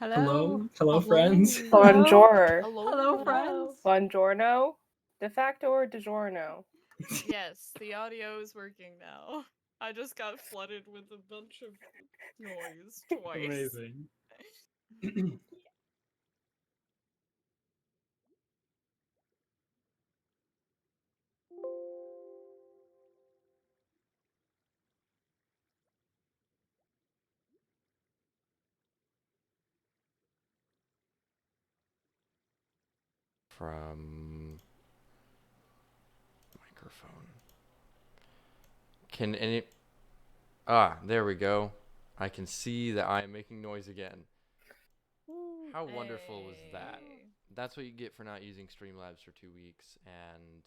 Hello. Hello, friends. Bonjour. Hello, friends. Buongiorno. De facto or DiGiorno? Yes, the audio is working now. I just got flooded with a bunch of noise twice. Amazing. From microphone. Can any... there we go. I can see that I am making noise again. How wonderful was that? Hey. That's what you get for not using Streamlabs for 2 weeks, and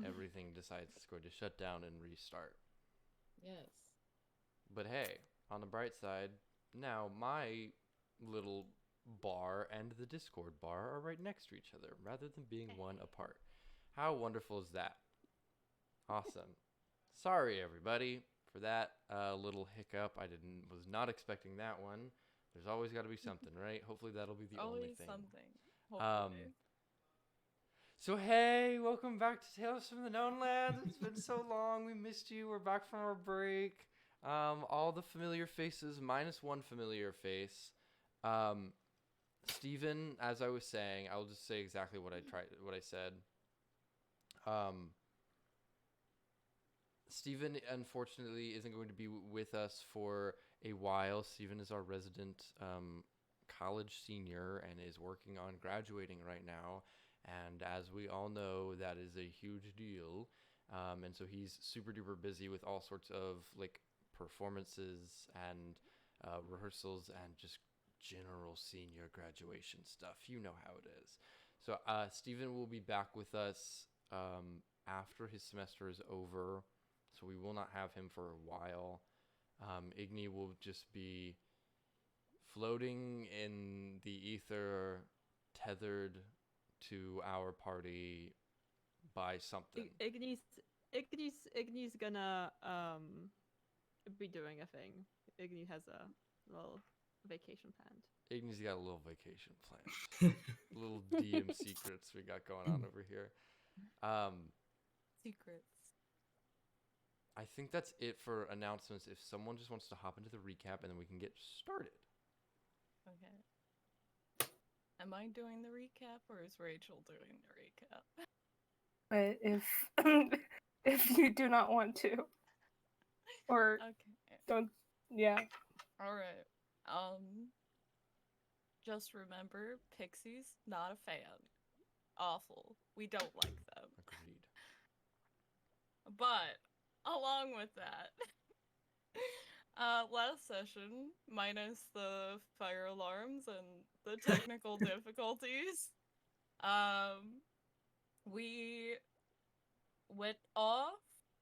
everything decides it's going to shut down and restart. Yes. But hey, on the bright side, now my little bar and the Discord bar are right next to each other, rather than being one apart. How wonderful is that? Awesome. Sorry, everybody, for that little hiccup. Was not expecting that one. There's always got to be something, right? Hopefully that'll be the only Always thing. something. Hopefully. So hey, welcome back to Tales from the Known Land. It's been so long. We missed you. We're back from our break. All the familiar faces minus one familiar face. Steven, as I was saying, I'll just say exactly what I said. Steven, unfortunately, isn't going to be with us for a while. Steven is our resident college senior and is working on graduating right now. And as we all know, that is a huge deal. And so he's super duper busy with all sorts of like performances and rehearsals and just general senior graduation stuff. You know how it is. So Steven will be back with us after his semester is over. So we will not have him for a while. Igni will just be floating in the ether, tethered to our party by something. Igni's gonna be doing a thing. Igni has a little vacation planned. Igni's got a little vacation planned. Little DM secrets we got going on over here. Secrets. I think that's it for announcements. If someone just wants to hop into the recap, and then we can get started. Okay. Am I doing the recap or is Rachel doing the recap? But if you do not want to, or Okay. don't, yeah. All right. Just remember, Pixies, not a fan. Awful. We don't like them. Agreed. But along with that, last session, minus the fire alarms and the technical difficulties, we went off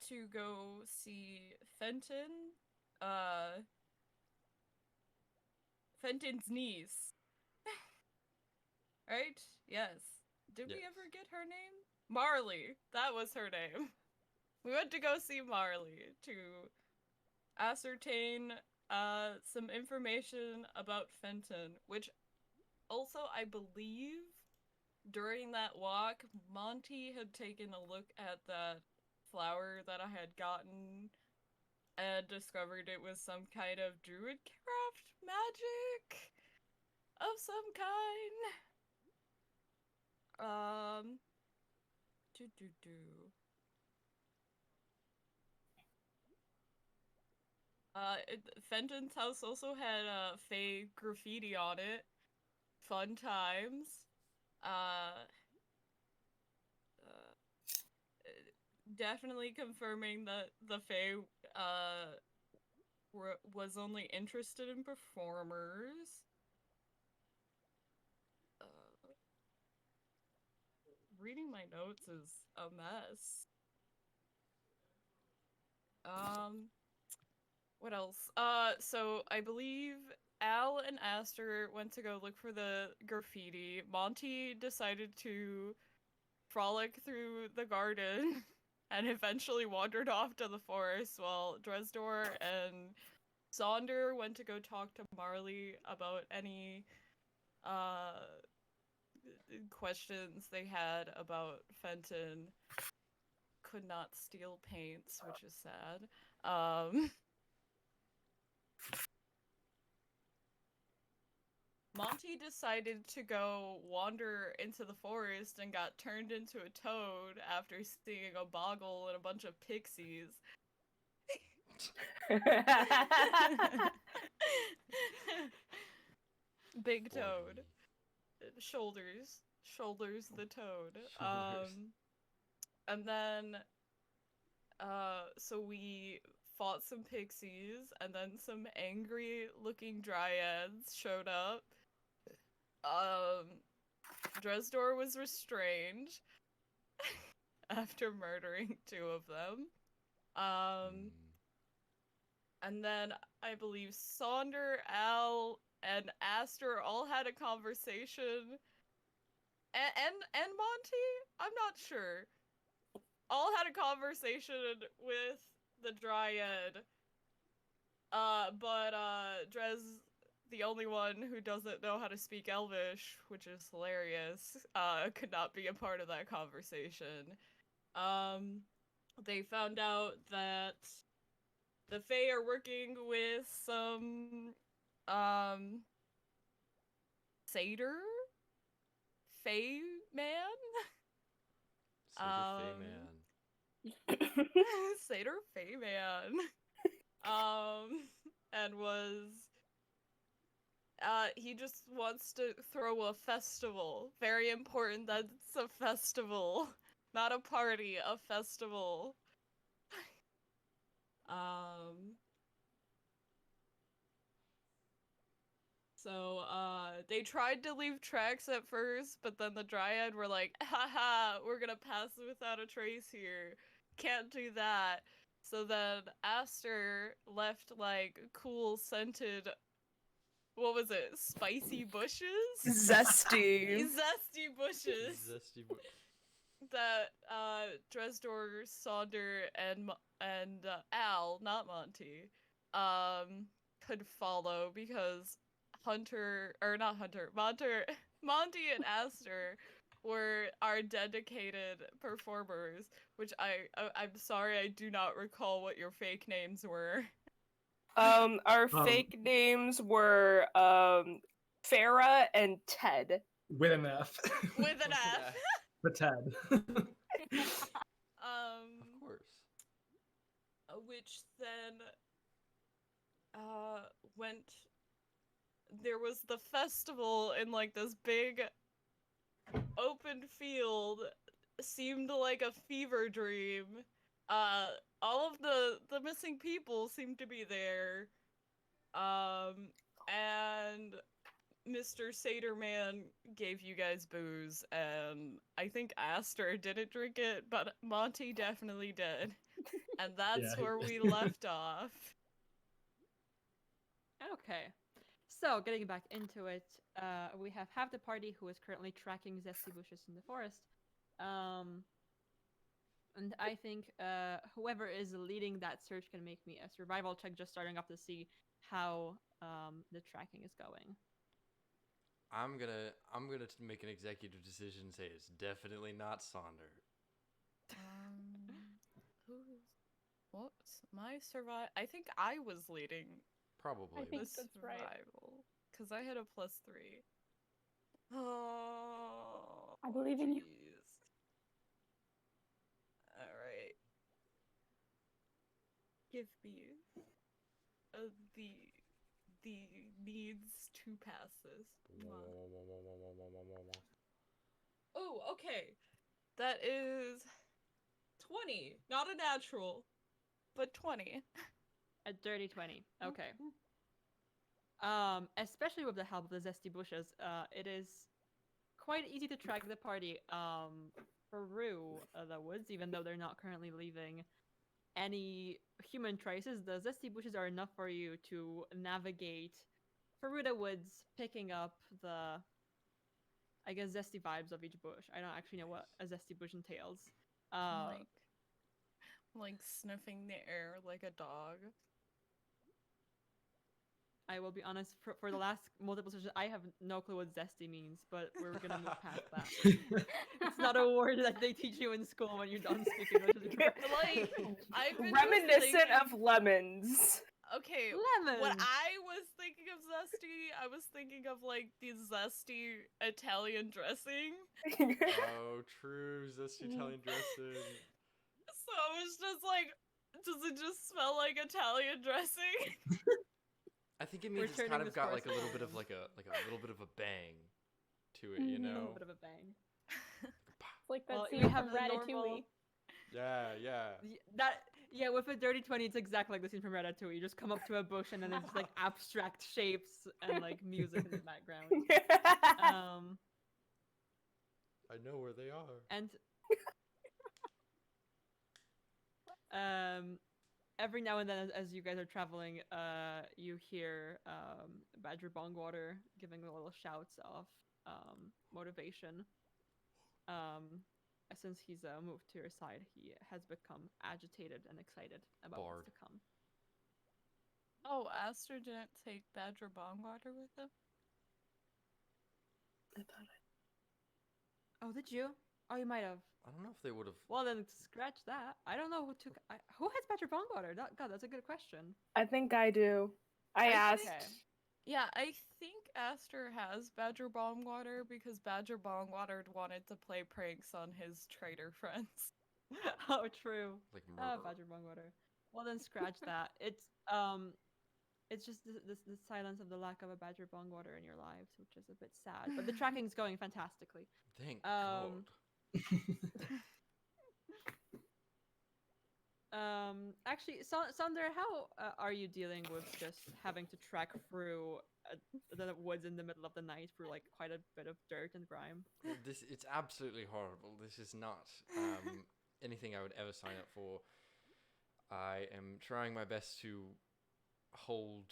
to go see Fenton, Fenton's niece. Right? Yes. Did we Yes. ever get her name? Marley. That was her name. We went to go see Marley to ascertain some information about Fenton, which also I believe during that walk, Monty had taken a look at that flower that I had gotten and discovered it was some kind of druidcraft magic of some kind. Fenton's house also had Fae graffiti on it. Fun times. Definitely confirming that the Fae was only interested in performers. Reading my notes is a mess. What else? So I believe Al and Aster went to go look for the graffiti. Monty decided to frolic through the garden and eventually wandered off to the forest while Dresdor and Sonder went to go talk to Marley about any uh questions they had about Fenton. Could not steal paints, which is sad. Monty decided to go wander into the forest and got turned into a toad after seeing a boggle and a bunch of pixies. Big toad. Shoulders the toad. Shoulders. And then so we fought some pixies, and then some angry looking dryads showed up. Dresdor was restrained after murdering 2 of them. And then I believe Sonder, Al, and Aster all had a conversation. And Monty? I'm not sure. All had a conversation with the Dryad. But Dres, the only one who doesn't know how to speak Elvish, which is hilarious, could not be a part of that conversation. They found out that the Fae are working with some, Satyr? Fae man? Satyr Fae man. Satyr Fae man. And was he just wants to throw a festival. Very important that it's a festival. Not a party, a festival. So they tried to leave tracks at first, but then the Dryad were like, haha, we're gonna pass without a trace here. Can't do that. So then Aster left like cool scented, what was it? Spicy bushes? Zesty. Zesty bushes Zesty boy. that Dresdor, Sonder, and Al, not Monty, could follow because Monty and Aster are dedicated performers, which I'm sorry I do not recall what your fake names were. Our fake names were Farah and Ted. With an F. With an F. The Ted. Of course. Which then went, there was the festival in like this big open field, seemed like a fever dream. All of the missing people seemed to be there. And Mr. Satyr-Man gave you guys booze, and I think Aster didn't drink it, but Monty definitely did. And that's Yeah. where we left off. Okay. So, getting back into it, we have half the party who is currently tracking zesty bushes in the forest. And I think whoever is leading that search can make me a survival check just starting off to see how the tracking is going. I'm gonna make an executive decision and say it's definitely not Sonder. What's my survival? I think I was leading Probably. I think the that's right. survival because I had a +3. Oh, I believe in you. jeez. All right. Give me the needs to pass this. Oh, okay. That is 20. Not a natural, but 20. A dirty 20. Okay. Especially with the help of the zesty bushes, it is quite easy to track the party through the woods, even though they're not currently leaving any human traces. The zesty bushes are enough for you to navigate through the woods, picking up the, I guess, zesty vibes of each bush. I don't actually know what a zesty bush entails. Like sniffing the air like a dog. I will be honest, for the last multiple sessions, I have no clue what zesty means, but we're gonna move past that. It's not a word that they teach you in school when you're done speaking English. as a professor. Like, I've been Reminiscent just of lemons. okay, Lemon. what I was thinking of zesty, I was thinking of like the zesty Italian dressing. Oh, true. Zesty Italian dressing. So I was just like, does it just smell like Italian dressing? I think it We're means it's turning kind of this got course like a little bit of forward. like a little bit of a bang to it, you Mhm. A know? little bit of a bang. It's like that Well, scene we have from the Ratatouille. normal- Yeah. Yeah, with a dirty 20, it's exactly like the scene from Ratatouille. You just come up to a bush and then it's like abstract shapes and like music in the background. I know where they are. And every now and then, as you guys are traveling, you hear Badger Bongwater giving little shouts of motivation. Since he's moved to your side, he has become agitated and excited about Bard. what's to come. Oh, Aster didn't take Badger Bongwater with him? Oh, did you? Oh, you might have. I don't know if they would have. Well, then scratch that. I don't know who took. Who has Badger Bongwater? God, that's a good question. I think I do. I I asked. think- Yeah, I think Aster has Badger Bongwater because Badger Bongwater wanted to play pranks on his traitor friends. Oh, true. Like Ah, murder. Badger Bongwater. Well, then scratch that. It's just the silence of the lack of a Badger Bongwater in your lives, which is a bit sad. But the tracking's going fantastically. Thank God. Actually, Sander, how are you dealing with just having to track through the woods in the middle of the night through like quite a bit of dirt and grime? It's absolutely horrible. This is not anything I would ever sign up for. I am trying my best to hold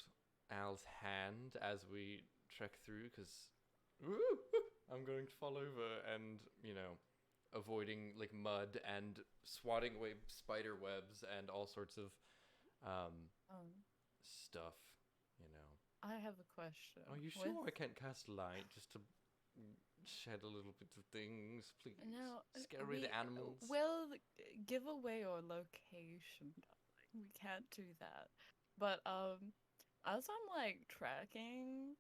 Al's hand as we trek through because I'm going to fall over and, avoiding like mud and swatting away spider webs and all sorts of stuff, I have a question. Are you sure I can't cast light just to shed a little bit of things, please? No, Scare away the animals. We'll give away our location, darling. We can't do that. But as I'm like tracking,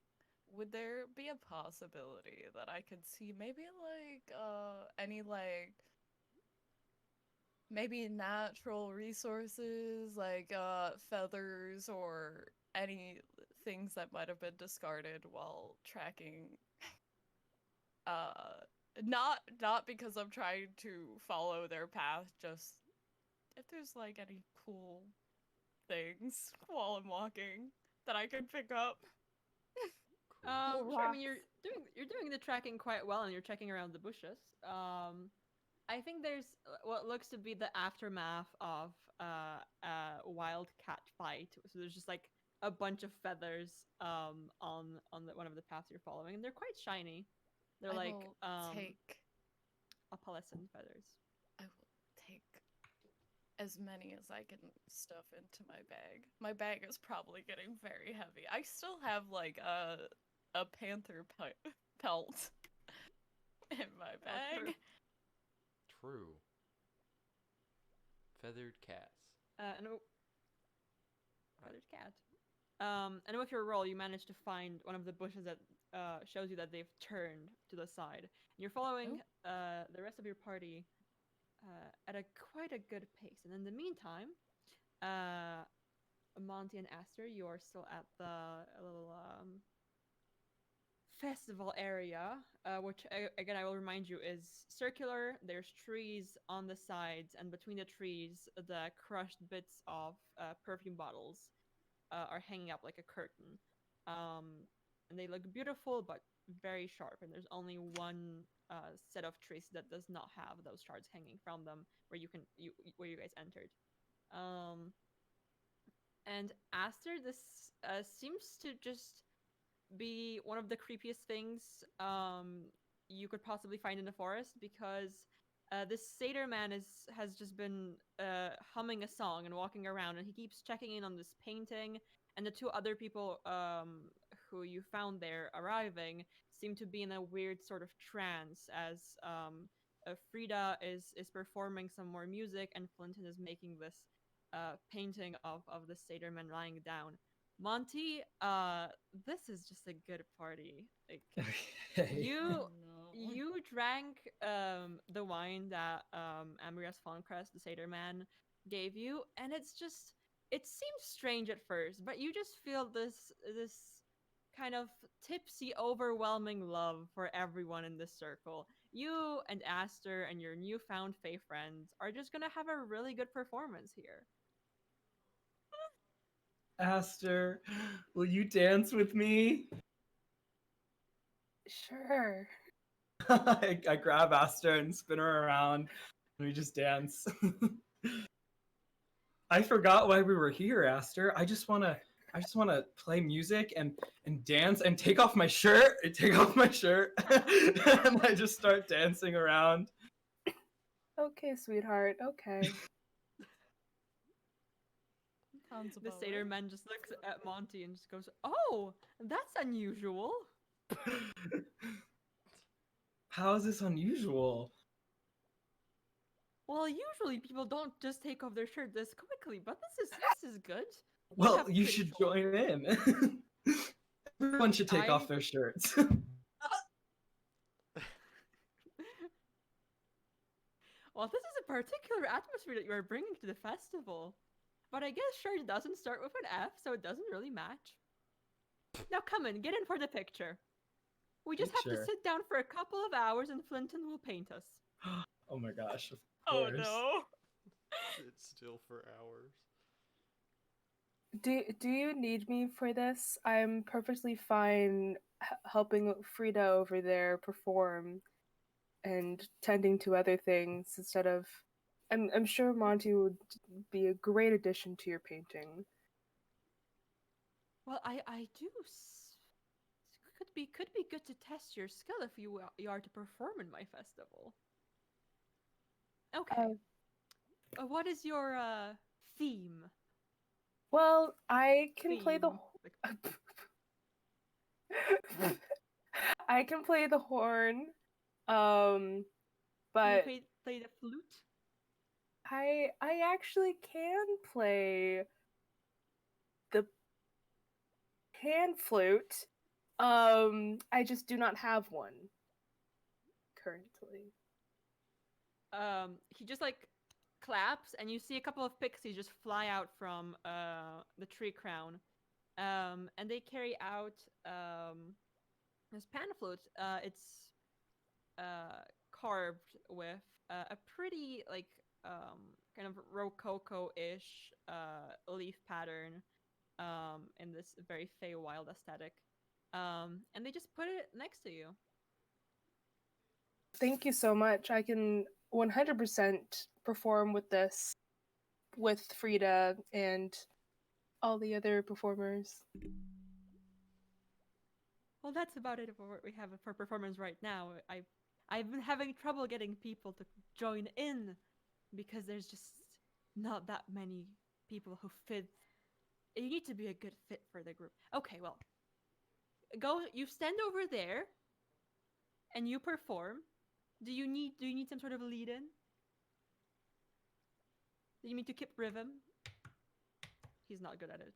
would there be a possibility that I could see maybe like any like maybe natural resources like feathers or any things that might have been discarded while tracking? Not because I'm trying to follow their path, just if there's like any cool things while I'm walking that I could pick up. Sure. I mean, you're doing the tracking quite well, and you're checking around the bushes. I think there's what looks to be the aftermath of a wild cat fight. So there's just like a bunch of feathers on one of the paths you're following, and they're quite shiny. They're I like will take opalescent feathers. I will take as many as I can stuff into my bag. My bag is probably getting very heavy. I still have like a panther pelt in my bag. True. Feathered cats. Feathered cat. And with your roll, you manage to find one of the bushes that shows you that they've turned to the side. And you're following the rest of your party at quite a good pace. And in the meantime, Monty and Aster, you are still at the little festival area, which again I will remind you is circular. There's trees on the sides, and between the trees, the crushed bits of perfume bottles are hanging up like a curtain. And they look beautiful but very sharp. And there's only one set of trees that does not have those shards hanging from them where where you guys entered. And Aster, this seems to just be one of the creepiest things you could possibly find in the forest, because this satyr man has just been humming a song and walking around, and he keeps checking in on this painting and the two other people who you found there arriving seem to be in a weird sort of trance as Frida is performing some more music, and Flinton is making this painting of the Satyr-man lying down. Monty, this is just a good party. Like Okay. you No. you drank the wine that Amrias Fauncrest, the Satyr-man, gave you, and it seems strange at first, but you just feel this kind of tipsy, overwhelming love for everyone in this circle. You and Aster and your newfound Fae friends are just gonna have a really good performance here. Aster, will you dance with me? Sure. I grab Aster and spin her around, and we just dance. I forgot why we were here, Aster. I just wanna play music and dance and take off my shirt. I take off my shirt and I just start dancing around. Okay, sweetheart. Okay. Sounds The about Satyr right. man just looks at Monty and just goes, "Oh, that's unusual." How is this unusual? Well, usually people don't just take off their shirt this quickly, but this is good. Well, have you pretty should short- join in. Everyone should take off I- their shirts. Well, this is a particular atmosphere that you are bringing to the festival. But I guess shirt doesn't start with an F, so it doesn't really match. Now come in, get in for the picture. We just have to Picture. sit down for a couple of hours and Flinton will paint us. Oh my gosh, of Oh course. no. Sit still for hours. Do you need me for this? I'm perfectly fine helping Frida over there perform and tending to other things instead of. I'm sure Monty would be a great addition to your painting. Well, I do. Could be good to test your skill if you are to perform in my festival. Okay. What is your theme? Well, I can play the. Theme. I can play the horn, Can you but play the flute? I actually can play the pan flute. I just do not have one currently. He just like claps, and you see a couple of pixies just fly out from the tree crown, and they carry out this pan flute. It's carved with a pretty like kind of rococo-ish leaf pattern in this very Feywild aesthetic, and they just put it next to you. Thank you so much. I can 100% perform with this with Frida and all the other performers. Well, that's about it for what we have for performance right now. I've been having trouble getting people to join in because there's just not that many people who fit. You need to be a good fit for the group. Okay, well, you stand over there and you perform. Do you need some sort of lead in? Do you need to keep rhythm? He's not good at it.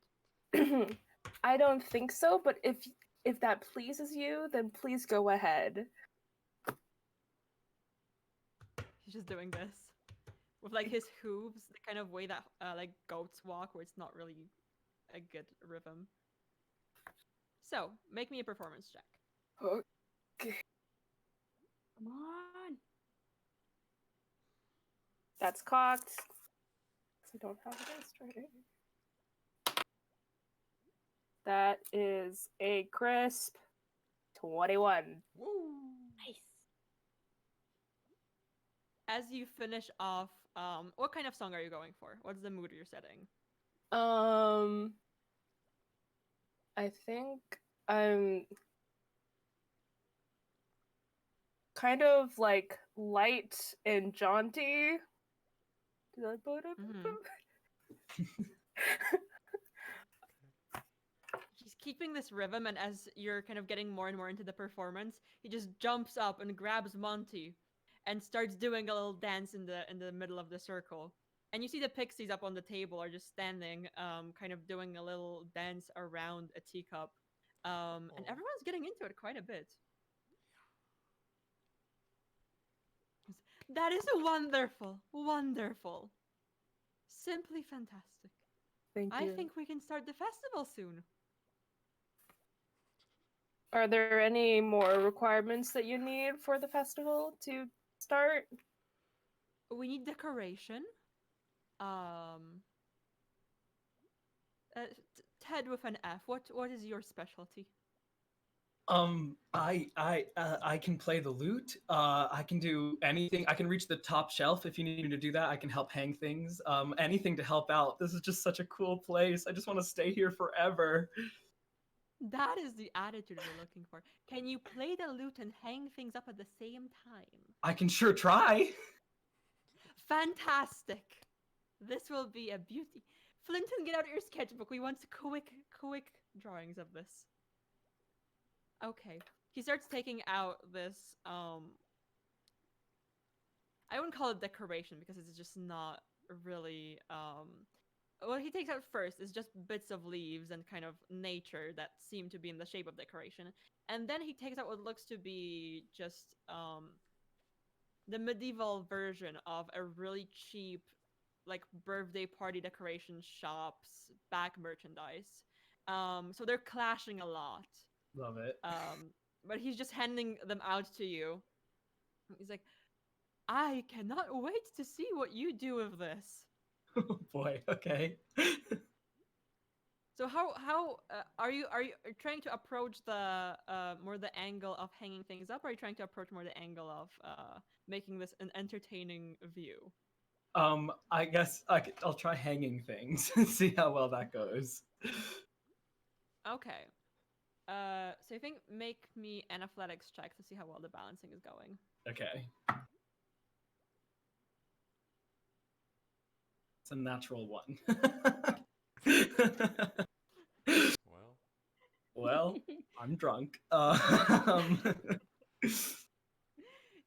I don't think so, but if that pleases you, then please go ahead. He's just doing this with like his hooves, the kind of way that like goats walk, where it's not really a good rhythm. So make me a performance check. Okay. Come on. That's cocked. I don't have it straight. That is a crisp 21. Woo! Nice. As you finish off, what kind of song are you going for? What's the mood you're setting? I think I'm kind of like light and jaunty. Mhm. keeping this rhythm, and as you're kind of getting more and more into the performance, he just jumps up and grabs Monty and starts doing a little dance in the middle of the circle. And you see the pixies up on the table are just standing, kind of doing a little dance around a teacup. And Aw. everyone's getting into it quite a bit. That is wonderful, wonderful. Simply fantastic. Thank I you. think we can start the festival soon. Are there any more requirements that you need for the festival to start? We need decoration. Um, Ted with an F. What is your specialty? I can play the lute. I can do anything. I can reach the top shelf if you need me to do that. I can help hang things. Anything to help out. This is just such a cool place. I just want to stay here forever. That is the attitude we're looking for. Can you play the lute and hang things up at the same time? I can sure try. Fantastic. This will be a beauty. Flinton, get out your sketchbook. We want quick drawings of this. Okay. He starts taking out this, I wouldn't call it decoration because it's just not really, what he takes out first is just bits of leaves and kind of nature that seem to be in the shape of decoration. And then he takes out what looks to be just, the medieval version of a really cheap, like, birthday party decoration shop's back merchandise. So they're clashing a lot. Love it. But he's just handing them out to you. He's like, I cannot wait to see what you do with this. Oh boy. Okay. So how are you trying to approach the more the angle of hanging things up, or are you trying to approach more the angle of making this an entertaining view? I guess I'll try hanging things and see how well that goes. Okay. So I think make me an athletics check to see how well the balancing is going. Okay. It's a natural one. Well, Well, I'm drunk.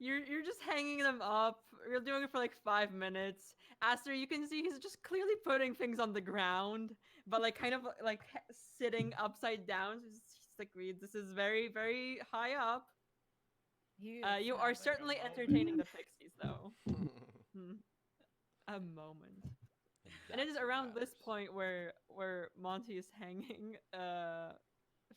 You're just hanging them up. You're doing it for like 5 minutes. Aster, you can see he's just clearly putting things on the ground, but like kind of like sitting upside down. So he's like, this is very, very high up. You are certainly entertaining the pixies, though. A moment. And it is that's what around this matters. point where Monty is hanging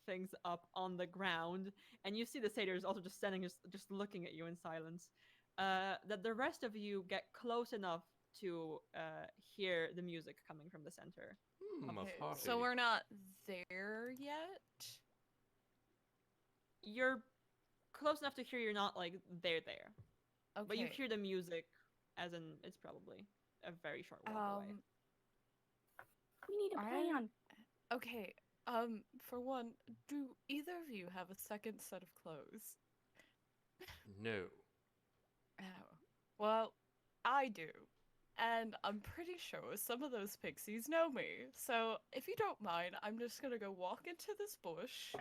things up on the ground, and you see the satyrs also just standing, just looking at you in silence. That the rest of you get close enough to hear the music coming from the center. A Okay, party. so we're not there yet? You're close enough to hear. You're not like there, Okay. but you hear the music, as in it's probably a very short walk away. We need a plan. Okay, for one, do either of you have a second set of clothes? No. Oh. Well, I do. And I'm pretty sure some of those pixies know me. So, if you don't mind, I'm just gonna go walk into this bush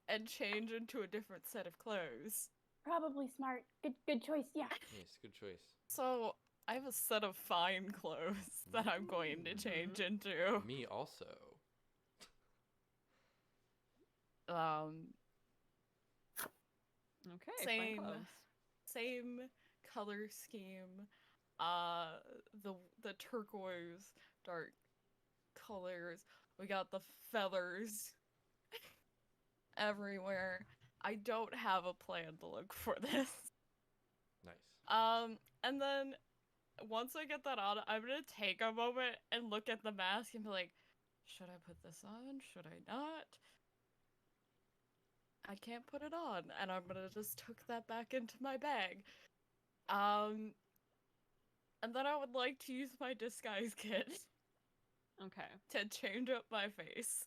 and change into a different set of clothes. Probably smart. Good choice. Yeah. Yes, good choice. So, I have a set of fine clothes that I'm going to change into. Me also. Okay, fine Same clothes. same color scheme. The turquoise dark colors. We got the feathers everywhere. I don't have a plan to look for this. Nice. And then once I get that on, I'm gonna take a moment and look at the mask and be like, should I put this on? Should I not? I can't put it on, and I'm gonna just tuck that back into my bag. And then I would like to use my disguise kit Okay. to change up my face.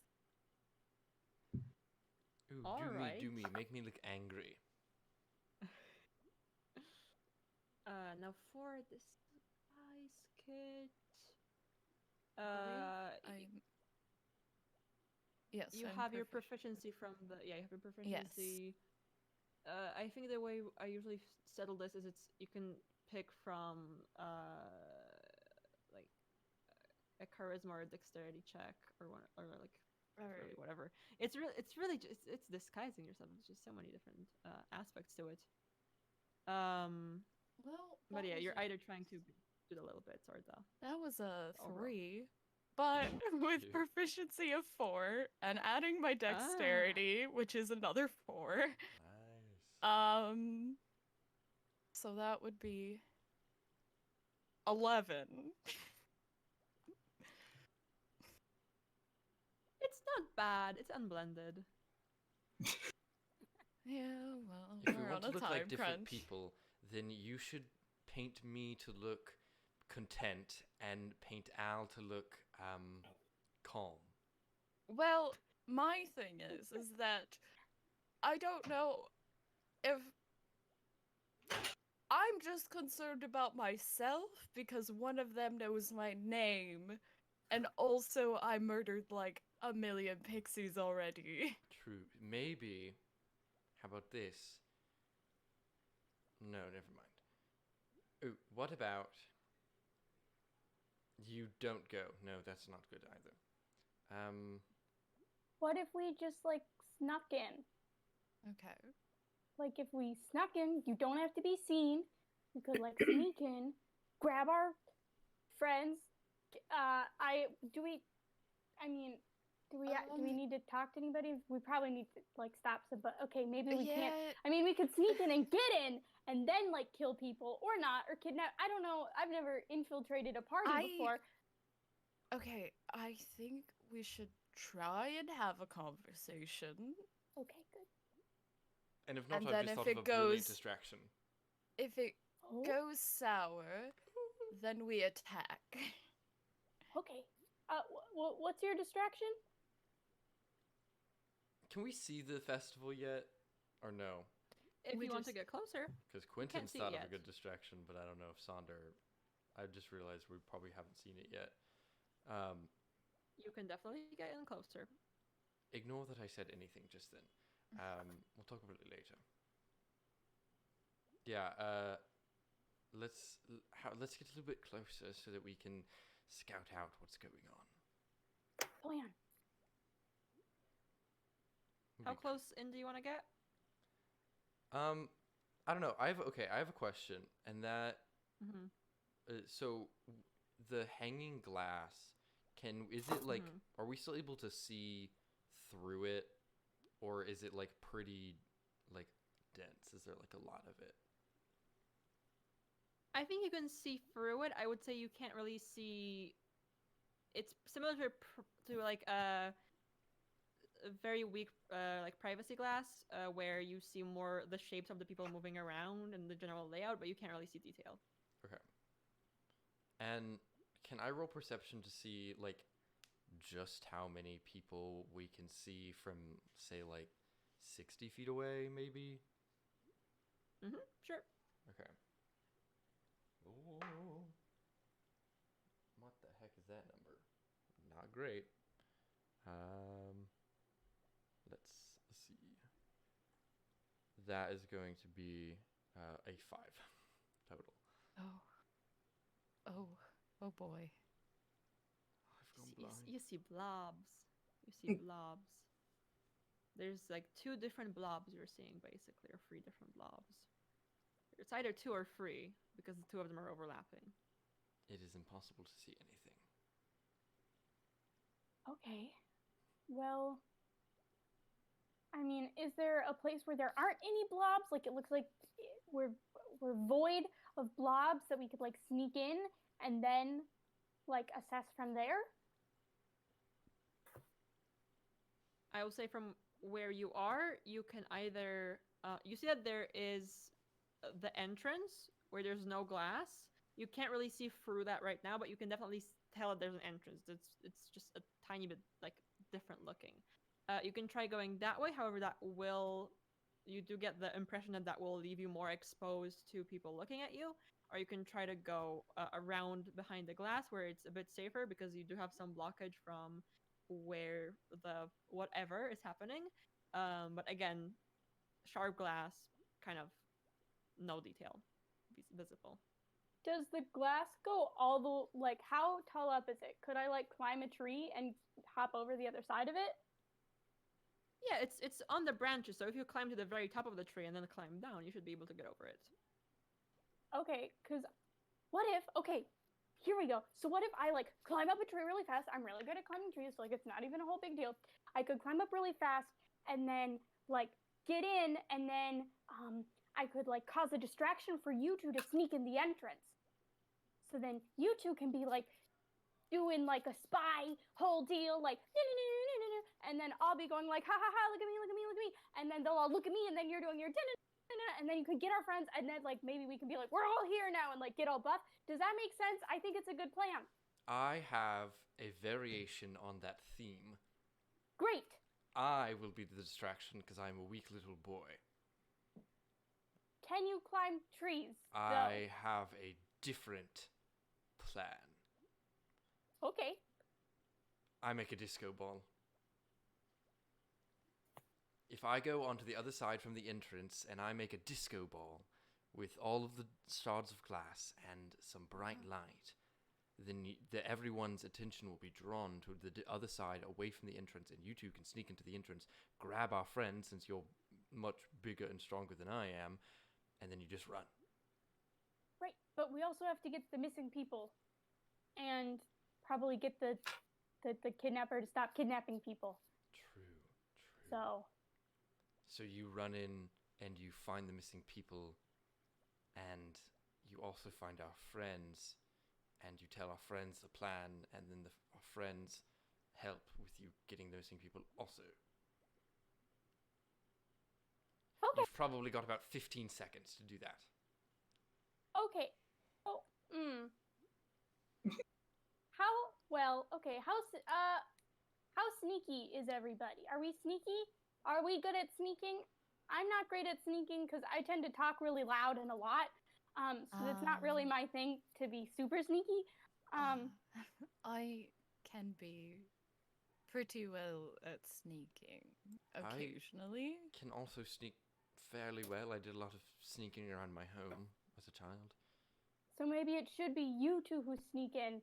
Ooh, All right. do me. Make me look angry. Now for the disguise kit. Yes. You I'm have your proficient. proficiency from the you have your Yes. proficiency. I think the way I usually settle this is you can pick from like a charisma or a dexterity check or one or like really Alright. whatever. It's really just it's disguising yourself. There's just so many different aspects to it. Well, But that yeah, was you're a- either trying to do the little bits or the that was a overall. 3, but with Cute. proficiency of 4 and adding my dexterity, which is another 4. Nice. So that would be 11. It's not bad. It's unblended. Yeah, well, If we we're want on to a look time like different crunch. people, then you should paint me to look content and paint Al to look calm. Well, my thing is that I don't know if I'm just concerned about myself because one of them knows my name, and also I murdered like a million pixies already. True. Maybe. How about this? No, never mind. Ooh, what about you don't go? No, that's not good either. What if we just like snuck in? Okay. Like if we snuck in, you don't have to be seen. We could like sneak in, grab our friends. I mean, do we need to talk to anybody? We probably need to like stop some. But okay, maybe we can't. I mean, we could sneak in and get in, and then like kill people or not, or kidnap. I don't know. I've never infiltrated a party before. Okay, I think we should try and have a conversation. Okay, good. and if not, And I've then just if thought it of a brilliant goes- distraction. If it Oh, goes sour, then we attack. okay. What's your distraction? Can we see the festival yet? Or no? If We you want to just- get closer, Because Quentin's see it thought of a yet. good distraction, but I don't know if Sonder. I just realized we probably haven't seen it yet. you can definitely get in closer. Ignore that I said anything just then. We'll talk about it later. Yeah. Let's get a little bit closer so that we can scout out what's going on. Plan. How close in do you want to get? I don't know. I have a question, and that Mm-hmm. so the hanging glass is it like Mhm. are we still able to see through it, or is it like pretty like dense? Is there like a lot of it? I think you can see through it. I would say you can't really see. It's similar to like a very weak like privacy glass, where you see more the shapes of the people moving around and the general layout, but you can't really see detail. Okay. And can I roll perception to see like just how many people we can see from say like 60 feet away, maybe? Sure. Okay. Ooh. What the heck is that number? Not great. Let's see. That is going to be a 5 total. Oh boy. I've gone You blind. you see blobs. You see blobs. There's like 2 different blobs you're seeing, basically, or 3 different blobs. It's either 2 or 3 because the 2 of them are overlapping. It is impossible to see anything. Okay. Well, I mean, is there a place where there aren't any blobs? Like it looks like we're void of blobs that we could like sneak in and then like assess from there? I will say from where you are, you can either you see that there is the entrance where there's no glass. You can't really see through that right now, but you can definitely tell that there's an entrance. It's just a tiny bit like different looking. You can try going that way. However, you do get the impression that will leave you more exposed to people looking at you. Or you can try to go around behind the glass where it's a bit safer because you do have some blockage from where the whatever is happening. But again, sharp glass, kind of no detail visible. Does the glass go all the like? How tall up is it? Could I like climb a tree and hop over the other side of it? Yeah, it's on the branches, so if you climb to the very top of the tree and then climb down, you should be able to get over it. Okay, because what if? Okay, here we go. So what if I like climb up a tree really fast? I'm really good at climbing trees, so like it's not even a whole big deal. I could climb up really fast and then like get in, and then I could like cause a distraction for you two to sneak in the entrance. So then you two can be like doing like a spy whole deal, like and then I'll be going like ha ha ha, look at me, look at me, look at me, and then they'll all look at me, and then you're doing your and then you could get our friends, and then like maybe we can be like we're all here now and like get all buff. Does that make sense? I think it's a good plan. I have a variation on that theme. Great. I will be the distraction because I'm a weak little boy. Can you climb trees? I have a different plan. Okay. I make a disco ball. If I go onto the other side from the entrance and I make a disco ball with all of the shards of glass and some bright light, then everyone's attention will be drawn to the other side away from the entrance, and you two can sneak into the entrance, grab our friend since you're much bigger and stronger than I am, and then you just run. Right, but we also have to get the missing people and probably get the kidnapper to stop kidnapping people. True. So you run in and you find the missing people, and you also find our friends, and you tell our friends the plan, and then our friends help with you getting the missing people also. Okay. You've probably got about 15 seconds to do that. Okay. Oh. How sneaky is everybody? Are we sneaky? Are we good at sneaking? I'm not great at sneaking because I tend to talk really loud and a lot. So it's not really my thing to be super sneaky. I can be pretty well at sneaking occasionally. I can also sneak fairly well. I did a lot of sneaking around my home as a child. So maybe it should be you two who sneak in,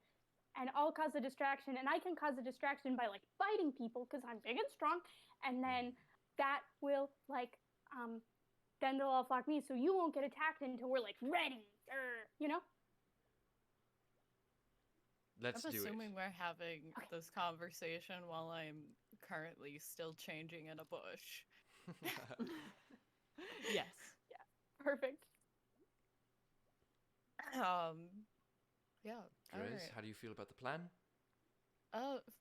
and I'll cause a distraction, and I can cause a distraction by like fighting people because I'm big and strong, and then that will like then they'll all flock me, so you won't get attacked until we're like ready, you know? Let's I'm do it. assuming we're having this conversation while I'm currently still changing in a bush. Yes. Yeah. Perfect. Yeah. Grace, how do you feel about the plan?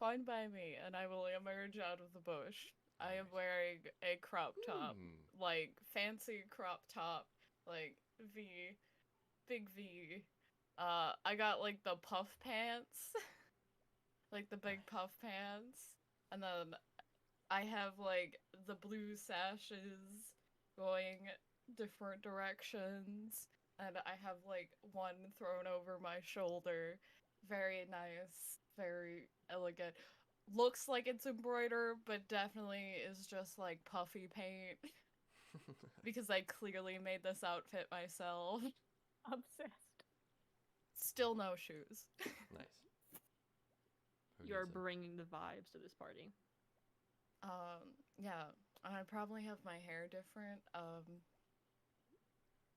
Fine by me, and I will emerge out of the bush. I am wearing a crop top, like fancy crop top, like big V. I got like the puff pants, like the big puff pants, and then I have like the blue sashes going different directions, and I have like one thrown over my shoulder. Very nice, very elegant. Looks like it's embroidered, but definitely is just like puffy paint. Because I clearly made this outfit myself. Obsessed. Still no shoes. Nice. You're bringing the vibes to this party. Yeah. I probably have my hair different.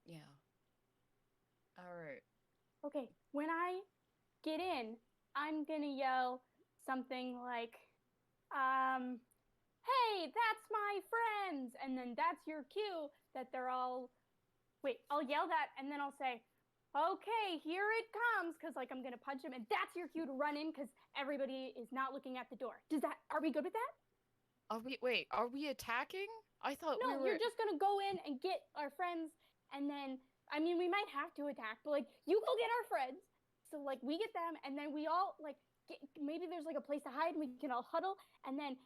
Yeah. Alright. Okay, when I get in, I'm gonna yell something like, hey, that's my friends! And then that's your cue that they're all... Wait, I'll yell that, and then I'll say, okay, here it comes, because like I'm gonna punch him, and that's your cue to run in, because everybody is not looking at the door. Are we good with that? Are we attacking? I thought we were... you're just gonna go in and get our friends, and then, I mean, we might have to attack, but like, you go get our friends, so like, we get them, and then we all, like, maybe there's like a place to hide, and we can all huddle, and then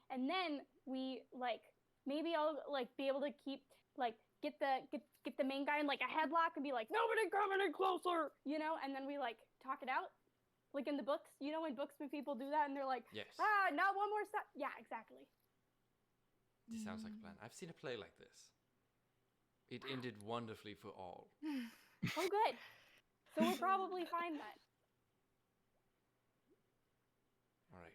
we, like, maybe I'll, like, be able to keep, like, get the main guy in, like, a headlock and be like, nobody come any closer, you know, and then we, like, talk it out. Like in the books, you know, in books when people do that and they're like, Yes. not one more step. Yeah, exactly. This sounds like a plan. I've seen a play like this. It ended wonderfully for all. Oh, good. So we're probably fine then. All right.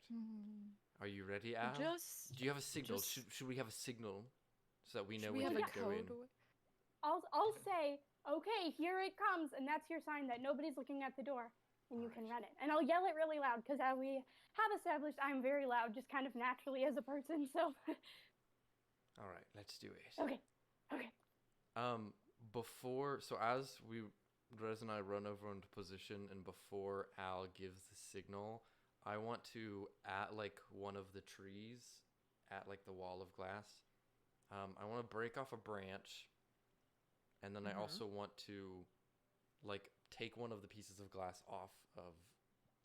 Are you ready, Al? Just. Do you have a signal? just- Should we have a signal so that we know Should we when have to a go in? code? I'll say, okay, here it comes, and that's your sign that nobody's looking at the door, and you can run it. And I'll yell it really loud because as we have established, I'm very loud, just kind of naturally as a person. So. All right, let's do it. Okay. So as Rez and I run over into position, and before Al gives the signal, I want to, at like one of the trees, at like the wall of glass, I want to break off a branch, and then I also want to, like, take one of the pieces of glass off of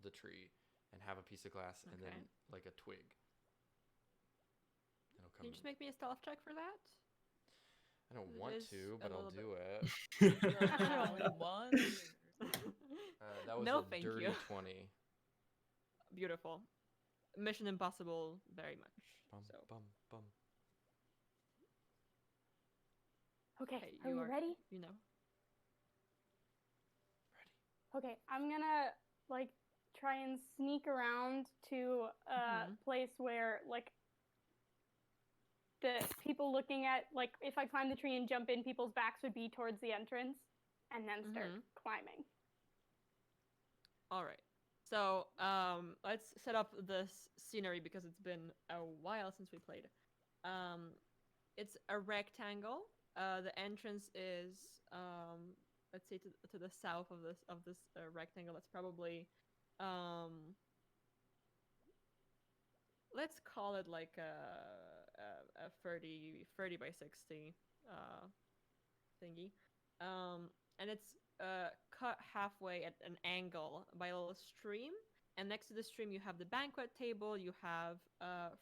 the tree, and have a piece of glass, and then like a twig. It'll come. Can you just make me a stealth check for that? I don't It want is to, a but I'll little do it. One. That was No, a thank dirty you. 20. Beautiful. Mission Impossible, very much. Bum, So. bum, bum. Okay, Okay, are you ready? You know. Okay, I'm gonna like try and sneak around to a place where like the people looking at, like, if I climb the tree and jump in, people's backs would be towards the entrance, and then start climbing. All right. So let's set up this scenery because it's been a while since we played. It's a rectangle. The entrance is let's say to the south of this rectangle. That's probably let's call it like a 30 by 60 thingy. And it's cut halfway at an angle by a little stream. And next to the stream, you have the banquet table. You have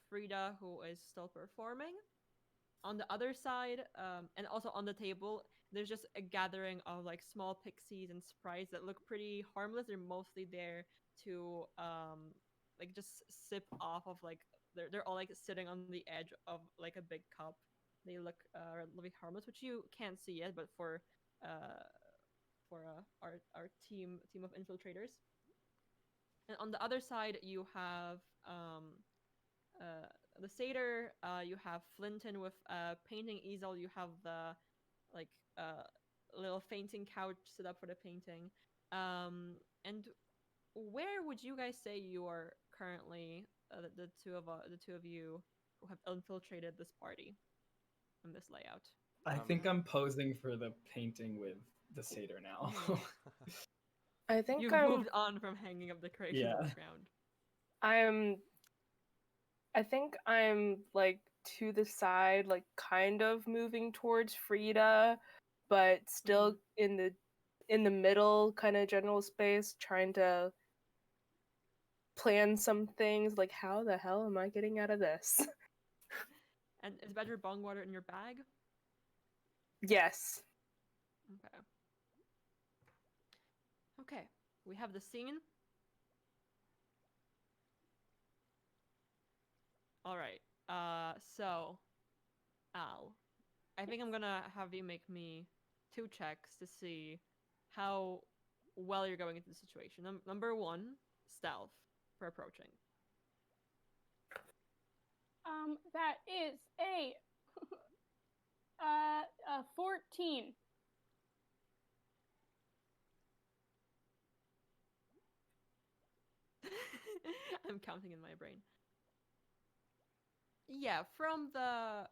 Frida, who is still performing. On the other side, and also on the table, there's just a gathering of like small pixies and sprites that look pretty harmless. They're mostly there to like just sip off of like they're all like sitting on the edge of like a big cup. They look relatively harmless, which you can't see yet, but for our team of infiltrators. And on the other side, you have the satyr. You have Flinton with a painting easel. You have the like little fainting couch set up for the painting. And where would you guys say you are currently? The two of you who have infiltrated this party in this layout. I think I'm posing for the painting with the satyr now. I think You've I'm moved on from hanging up decorations on the ground. I think I'm like to the side, like kind of moving towards Frida, but still in the middle kind of general space, trying to plan some things like how the hell am I getting out of this? And is Badger bong water in your bag? Yes. Okay. Okay, we have the scene. All right. So, Al, I think I'm gonna have you make me 2 checks to see how well you're going into the situation. Number 1, stealth for approaching. That is a 14. I'm counting in my brain. Yeah, from the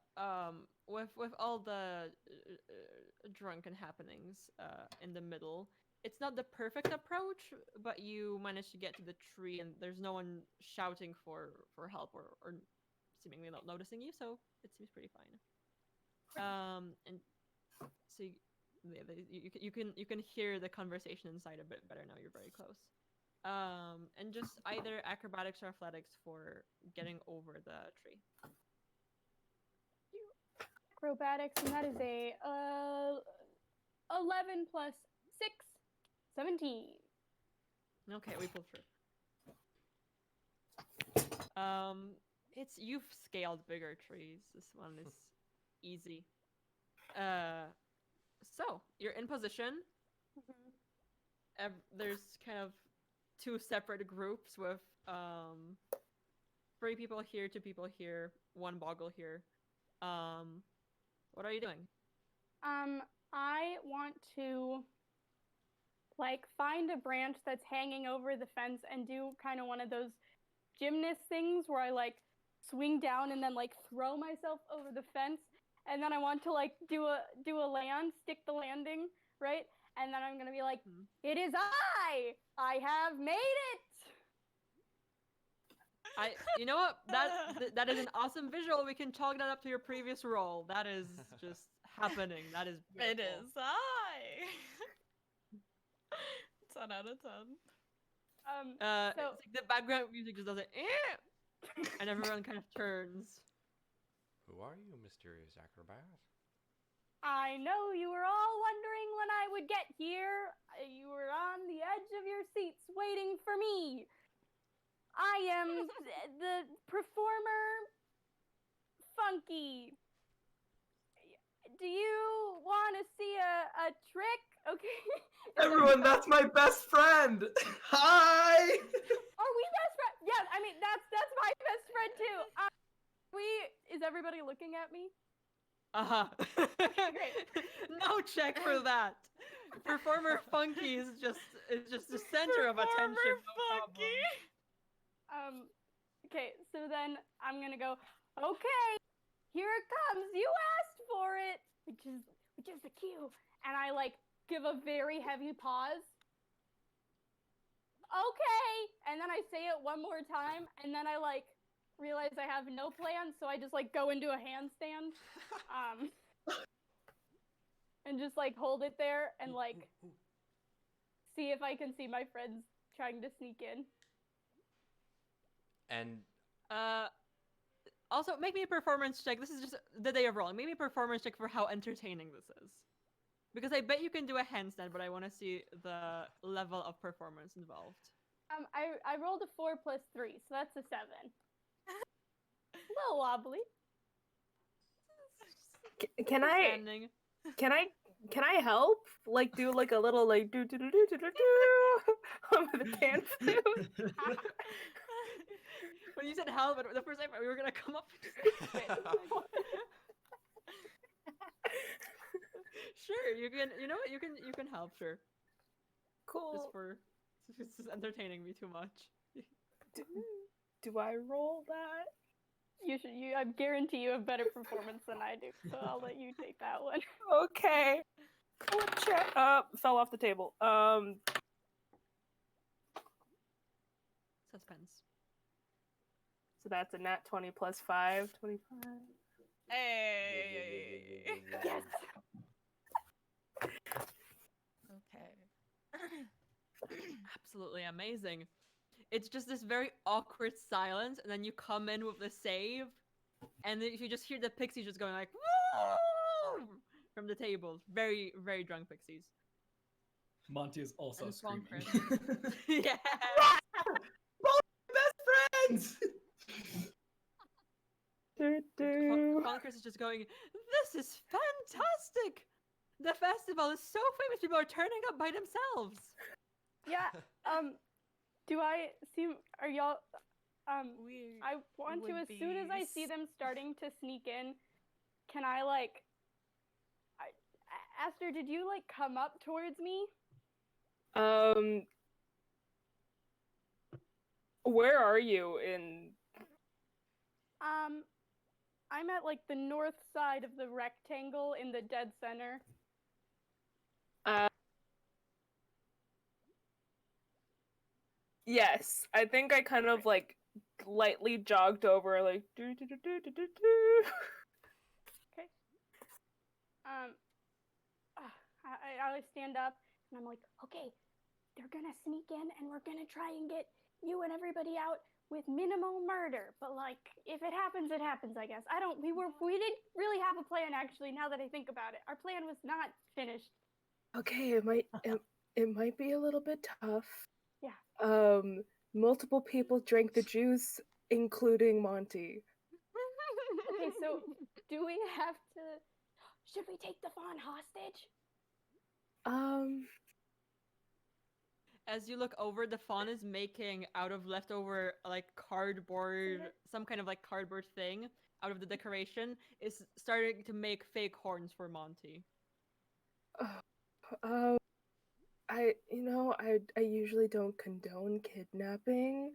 with all the drunken happenings in the middle, it's not the perfect approach, but you manage to get to the tree and there's no one shouting for help or seemingly not noticing you, so it seems pretty fine. And so you can hear the conversation inside a bit better now. You're very close. And just either acrobatics or athletics for getting over the tree. Acrobatics, and that is a 11 plus 6, 17. Okay, we pulled through. You've scaled bigger trees. This one is easy. So you're in position. There's kind of two separate groups with 3 people here, 2 people here, 1 boggle here. What are you doing? I want to like find a branch that's hanging over the fence and do kind of one of those gymnast things where I like swing down and then like throw myself over the fence, and then I want to like do a stick the landing, right? And then I'm gonna be like, "It is I have made it." You know what? That is an awesome visual. We can chalk that up to your previous role. That is just happening. That is beautiful. It is I. 10 out of 10. It's like the background music just does it, and everyone kind of turns. Who are you, mysterious acrobat? I know you were all wondering when I would get here. You were on the edge of your seats waiting for me. I am the performer Funky. Do you want to see a trick? Okay. Everyone, that's my best friend. Hi. Are we best friends? Yeah, I mean that's my best friend too. Is everybody looking at me? Great. No check for that. Performer Funky is just the center of attention. Funky. Okay, so then I'm gonna go. Okay, here it comes. You asked for it, which is the cue, and I like give a very heavy pause. Okay, and then I say it one more time, and then I like realize I have no plan, so I just like go into a handstand, and just like hold it there and like see if I can see my friends trying to sneak in. And also make me a performance check. This is just the day of rolling. Make me a performance check for how entertaining this is. Because I bet you can do a handstand, but I want to see the level of performance involved. I rolled a 4 plus 3, so that's a 7. A little wobbly. Can I help? Like do like a little like do with a pan flute? When you said help, the first time we were gonna come up. Sure, you can. You know what? You can help. Sure. Cool. It's just entertaining me too much. Do I roll that? You should. I guarantee you have better performance than I do, so I'll let you take that one. Okay. Check. Fell off the table. Suspense. So that's a nat 20 plus 5. 25. Hey. Yes. Okay. Absolutely amazing. It's just this very awkward silence, and then you come in with the save, and then you just hear the pixies just going like "Woo!" from the tables. Very, very drunk pixies. Monty is also And screaming. Yeah. Best friends. Chris is just going, this is fantastic! The festival is so famous, people are turning up by themselves! Yeah. Do I seem? Are y'all? We I want to. would As soon as I be see them starting to sneak in, can I like? Aster, did you like come up towards me? Where are you in? I'm at like the north side of the rectangle in the dead center. Yes, I think I kind of like lightly jogged over, like do. Okay. I stand up and I'm like, okay, they're gonna sneak in and we're gonna try and get you and everybody out with minimal murder. But like, if it happens, it happens. I guess. We didn't really have a plan actually. Now that I think about it, our plan was not finished. Okay, it might be a little bit tough. Yeah. Multiple people drank the juice including Monty. Okay, so do we have to? Should we take the fawn hostage? As you look over, the fawn is making out of leftover like cardboard, some kind of like cardboard thing out of the decoration, is starting to make fake horns for Monty. I usually don't condone kidnapping,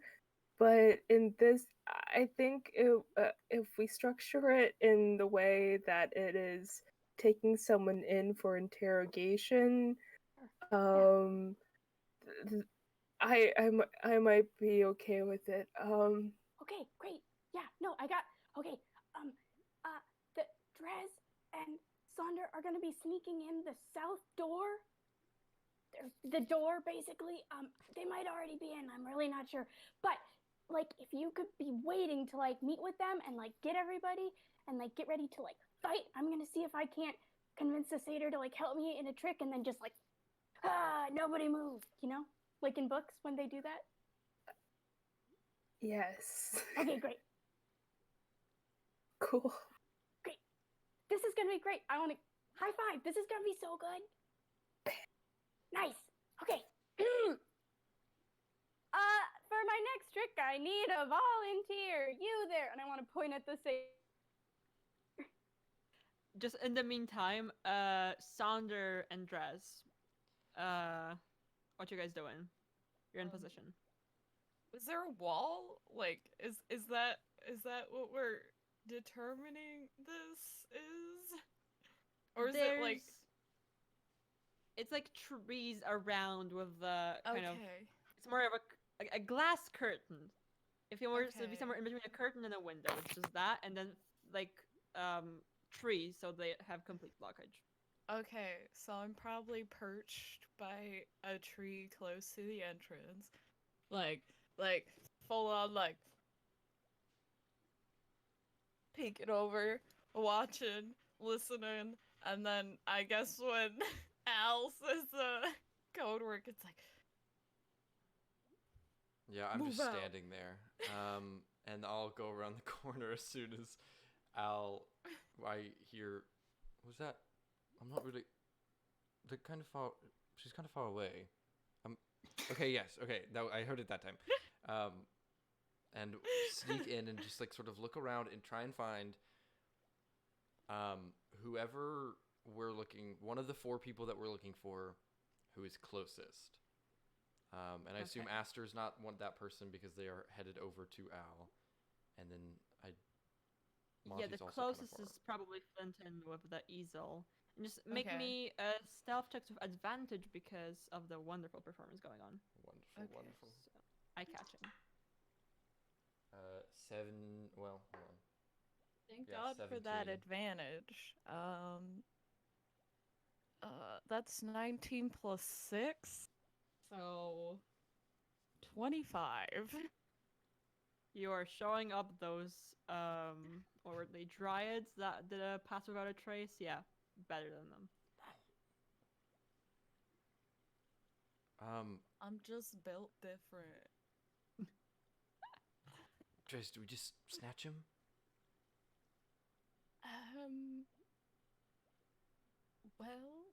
but in this, I think if we structure it in the way that it is taking someone in for interrogation, I might be okay with it. Okay, great. Yeah, no, I got. Okay, the Drez and Sonder are gonna be sneaking in the south door. The door, basically. They might already be in. I'm really not sure. But like, if you could be waiting to like meet with them and like get everybody and like get ready to like fight, I'm gonna see if I can't convince the satyr to like help me in a trick and then just like, nobody move. You know, like in books when they do that. Yes. Okay, great. Cool. Great. This is gonna be great. I want to high five. This is gonna be so good. Nice. Okay. For my next trick, I need a volunteer. You there? And I want to point at the satyr. Just in the meantime, Sonder and Drez, what you guys doing? You're in position. Is there a wall? Like, is that what we're determining this is? Or is it like? It's like trees around with the kind of. Okay. It's more of a glass curtain. If you were to be Okay. somewhere in between a curtain and a window, it's just that, and then like trees, so they have complete blockage. Okay, so I'm probably perched by a tree close to the entrance. Like full on like peeking over, watching, listening, and then I guess when Al says code word, it's like Yeah, I'm Move just out. standing there. And I'll go around the corner as soon as I hear. Was that? I'm not really. They're kind of far. She's kind of far away. Okay. Yes. Okay. That I heard it that time. And sneak in and just like sort of look around and try and find. Whoever we're looking. One of the 4 people that we're looking for, who is closest. And I assume Aster's not that person because they are headed over to Al, and then Monty's the also closest kind of is probably Flinton with the easel. And just make Okay. me a stealth check with advantage because of the wonderful performance going on. Wonderful, Okay. wonderful. So, I catch him. 7. Well, hold on. thank Yeah, God for that 17. advantage. That's 19 plus 6. So 25. You are showing up those what were they, dryads that did a pass without a trace? Yeah, better than them. I'm just built different. Trace, do we just snatch him? Well,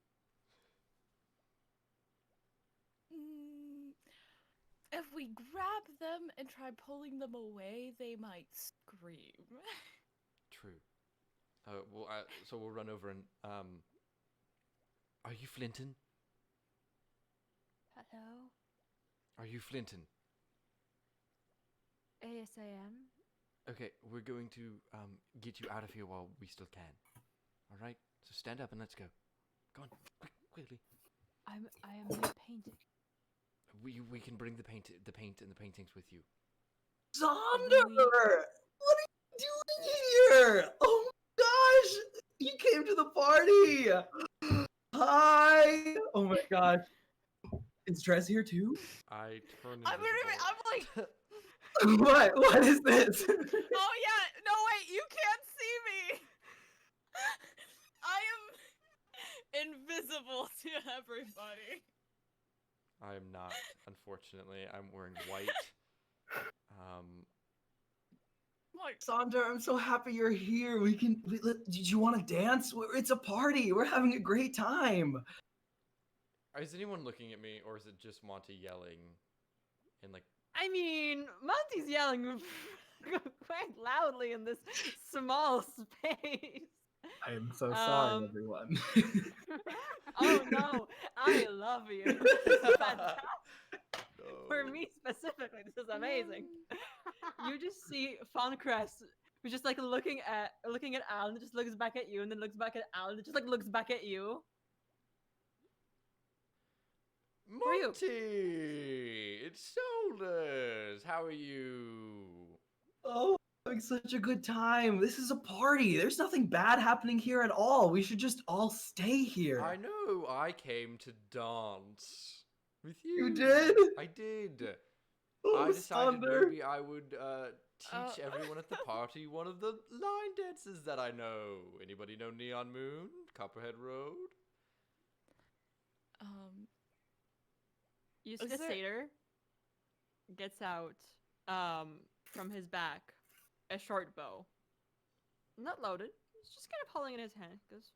if we grab them and try pulling them away, they might scream. True. So we'll run over and are you Flinton? Hello? Are you Flinton? Yes, I am. Okay, we're going to get you out of here while we still can. All right. So stand up and let's go. Go on, quickly. I am not painting. We can bring the paint and the paintings with you. Zonder! What are you doing here? Oh my gosh! You came to the party! Hi! Oh my gosh. Is Drez here too? I turn I'm invisible. like, What is this? oh yeah, no wait, you can't see me. I am invisible to everybody. I am not, unfortunately. I'm wearing white. Sandra, I'm so happy you're here. Did you want to dance? It's a party. We're having a great time. Is anyone looking at me, or is it just Monty yelling? And like, I mean, Monty's yelling quite loudly in this small space. I am so sorry, Um, everyone. Oh no, I love you. This is fantastic. For no. me specifically, this is amazing. You just see Fauncrest, who's just like looking at Al, and just looks back at you, and then looks back at Al, and just like looks back at you. are you? Monty, it's Shoulders. How are you? Oh, having such a good time. This is a party. There's nothing bad happening here at all. We should just all stay here. I know. I came to dance with you. You did? I did. Oh, I decided Sander. maybe I would teach everyone at the party one of the line dances that I know. Anybody know Neon Moon, Copperhead Road? You Is see the there- satyr gets out from his back a short bow. Not loaded. He's just kind of holding it in his hand. Goes,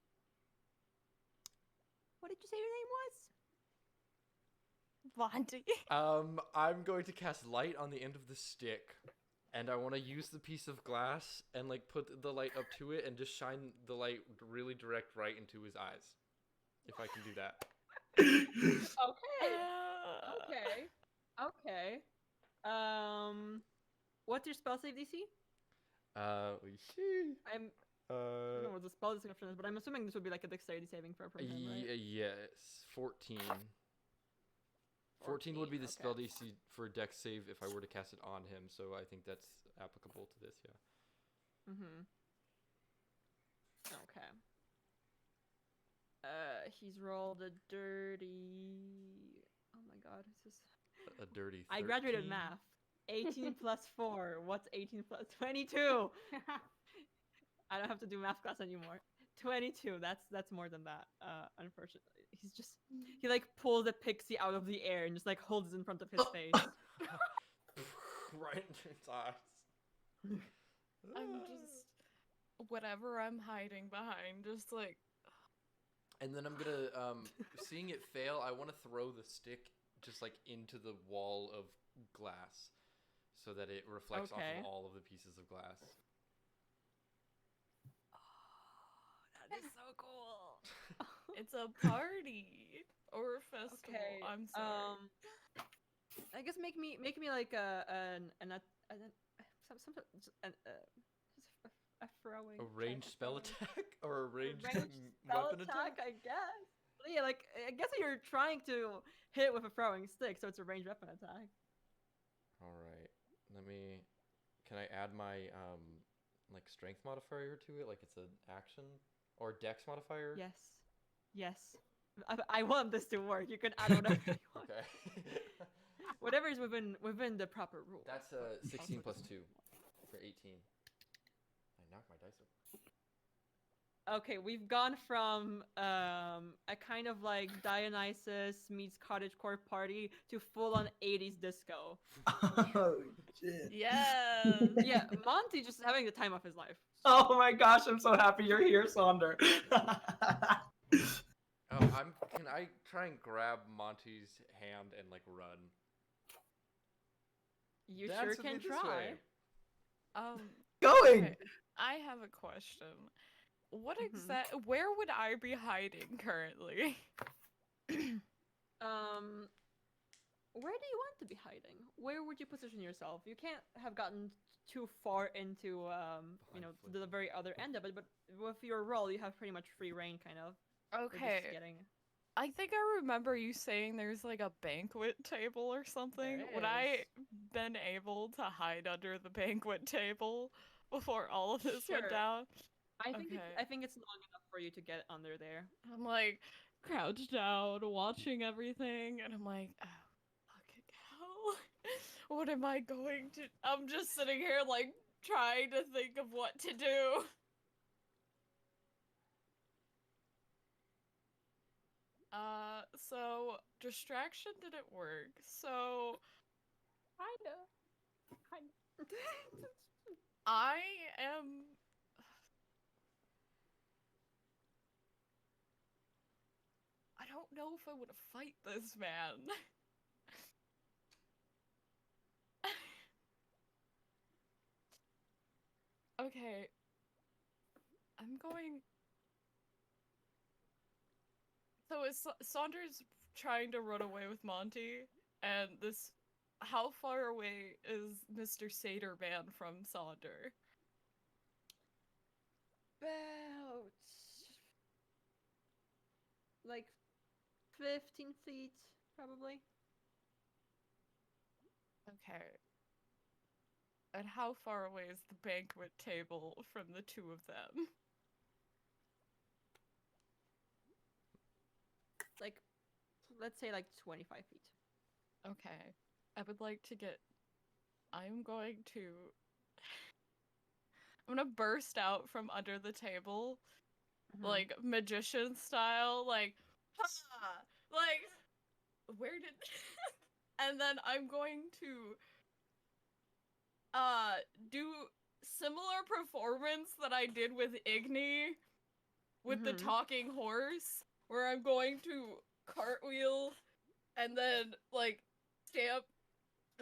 what did you say your name was? Monty. I'm going to cast light on the end of the stick, and I want to use the piece of glass and like put the light up to it and just shine the light really direct right into his eyes. If I can do that. Okay. Okay. What's your spell save DC? We see. I don't know what the spell description is, but I'm assuming this would be like a dexterity saving throw from him, right? Yes, 14. 14 would be the spell okay. DC for Dex save if I were to cast it on him, so I think that's applicable to this, yeah. Mm-hmm. Okay. He's rolled a dirty... Oh my god, this is... A dirty 13. I graduated math. 18 plus 4. What's 18 plus 22? I don't have to do math class anymore. 22. That's more than that. Unfortunately, he like pulls a pixie out of the air and just like holds it in front of his face. Right into its eyes. I'm just whatever I'm hiding behind, just like And then I'm gonna, seeing it fail, I want to throw the stick just like into the wall of glass, so that it reflects off of all of the pieces of glass. That is so cool. it's a party or a festival. Okay. I'm sorry. I guess make me like a throwing. A ranged check, spell throwing. attack or a ranged, Ranged spell weapon attack, I guess. Yeah, like I guess you're trying to hit with a throwing stick, so it's a ranged weapon attack. All right. Can I add my like strength modifier to it, like it's an action, or dex modifier? Yes. I want this to work. You can add whatever you want. Okay. Whatever is within the proper rules. That's 16 plus 2 for 18. I knocked my dice over. Okay, we've gone from a kind of like Dionysus meets cottagecore party to full-on 80s disco. Oh, shit. Yeah. Yeah, Monty just having the time of his life. Oh my gosh, I'm so happy you're here, Sander. Can I try and grab Monty's hand and like run? You Dance sure with me can this try. way. Going. Okay, I have a question. What Mhm. where would I be hiding currently? Where do you want to be hiding? Where would you position yourself? You can't have gotten too far into the very other end of it, but with your role, you have pretty much free reign, kind of. We're just Okay. getting... I think I remember you saying there's like a banquet table or something. There Would I is. been able to hide under the banquet table before all of this Sure. went down? I think Okay. I think it's long enough for you to get under there. I'm like crouched down, watching everything, and I'm like, oh, fucking hell. What am I going to? I'm just sitting here like trying to think of what to do. So distraction didn't work. So Kinda. I am. I don't know if I want to fight this man. Okay. I'm going. So is Saunders trying to run away with Monty? And this. How far away is Mr. Satyr Man from Saunder? About like 15 feet, probably. Okay. And how far away is the banquet table from the two of them? Like, let's say like 25 feet. Okay. I would like to get. I'm going to. I'm gonna burst out from under the table, like magician style, like, ha! Like, where did. And then I'm going to do similar performance that I did with Igni with the talking horse, where I'm going to cartwheel and then like stamp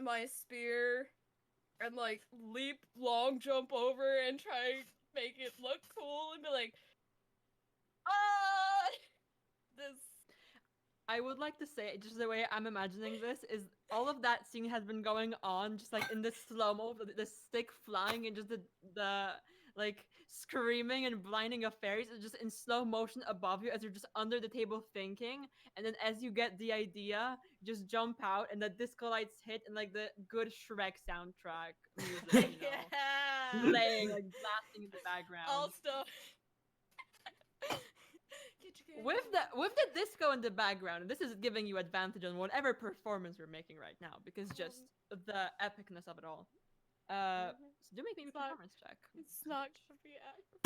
my spear and like leap long jump over and try make it look cool and be like, ah, this. I would like to say, just the way I'm imagining this is all of that scene has been going on, just like in this slow mo, the stick flying and just the like screaming and blinding of fairies is just in slow motion above you as you're just under the table thinking, and then as you get the idea, you just jump out and the disco lights hit and like the good Shrek soundtrack music, you know, Yeah. playing like blasting in the background. All stuff. With the disco in the background, this is giving you advantage on whatever performance you're making right now because just the epicness of it all. So do make me a performance check. It's not gonna be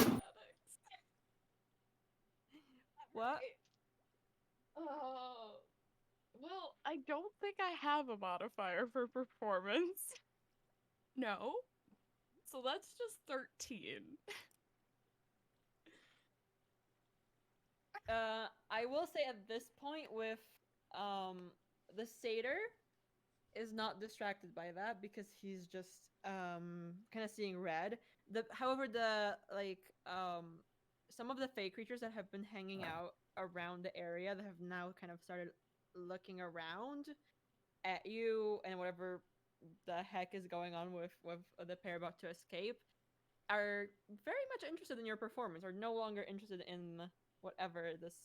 acrobatics. What? Oh. Well, I don't think I have a modifier for performance. No. So that's just 13. I will say at this point with the satyr is not distracted by that because he's just kind of seeing red. However the some of the fey creatures that have been hanging out around the area that have now kind of started looking around at you and whatever the heck is going on with the pair about to escape are very much interested in your performance, are no longer interested in whatever this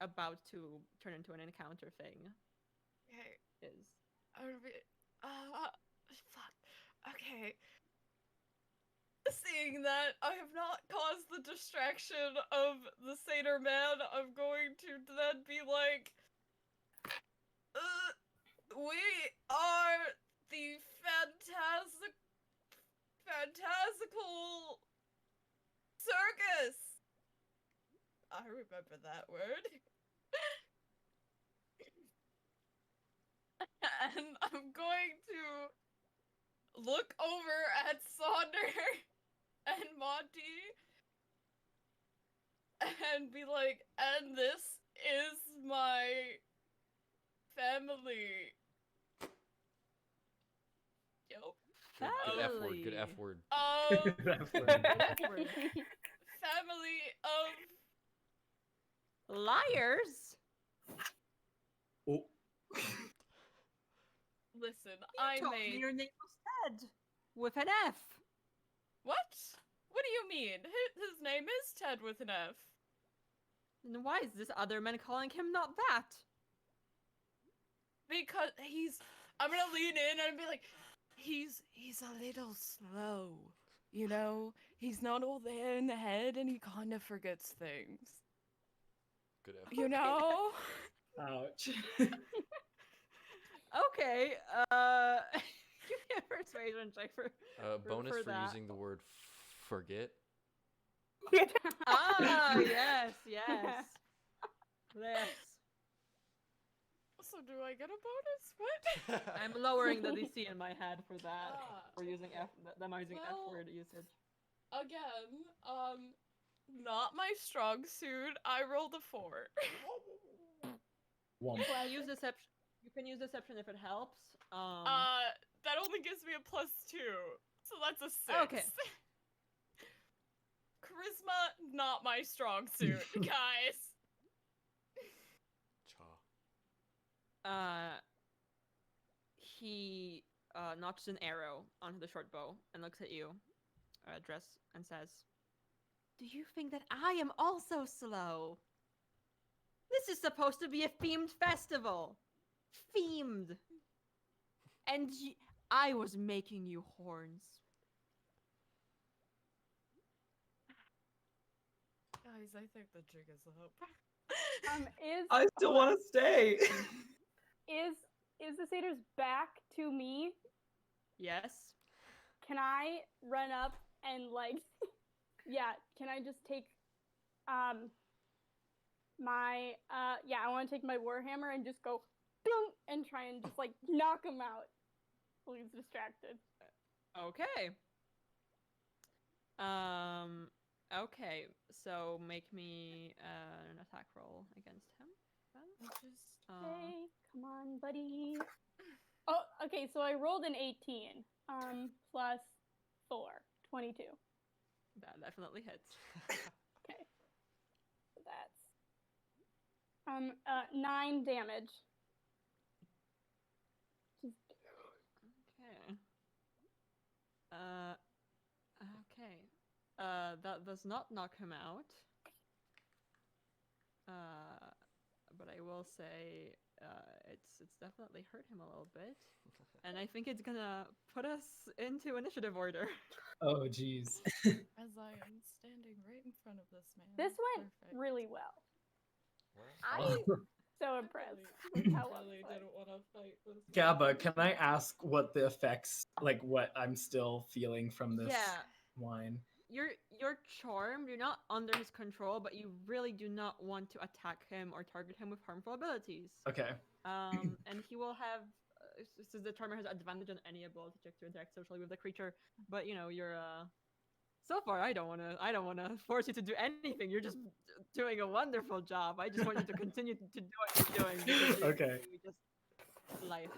about to turn into an encounter thing Okay. is. I would be. Fuck. Okay. Seeing that I have not caused the distraction of the satyr man, I'm going to then be like, we are the fantastical circus. I remember that word. And I'm going to look over at Saunder and Monty and be like, and this is my family. Yo. Good F word. Good F word. Family of Liars. Oh. Listen, You told me your name was Ted with an F. What? What do you mean? His name is Ted with an F. And why is this other man calling him not that? Because I'm gonna lean in and be like, he's a little slow, you know? He's not all there in the head and he kind of forgets things. Good F. You know? Ouch. Okay, give me a persuasion check for Bonus for that. using the word forget. Ah, yes. Yes. So do I get a bonus? What? I'm lowering the DC in my head for that. Ah, For using them using F well, word usage. Again, not my strong suit. I rolled a 4. Womp. You can use deception. You can use deception if it helps. That only gives me a +2, so that's a 6. Okay. Charisma, not my strong suit, guys. Cha. He notches an arrow onto the short bow and looks at you, Dress, and says, "Do you think that I am also slow? This is supposed to be a themed festival. Themed. And I was making you horns." Guys, I think the jig is up. I still want to stay. Is the satyr's back to me? Yes. Can I run up and like, yeah? Can I just take, my I want to take my warhammer and just go, boom, and try and just like knock him out while he's distracted. Okay. Okay. So make me an attack roll against him. Then. Hey, come on, buddy. Oh, okay. So I rolled an 18. Plus 4, 22. That definitely hits. Okay. So that's 9 damage. Okay. Okay. That does not knock him out. But I will say, it's definitely hurt him a little bit, and I think it's gonna put us into initiative order. Oh, jeez. As I am standing right in front of this man. This went Perfect. really well. Oh. I'm so impressed with how well really this went. didn't want to fight this. Gabba, can I ask what the effects, like what I'm still feeling from this Yeah, wine? you're charmed. You're not under his control, but you really do not want to attack him or target him with harmful abilities. Okay. And he will have. So the charmer has advantage on any ability check to interact socially with the creature. But you're So far, I don't wanna force you to do anything. You're just doing a wonderful job. I just want you to continue to do what you're doing. Because Okay. really just life.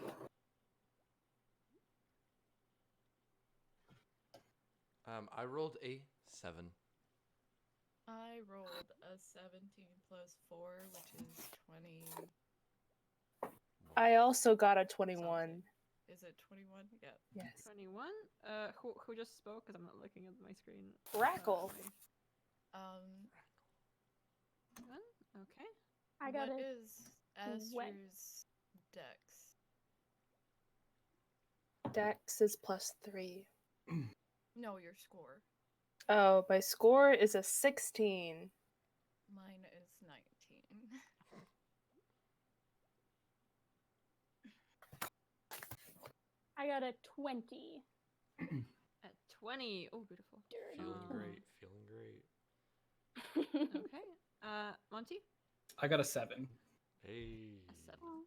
I rolled a 7. I rolled a 17 plus 4, which is 20. I also got a 21. Something. Is it 21? Yeah. Yes. 21. Who just spoke? Because I'm not looking at my screen. Rackle. Okay. I got What it. is Aster's dex? Dex is +3. No, your score. Oh, my score is a 16. Mine is 19. I got a 20. At 20. Oh, beautiful. Feeling Um, great. Feeling great. Okay. Monty? I got a 7. Hey. A 7.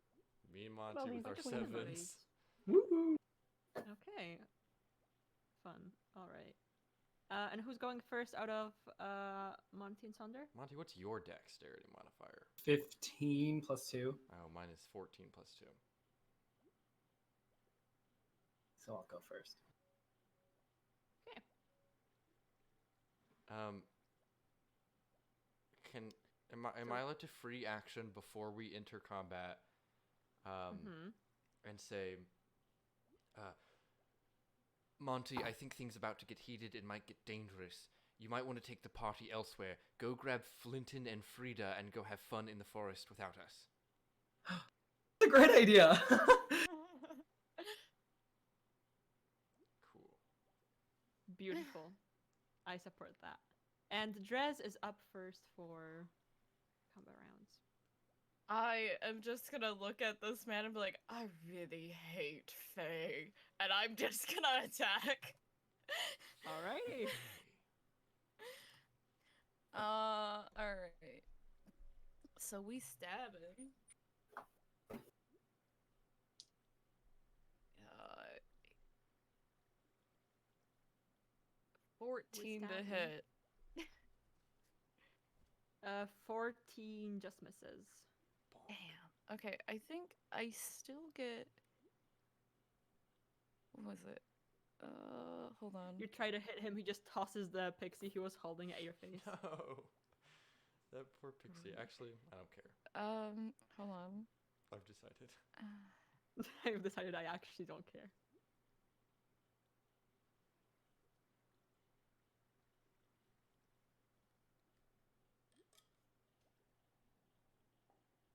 Me and Monty Well, with these our are twin sevens. Woo! Okay. Fun. All right. And who's going first out of Monty and Sonder? Monty, what's your dexterity modifier? 15 plus 2. Oh, mine is 14 plus 2. So I'll go first. Okay. Am I allowed to free action before we enter combat? And say, Monty, I think things about to get heated and might get dangerous. You might want to take the party elsewhere. Go grab Flinton and Frida and go have fun in the forest without us. That's a great idea. Cool. Beautiful. I support that. And Drez is up first for combat rounds. I am just gonna look at this man and be like, I really hate Faye, and I'm just gonna attack. Alrighty. Alright. So we stab him. 14 to Wisconsin. hit. 14 just misses. Damn. Okay, I think I still get. What was it? Hold on. You try to hit him, he just tosses the pixie he was holding at your face. No. That poor pixie. Actually, I don't care. Hold on. I've decided. I've decided I actually don't care.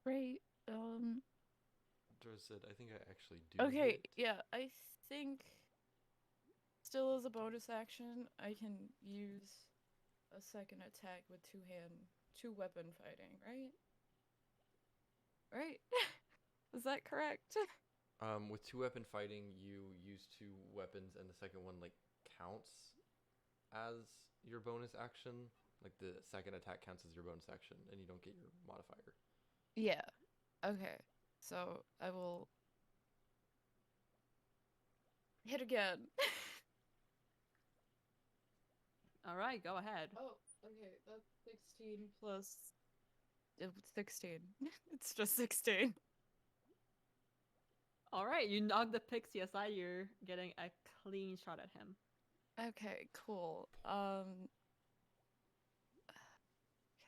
Great. Said, I think I actually do. Okay, hit. yeah, I think still as a bonus action, I can use a second attack with two weapon fighting, right? Right? Is that correct? With two weapon fighting, you use two weapons, and the second one like counts as your bonus action. Like the second attack counts as your bonus action, and you don't get your modifier. Yeah. Okay. So I will hit again. All right, go ahead. Oh, okay. That's 16 plus 16. It's just 16. All right, you knock the pixie aside. You're getting a clean shot at him. Okay, cool.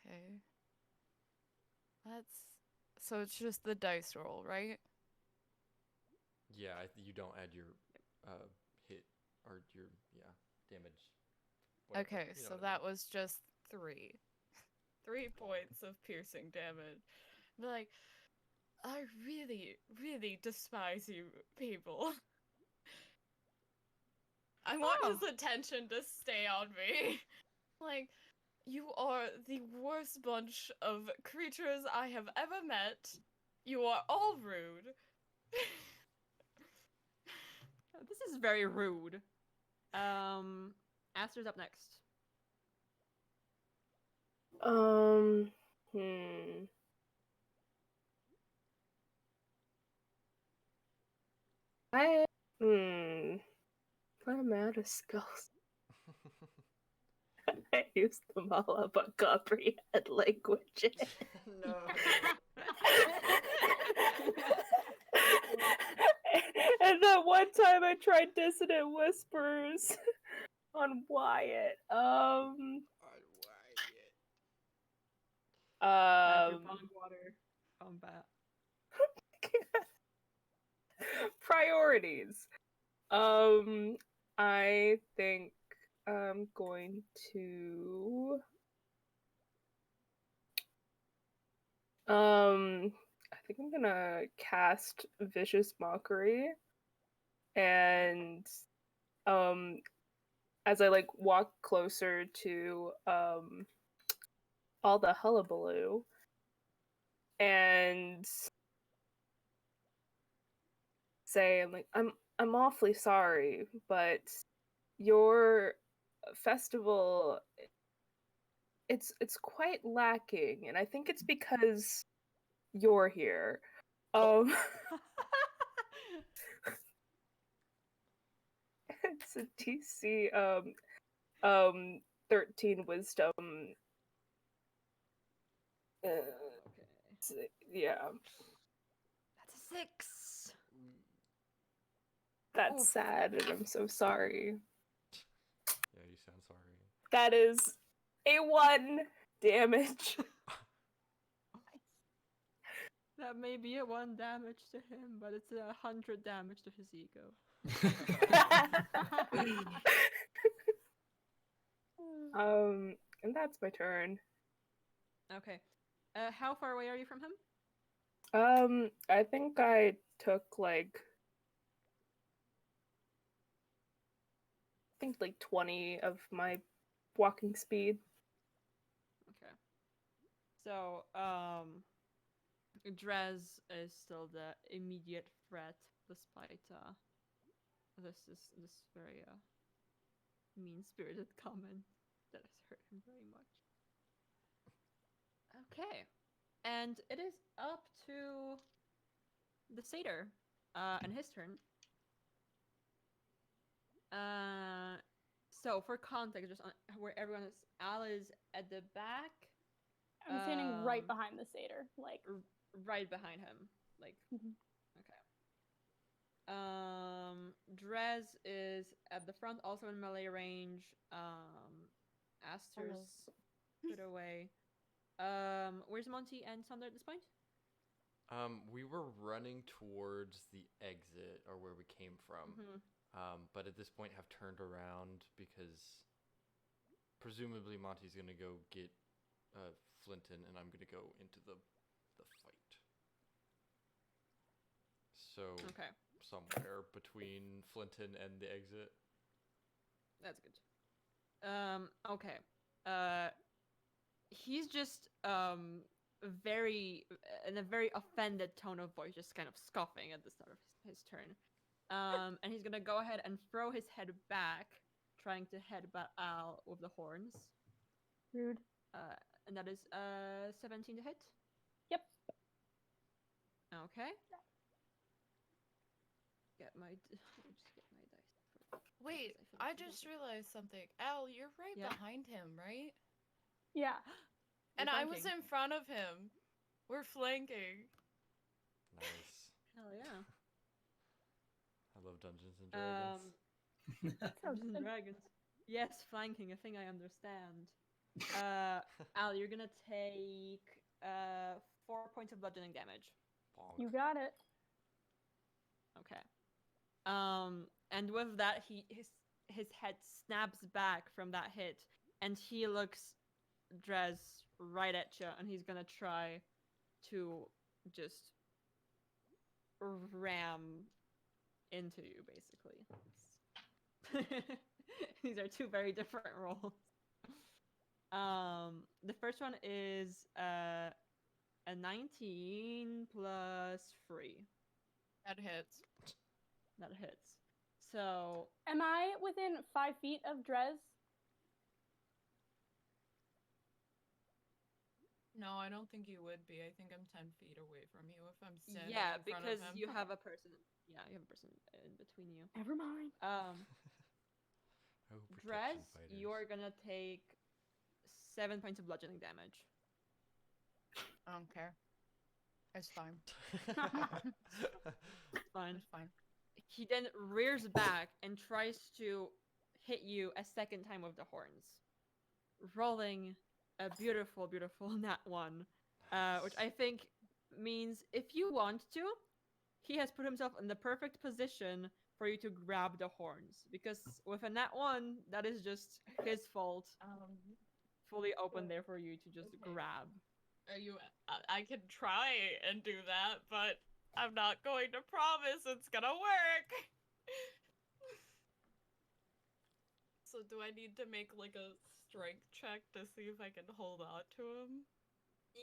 Okay. So it's just the dice roll, right? Yeah, you don't add your hit or your damage. Whatever. Okay, You know so what I that was just 3. 3 points of piercing damage. Be like, I really, really despise you people. I want Oh. his attention to stay on me. Like, you are the worst bunch of creatures I have ever met. You are all rude. This is very rude. Aster's up next. I I'm out of skills. I used them all up on comprehend languages. No. And that one time I tried dissonant whispers on Wyatt. Water combat. Priorities. I think I'm going to I think I'm gonna cast Vicious Mockery, and as I like walk closer to all the hullabaloo, and say I'm awfully sorry, but your festival it's quite lacking, and I think it's because you're here. It's a DC 13 wisdom. Okay. Yeah. That's a 6. That's Oof. sad, and I'm so sorry. Yeah, you sound sorry. That is a 1 damage. That may be a 1 damage to him, but it's 100 damage to his ego. And that's my turn. Okay. How far away are you from him? I think I took like 20 of my walking speed. Okay. So, Drez is still the immediate threat, despite this very mean-spirited comment that has hurt him very much. Okay, and it is up to the satyr, and his turn. So So for context, just on where everyone is, Al is at the back. I'm standing right Um, behind the satyr, like. right behind him. Like, Mhm. okay. Drez is at the front, also in melee range. Aster's put away. Where's Monty and Thunder at this point? We were running towards the exit, or where we came from. But at this point have turned around because presumably Monty's gonna go get Flinton, and I'm gonna go into the fight. So Okay, somewhere between Flinton and the exit. that's good. Okay. He's just very in a very offended tone of voice, just kind of scoffing at the start of his turn. And he's gonna go ahead and throw his head back, trying to headbutt Al with the horns. Rude. And that is 17 to hit. Yep. Okay. Let me just get my dice. Wait, I just realized something. Al, you're right behind him, right? Yeah. And I was flanking. in front of him. We're flanking. Nice. Hell yeah. I love Dungeons and Dragons. Dungeons and Dragons. Yes, flanking, a thing I understand. Al, you're gonna take 4 points of bludgeoning damage. Bonk. You got it. Okay. And with that, his head snaps back from that hit, and he looks Drez right at you, and he's gonna try to just ram into you, basically. These are two very different rolls. The first one is a 19 plus 3. That hits. That hits. So Am I within 5 feet of Drez? No, I don't think you would be. I think I'm 10 feet away from you if I'm standing yeah, in front because of him. you have a person. Yeah, you have a person in between you. Never mind. Oh, Drez, protection fighters. you're gonna take 7 points of bludgeoning damage. I don't care. It's fine. Fine. It's fine. He then rears back and tries to hit you a second time with the horns, rolling a beautiful, beautiful nat 1, which I think means if you want to, he has put himself in the perfect position for you to grab the horns, because with a nat 1, that is just his fault, fully open there for you to just grab. Are you? I can try and do that, but I'm not going to promise it's gonna work. So do I need to make like a strength check to see if I can hold on to him?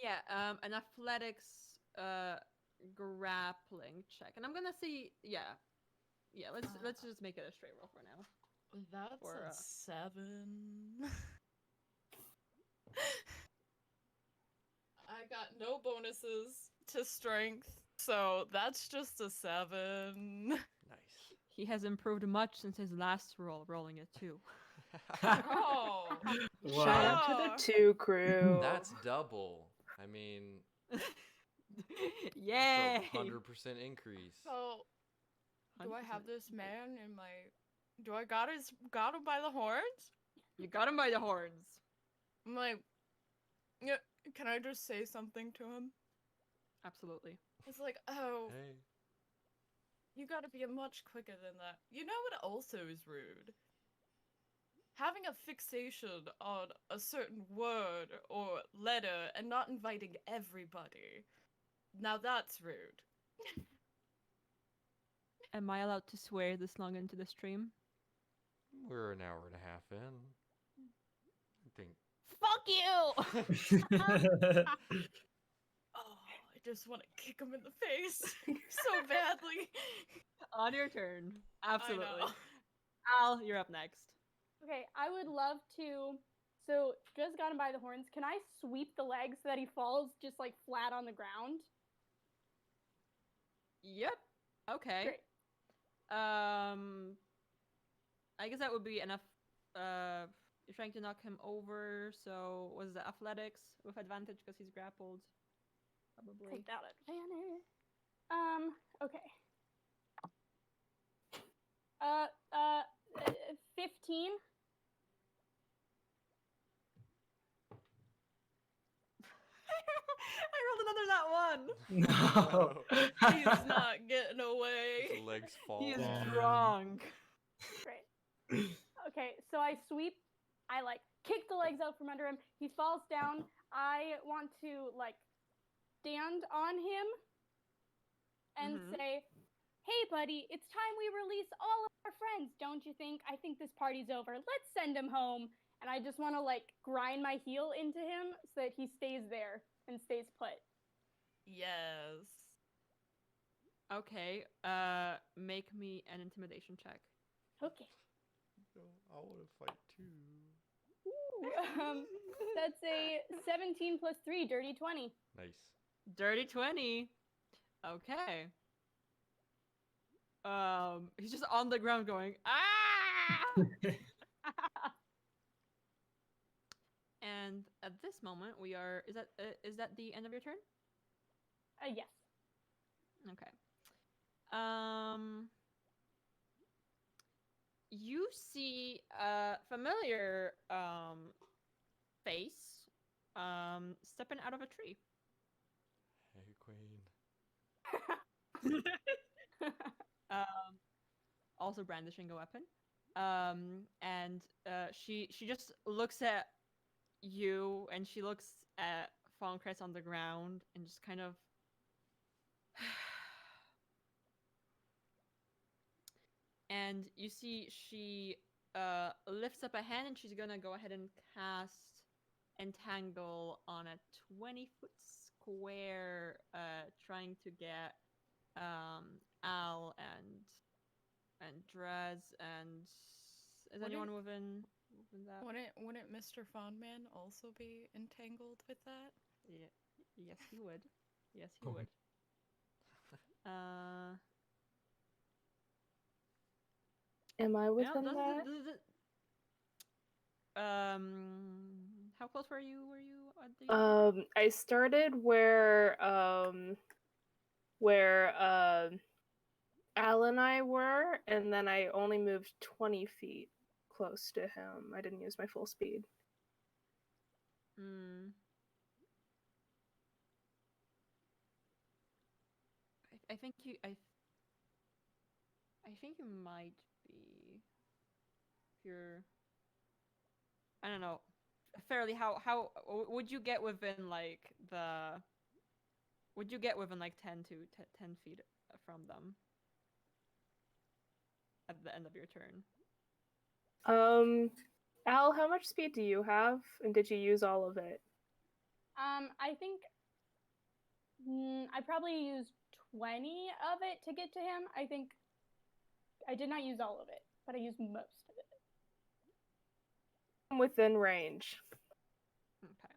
Yeah, an athletics grappling check, and I'm gonna see. Yeah. Let's just make it a straight roll for now. That's Or, a 7. I got no bonuses to strength, so that's just a 7. Nice. He has improved much since his last roll, rolling a 2. Oh, Wow. Shout out to the 2 crew. That's double. I mean, Yay! it's a 100% increase. so do I 100%. have this man in my? Do I got him by the horns? You got him by the horns. I'm like, yeah. Can I just say something to him? Absolutely. It's like, oh, Hey. you gotta be much quicker than that. You know what also is rude? Having a fixation on a certain word or letter and not inviting everybody. Now that's rude. Am I allowed to swear this long into the stream? We're an hour and a half in. I think. Fuck you! Oh, I just want to kick him in the face so badly. On your turn. Absolutely. I know. Al, you're up next. Okay, I would love to. So, just got him by the horns. Can I sweep the legs so that he falls just like flat on the ground? Yep. Okay. Great. I guess that would be enough you're trying to knock him over. So was the athletics with advantage because he's grappled? Probably. Without advantage. Okay. 15. I rolled another that one. No. He's not getting away. His legs fall He is off. drunk. Great. Okay, so I sweep. I like kick the legs out from under him. He falls down. I want to like stand on him and Mhm. say, "Hey, buddy, it's time we release all of our friends, don't you think? I think this party's over. Let's send him home." And I just want to like grind my heel into him so that he stays there and stays put. Yes. Okay. Make me an intimidation check. Okay. No, I want to fight too. Ooh, that's a 17 plus 3, dirty 20. Nice. Dirty 20. Okay. He's just on the ground going, ah! And at this moment, we are. Is that the end of your turn? Yes. Okay. You see a familiar face stepping out of a tree. Hey, Queen. Also brandishing a weapon. And she just looks at you, and she looks at Fauns on the ground, and just kind of. And you see she lifts up a hand, and she's gonna go ahead and cast Entangle on a 20-foot square, trying to get Al and Drez and is anyone within that? Wouldn't Mr. Fondman also be entangled with that? Yeah, yes, he would. Yes, he Oh. would. Am I Yeah, within that? How close were you at the I started where Al and I were, and then I only moved 20 feet close to him. I didn't use my full speed. I think you might be if you're I don't know fairly how would you get within like 10 to 10 feet from them at the end of your turn? Al, how much speed do you have, and did you use all of it? I think I probably used 20 of it to get to him. I think I did not use all of it, but I used most of it. I'm within range. Okay.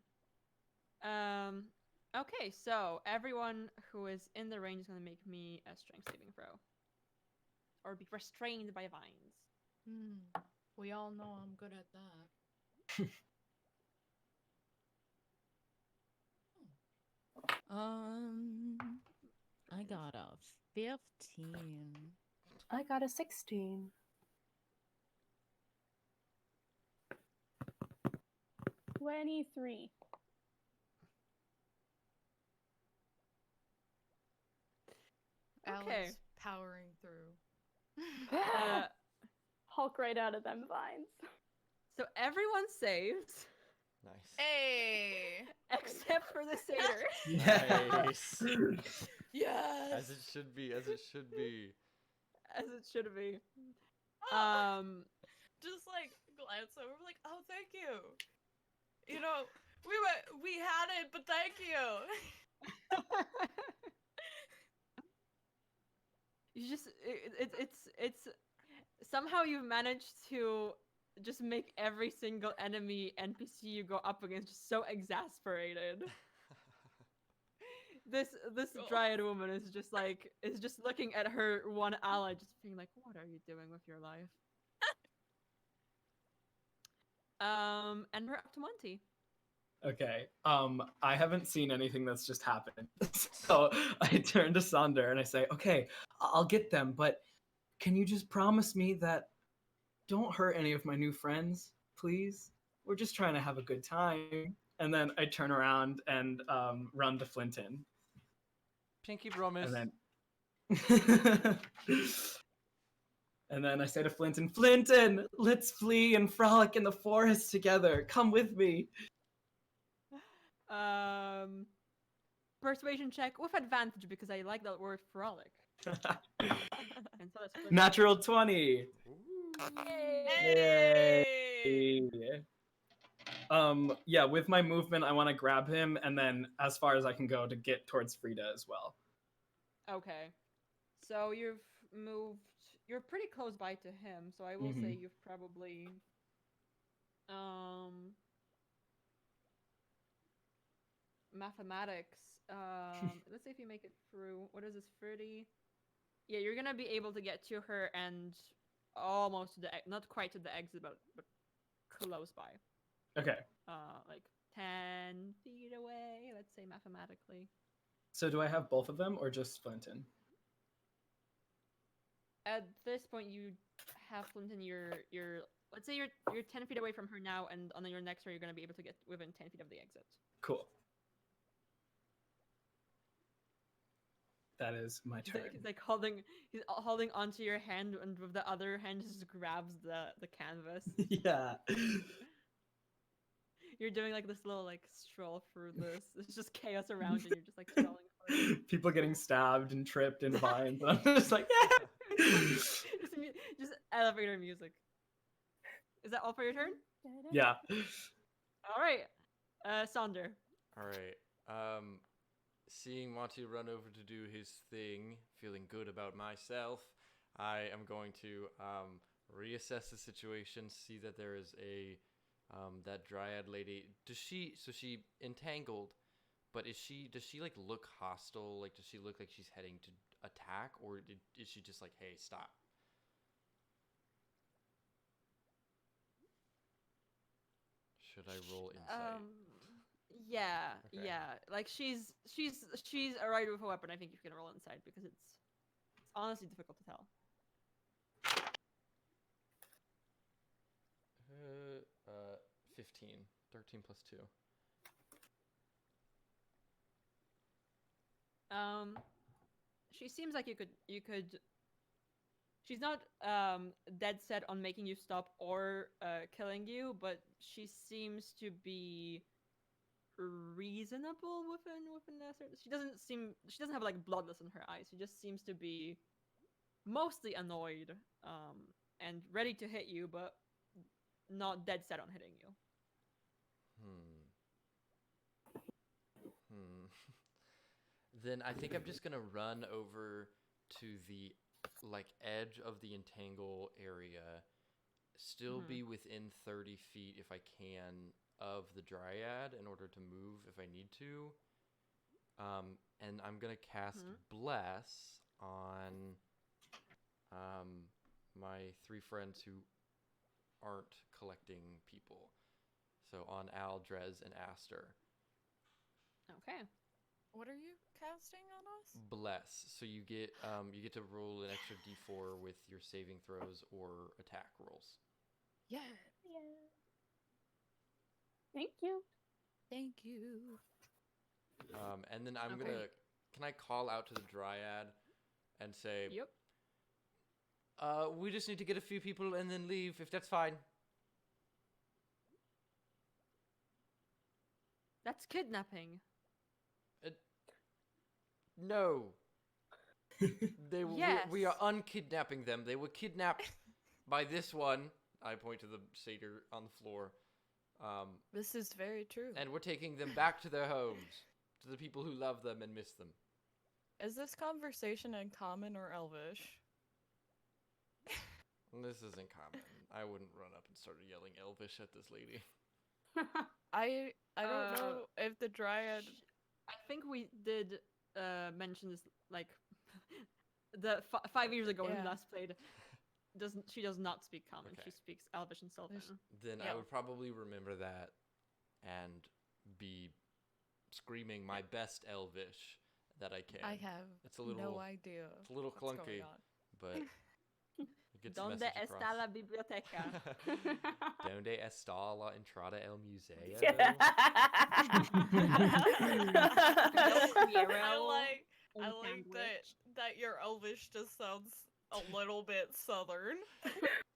Okay, so everyone who is in the range is going to make me a strength saving throw. Or be restrained by vines. We all know I'm good at that. I got a 15. I got a 16. 23. Okay. Alex powering through. Hulk right out of them vines. So everyone saves. Nice. Hey! Except for the satyr. Nice. Yes! As it should be, as it should be. As it should be. Just like glance over, like, oh, thank you. You know, we had it, but thank you. You just it's somehow you've managed to just make every single enemy NPC you go up against just so exasperated. This dryad woman is just looking at her one ally, just being like, "What are you doing with your life?" And we're up to Monty. Okay. I haven't seen anything that's just happened. So I turn to Sonder and I say, okay, I'll get them, but can you just promise me that don't hurt any of my new friends, please? We're just trying to have a good time. And then I turn around and run to Flinton. Pinky promise. And then and then I say to Flinton, Flinton, let's flee and frolic in the forest together. Come with me. Persuasion check with advantage because I like that word frolic. And so that's Flinton. Natural 20. Hey! Yeah, with my movement, I want to grab him, and then as far as I can go to get towards Frida as well. Okay. So you've moved. You're pretty close by to him, so I will say you've probably. Mathematics. Let's see if you make it through. What is this? 30. Yeah, you're gonna be able to get to her and almost to the not quite to the exit, but close by. Okay. Like 10 feet away. Let's say mathematically. So do I have both of them or just Flinton? At this point, you have Flinton. You're let's say you're 10 feet away from her now, and on your next turn, you're gonna be able to get within 10 feet of the exit. Cool. That is my turn. He's like he's holding onto your hand, and with the other hand, just grabs the canvas. Yeah. You're doing like this little like stroll through this. There's just chaos around you. You're just like strolling through. People getting stabbed and tripped in vines. I'm just like, yeah. just elevator music. Is that all for your turn? Yeah. All right, Sonder. All right. Seeing Monty run over to do his thing, feeling good about myself, I am going to reassess the situation, see that there is a that dryad lady. Does she entangled, but does she like look hostile? Like, does she look like she's heading to attack, or is she just like, hey, stop? Should I roll insight? Yeah, Okay. yeah. Like she's alright with a weapon. I think you can roll inside because it's honestly difficult to tell. 15. 13 plus 2. She seems like you could. She's not dead set on making you stop or killing you, but she seems to be reasonable within a certain. She doesn't have like bloodlust in her eyes. She just seems to be mostly annoyed and ready to hit you, but not dead set on hitting you. Then I think I'm just gonna run over to the like edge of the entangle area, still be within 30 feet if I can of the dryad in order to move if I need to. And I'm gonna cast Bless on my 3 friends who aren't collecting people. So on Al, Drez, and Aster. Okay. What are you casting on us? Bless. So you get to roll an extra d4 with your saving throws or attack rolls. Yeah. Thank you. Thank you. And then I'm gonna. Can I call out to the dryad and say, Yep. We just need to get a few people and then leave, if that's fine. That's kidnapping. No. Yes. We are unkidnapping them. They were kidnapped by this one. I point to the satyr on the floor. This is very true. And we're taking them back to their homes, to the people who love them and miss them. Is this conversation in common or elvish? This isn't common. I wouldn't run up and start yelling elvish at this lady. I don't know if the dryad. I think we did mention this like the 5 years ago when we last played. does not speak Common. Okay. She speaks Elvish and Sylvan. Then Yeah. I would probably remember that and be screaming my best Elvish that I can. I have It's a little, no idea. It's a little what's clunky, going on. but it gets the Donde message está la across. biblioteca? Donde está la entrada el museo? I like that your Elvish just sounds a little bit southern.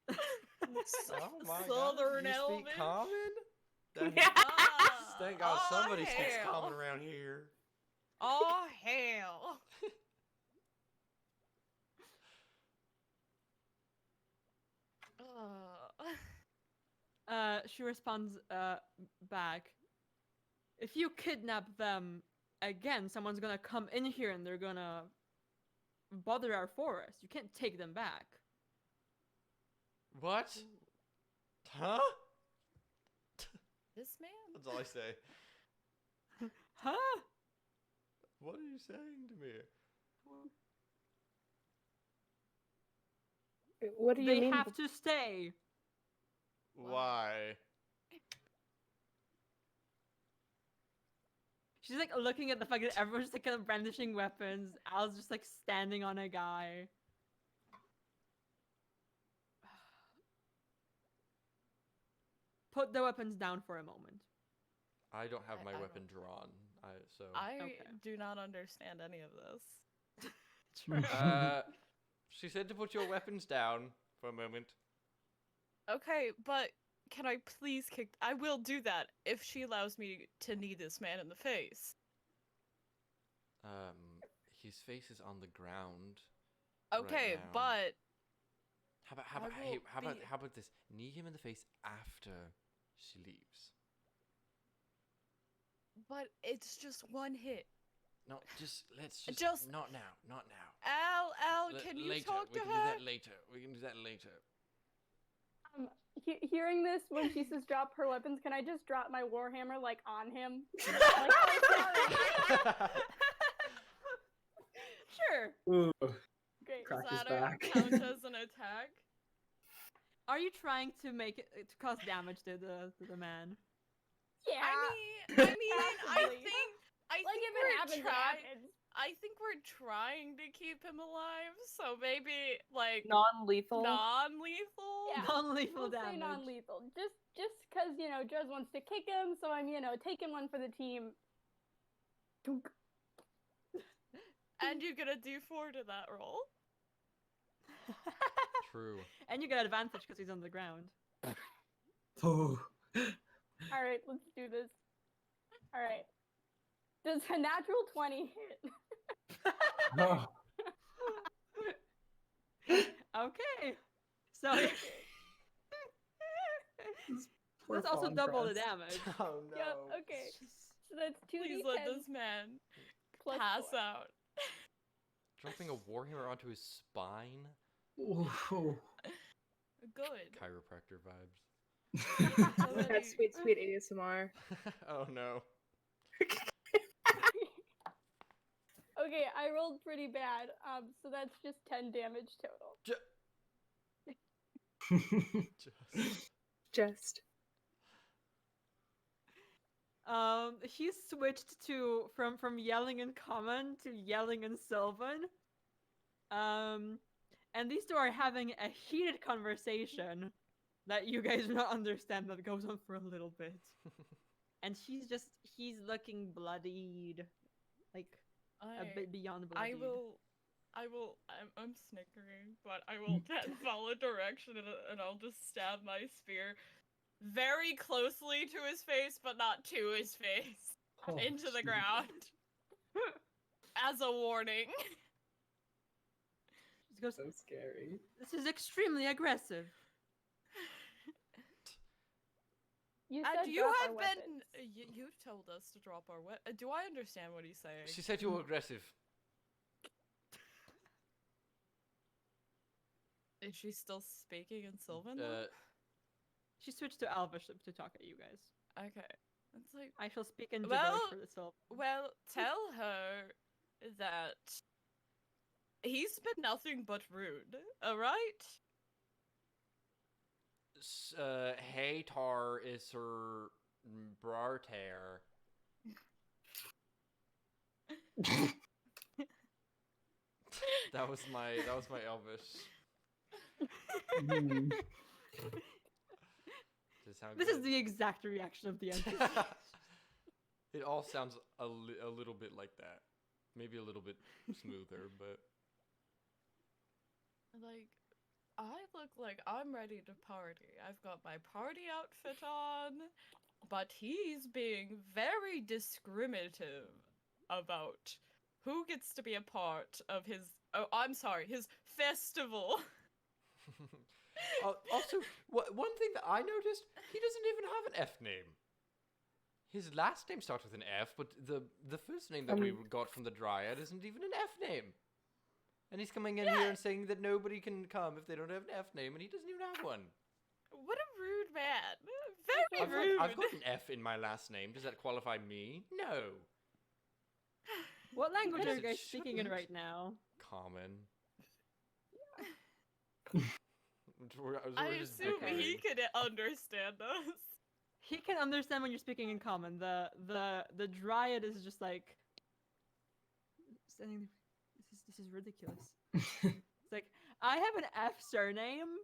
Oh my Southern God. You Elvish. speak Common? Ah, Thank God oh, somebody speaks hell. Common around here. Oh hell! She responds back. If you kidnap them again, someone's gonna come in here and they're gonna bother our forest. You can't take them back. What? Huh? This man? That's all I say. Huh? What are you saying to me? What do you They mean? have to stay. Why? She's like looking at the fact that everyone's just like kind of brandishing weapons. Al's just like standing on a guy. Put the weapons down for a moment. I don't have my I weapon drawn. I Okay. do not understand any of this. She said to put your weapons down for a moment. Okay, but can I please kick? I will do that if she allows me to knee this man in the face. His face is on the ground. Okay, right now. but How I about will how about this? Knee him in the face after she leaves. it's just one hit. No, let's just Just- not now, not now. Al, can you later. talk we to can her? do that later. We can do that later. Hearing this, when she says drop her weapons, can I just drop my warhammer like on him? Like, oh, sorry. Sure. Ooh, Great. crack Does his that back. count as an attack? Are you trying to make it to cause damage to the man? Yeah. I Possibly. think like if it we're happens, it trying. happens. I think we're trying to keep him alive, so maybe like Non-lethal. non-lethal. Yeah. Non-lethal We'll say damage. non-lethal. Just because, Drez wants to kick him, so I'm, taking one for the team. Dunk. And you get a D4 to that roll. True. And you get advantage because he's on the ground. Oh. All right, let's do this. All right. Does a natural 20 hit? Oh. Okay. So Poor that's also Fawn double the Crest. damage. Oh no. Yep, okay. So that's 2d10 Please let this man plus pass 4. out. Dropping a warhammer onto his spine. Ooh. Good. Chiropractor vibes. So that That's he- sweet ASMR. Oh no. Okay, I rolled pretty bad. So that's just 10 damage total. Just. Just. He switched to from yelling in Common to yelling in Sylvan. And these two are having a heated conversation that you guys do not understand that goes on for a little bit. And he's looking bloodied, like a bit beyond bloodied. I'm snickering, but I will follow direction and I'll just stab my spear very closely to his face, but not to his face, Oh, into the jeez. ground. As a warning. He goes, So scary. "This is extremely aggressive." You And said you drop have our been. weapons. You told us to drop our weapon. Do I understand what he's saying? She said you were aggressive. Is she still speaking in Sylvan? She switched to Elvish to talk at you guys. Okay. It's like, I shall speak in Well, gibberish for the Sylvan. well, tell her that he's been nothing but rude, alright? Haytar is her Brarter. That was my Elvish. Hmm. Does it sound This good? is the exact reaction of the NPC. It all sounds a little bit like that. Maybe a little bit smoother, but Like, I look like I'm ready to party. I've got my party outfit on, but he's being very discriminative about who gets to be a part of his. Oh, I'm sorry, his festival. also, one thing that I noticed, he doesn't even have an F name. His last name starts with an F, but the first name that we got from the Dryad isn't even an F name. And he's coming in here and saying that nobody can come if they don't have an F name, and he doesn't even have one. What a rude man. Very rude. I've got an F in my last name. Does that qualify me? No. What language Yes, are you it guys speaking in shouldn't. right now? Common. I assume he could understand us. He can understand when you're speaking in common. The dryad is just like standing there. This is ridiculous. It's like, I have an F surname.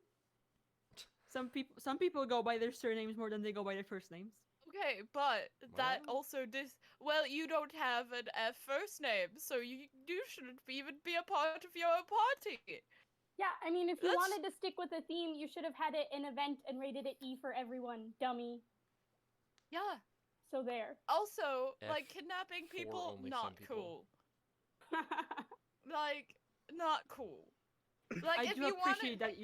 Some people go by their surnames more than they go by their first names. Okay, but that Well. also well, you don't have an F first name, so you shouldn't even be a part of your party. Yeah, I mean, if you That's- wanted to stick with a theme, you should have had it an event and rated it E for everyone, dummy. Yeah. So there. Also, F like kidnapping for people, only not some people. cool. Like, not cool. Like, I if do you appreciate wanted,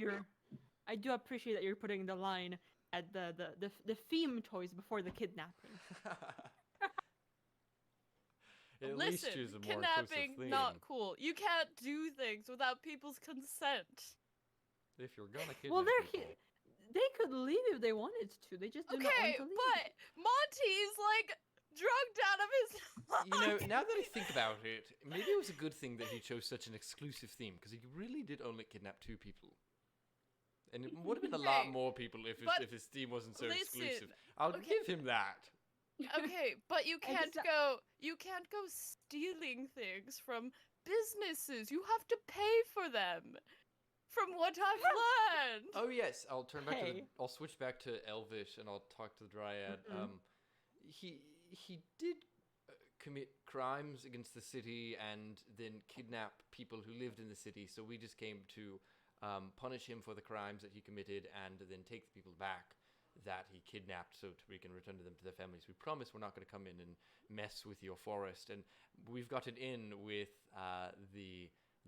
that you're putting the line at the theme toys before the kidnapping. At least listen, choose a more kidnapping, inclusive theme. not cool. You can't do things without people's consent. If you're gonna kidnap Well, people. they could leave if they wanted to. They just do not want Okay, to leave. but Monty's like drugged out of his You know, mind. now that I think about it, maybe it was a good thing that he chose such an exclusive theme, because he really did only kidnap 2 people. And it would have been a lot Okay, more people but if his theme wasn't so listen, exclusive. I'll okay. give him that. Okay, but you can't Exa- go stealing things from businesses. You have to pay for them. From what I've learned. Oh yes, I'll turn back to Hey. I'll switch back to Elvish and I'll talk to the Dryad. Mhm. He did commit crimes against the city and then kidnap people who lived in the city. So we just came to punish him for the crimes that he committed and then take the people back that he kidnapped, so we can return them to their families. We promise we're not going to come in and mess with your forest. And we've got an in with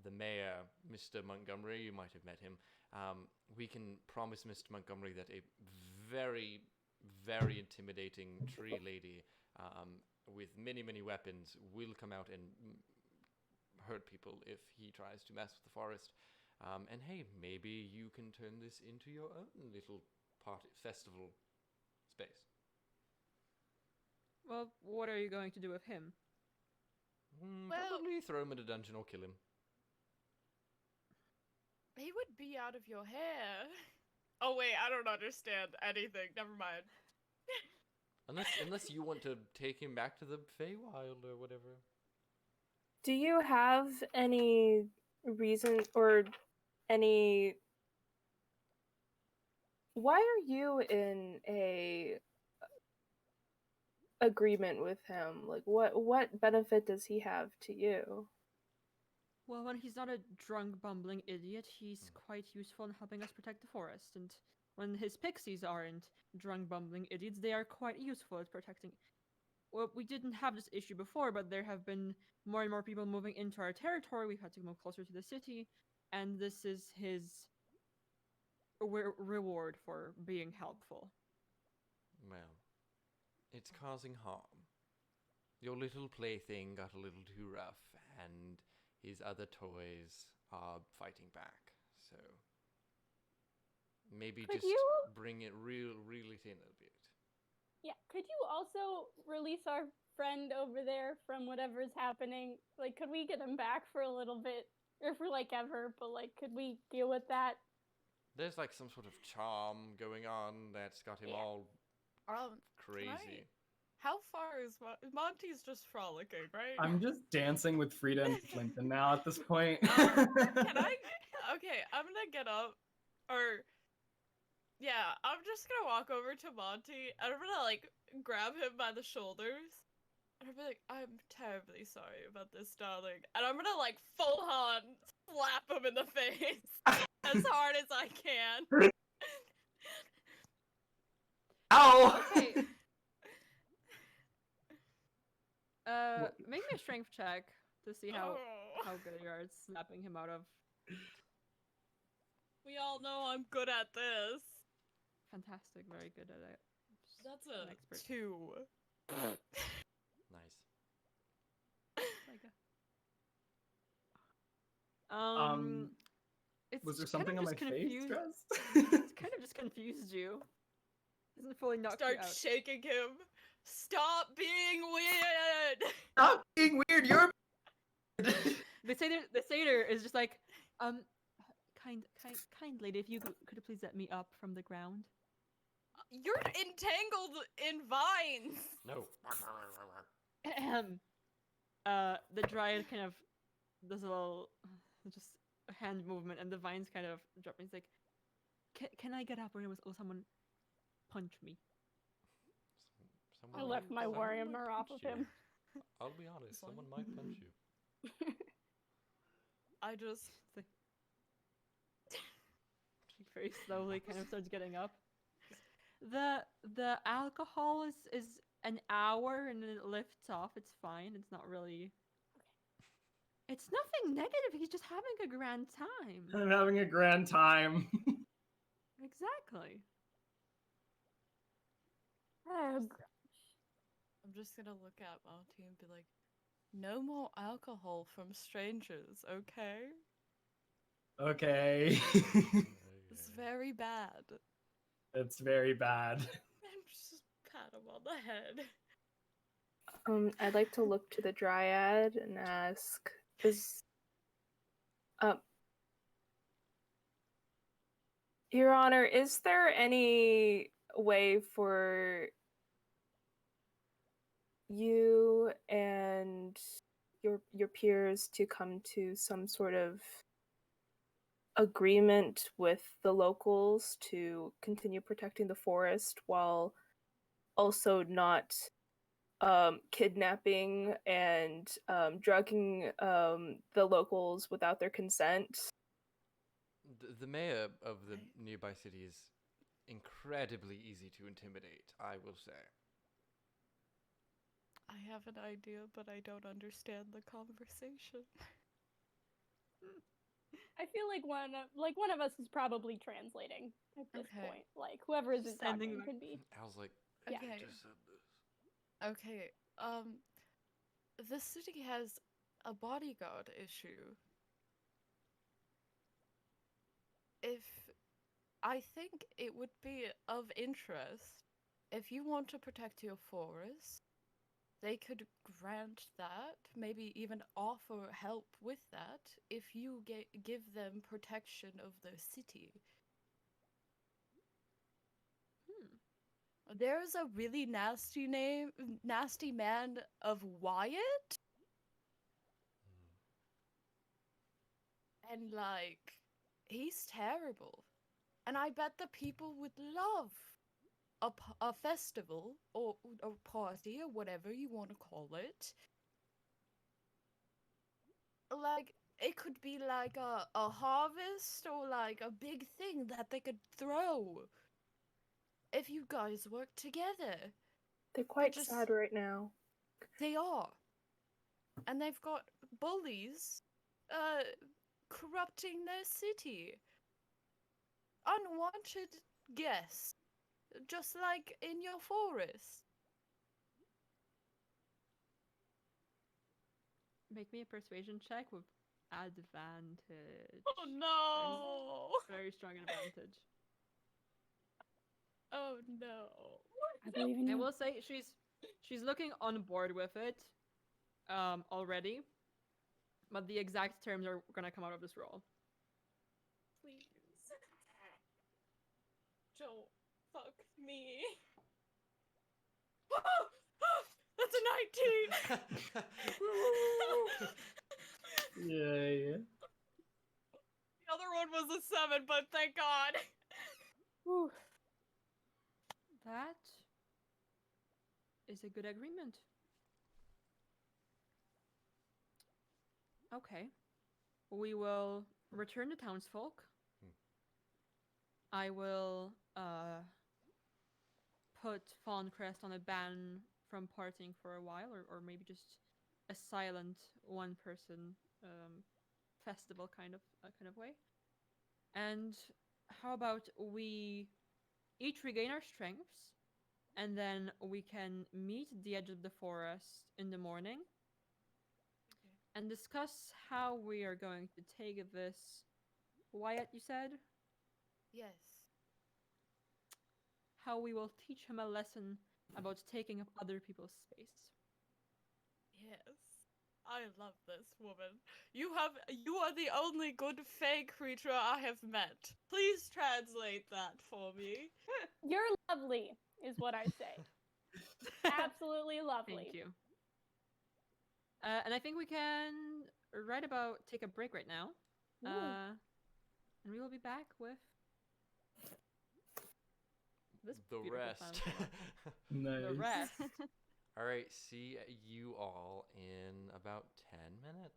the mayor, Mr. Montgomery. You might have met him. We can promise Mr. Montgomery that a very, very intimidating tree lady with many, many weapons will come out and hurt people if he tries to mess with the forest. And hey, maybe you can turn this into your own little party festival space. Well, what are you going to do with him? Well- Probably throw him in a dungeon or kill him. He would be out of your hair. Oh wait, I don't understand anything. Never mind. Unless you want to take him back to the Feywild or whatever. Do you have any reason or any... Why are you in a agreement with him? Like, what benefit does he have to you? Well, when he's not a drunk, bumbling idiot, he's quite useful in helping us protect the forest. And when his pixies aren't drunk, bumbling idiots, they are quite useful at protecting. Well, we didn't have this issue before, but there have been more and more people moving into our territory. We've had to move closer to the city, and this is his reward for being helpful. Well, it's causing harm. Your little plaything got a little too rough, and his other toys are fighting back. So maybe Could just you- bring it really thin a little bit. Yeah, could you also release our friend over there from whatever's happening? Like, could we get him back for a little bit? Or for, like, ever, but, like, could we deal with that? There's like some sort of charm going on that's got him Yeah. all Can crazy. How far is Monty's just frolicking, right? I'm just dancing with Frida and Flinton now at this point. Can I? Okay, I'm gonna get up, or yeah, I'm just gonna walk over to Monty and I'm gonna like grab him by the shoulders. And I'm like, I'm terribly sorry about this, darling. And I'm gonna like full on slap him in the face as hard as I can. Ow! Okay. Make me a strength check to see how Oh. good you are at snapping him out of. We all know I'm good at this. Fantastic, very good at it. Just That's an a expert. 2. Nice. Like a... it's Was there kind something of on my just face, confused. Dress? It's kind of just confused you. Doesn't fully knock Start you out. shaking him. Stop being weird. Stop being weird. You're. The satyr is just like, kind lady, if you could please let me up from the ground. You're entangled in vines. No. The dryad kind of does a little, just a hand movement, and the vines kind of drop. It's like, can I get up, or will someone punch me? I left my warrior mirror off of him. I'll be honest, someone might punch you. I just She very slowly kind of starts getting up. The alcohol is an hour and then it lifts off. It's fine. It's not really. It's nothing negative. He's just having a grand time. I'm having a grand time. Exactly. Oh, I'm just gonna look at Monty and be like, no more alcohol from strangers, okay? Okay. It's very bad. It's very bad. And just pat him on the head. I'd like to look to the dryad and ask, Your Honor, is there any way for you and your peers to come to some sort of agreement with the locals to continue protecting the forest while also not kidnapping and drugging the locals without their consent? The mayor of the nearby city is incredibly easy to intimidate, I will say. I have an idea, but I don't understand the conversation. I feel like one of us is probably translating at this Okay. point. Like whoever is Just talking sending- could be. I was like, Yeah. Okay. just said this. Okay, the city has a bodyguard issue. I think it would be of interest if you want to protect your forest, they could grant that, maybe even offer help with that if you give them protection of the city. There's a really nasty man of Wyatt. And like, he's terrible. And I bet the people would love a festival or a party or whatever you want to call it. Like, it could be like a harvest or like a big thing that they could throw. If you guys work together. They're quite just- sad right now. They are. And they've got bullies corrupting their city. Unwanted guests. Just like in your forest. Make me a persuasion check with advantage. Oh no! Very strong advantage. Oh no. I believe in I you. will say she's looking on board with it already, but the exact terms are gonna come out of this roll. Please. Don't fuck me. That's a 19! Yeah. The other one was a 7, but thank God. Whew. That is a good agreement. Okay. We will return to townsfolk. I will put Fawncrest on a ban from partying for a while, or maybe just a silent one-person festival kind of way. And how about we each regain our strengths, and then we can meet at the edge of the forest in the morning and discuss how we are going to take this. Wyatt, you said? Yes. How we will teach him a lesson about taking up other people's space. Yes. I love this woman. You are the only good fae creature I have met. Please translate that for me. You're lovely, is what I say. Absolutely lovely. Thank you. And I think we can take a break right now. And we will be back with this The beautiful rest. sound. Nice. The rest. All right, see you all in about 10 minutes.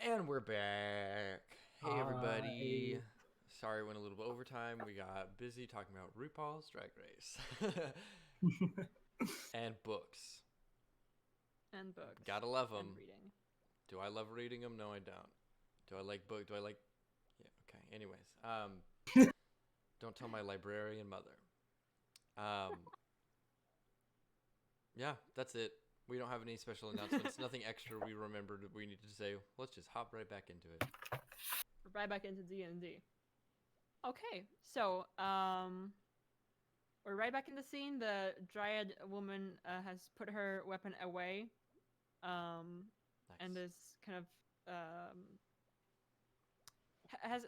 And we're back. Hey, everybody. Hi. Sorry, we went a little bit overtime. We got busy talking about RuPaul's Drag Race and books. And books. Gotta love them. And reading. Do I love reading them? No, I don't. Do I like book? Do I like? Yeah. Okay. Anyways, don't tell my librarian mother. Yeah, that's it. We don't have any special announcements. Nothing extra we remembered we needed to say. Let's just hop right back into it. Right back into D&D. Okay, so we're right back in the scene. The dryad woman has put her weapon away, and Nice. is kind of has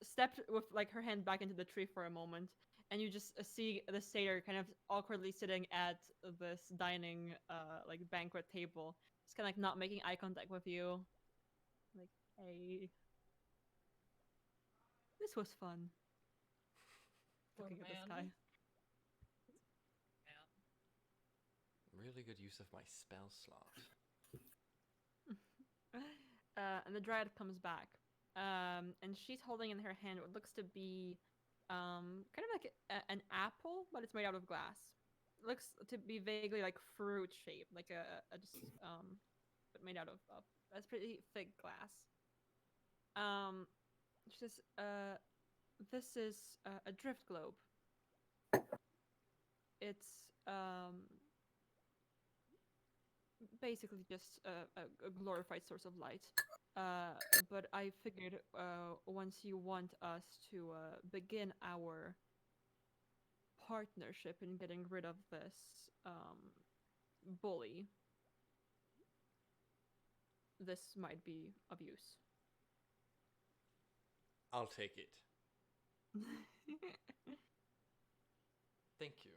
stepped with like her hand back into the tree for a moment, and you just see the satyr kind of awkwardly sitting at this dining like banquet table, just kind of like not making eye contact with you, like, hey, this was fun. Poor Looking at this man. guy. Really good use of my spell slot. And the dryad comes back, and she's holding in her hand what looks to be kind of like an apple, but it's made out of glass. It looks to be vaguely like fruit shaped, like a just but made out of that's pretty thick glass. She says, this is a drift globe. It's basically just a glorified source of light. But I figured once you want us to begin our partnership in getting rid of this bully, this might be of use. I'll take it. Thank you.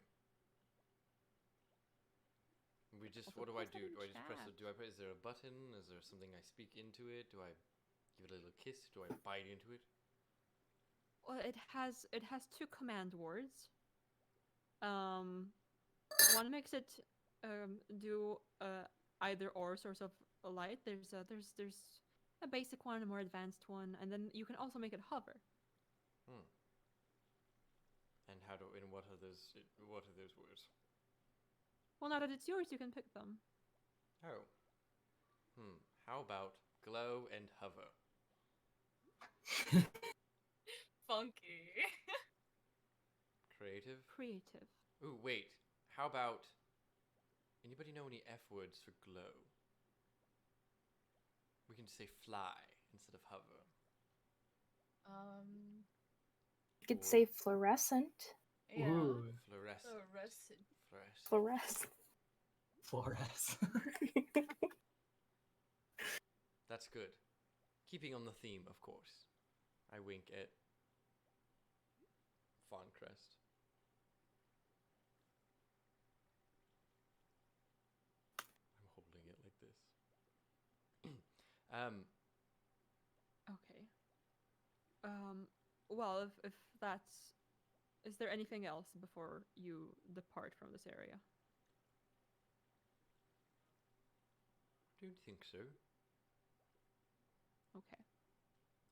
We just, Also, what do I post do? that in Do I just press chat. it? Is there a button? Is there something I speak into it? Do I give it a little kiss? Do I bite into it? Well, it has two command words. One makes it do either or source of light. There's a basic one, a more advanced one, and then you can also make it hover. And what are those words? Well, now that it's yours, you can pick them. Oh. How about glow and hover? Funky. Creative? Creative. Ooh, wait. How about, anybody know any F words for glow? We can just say fly instead of hover. You could say fluorescent. Yeah. Ooh, Fluorescent. Flores. Fluorescent. That's good. Keeping on the theme, of course. I wink at Fauncrest. I'm holding it like this. Okay. Well, if that's, is there anything else before you depart from this area? Don't think so. Okay.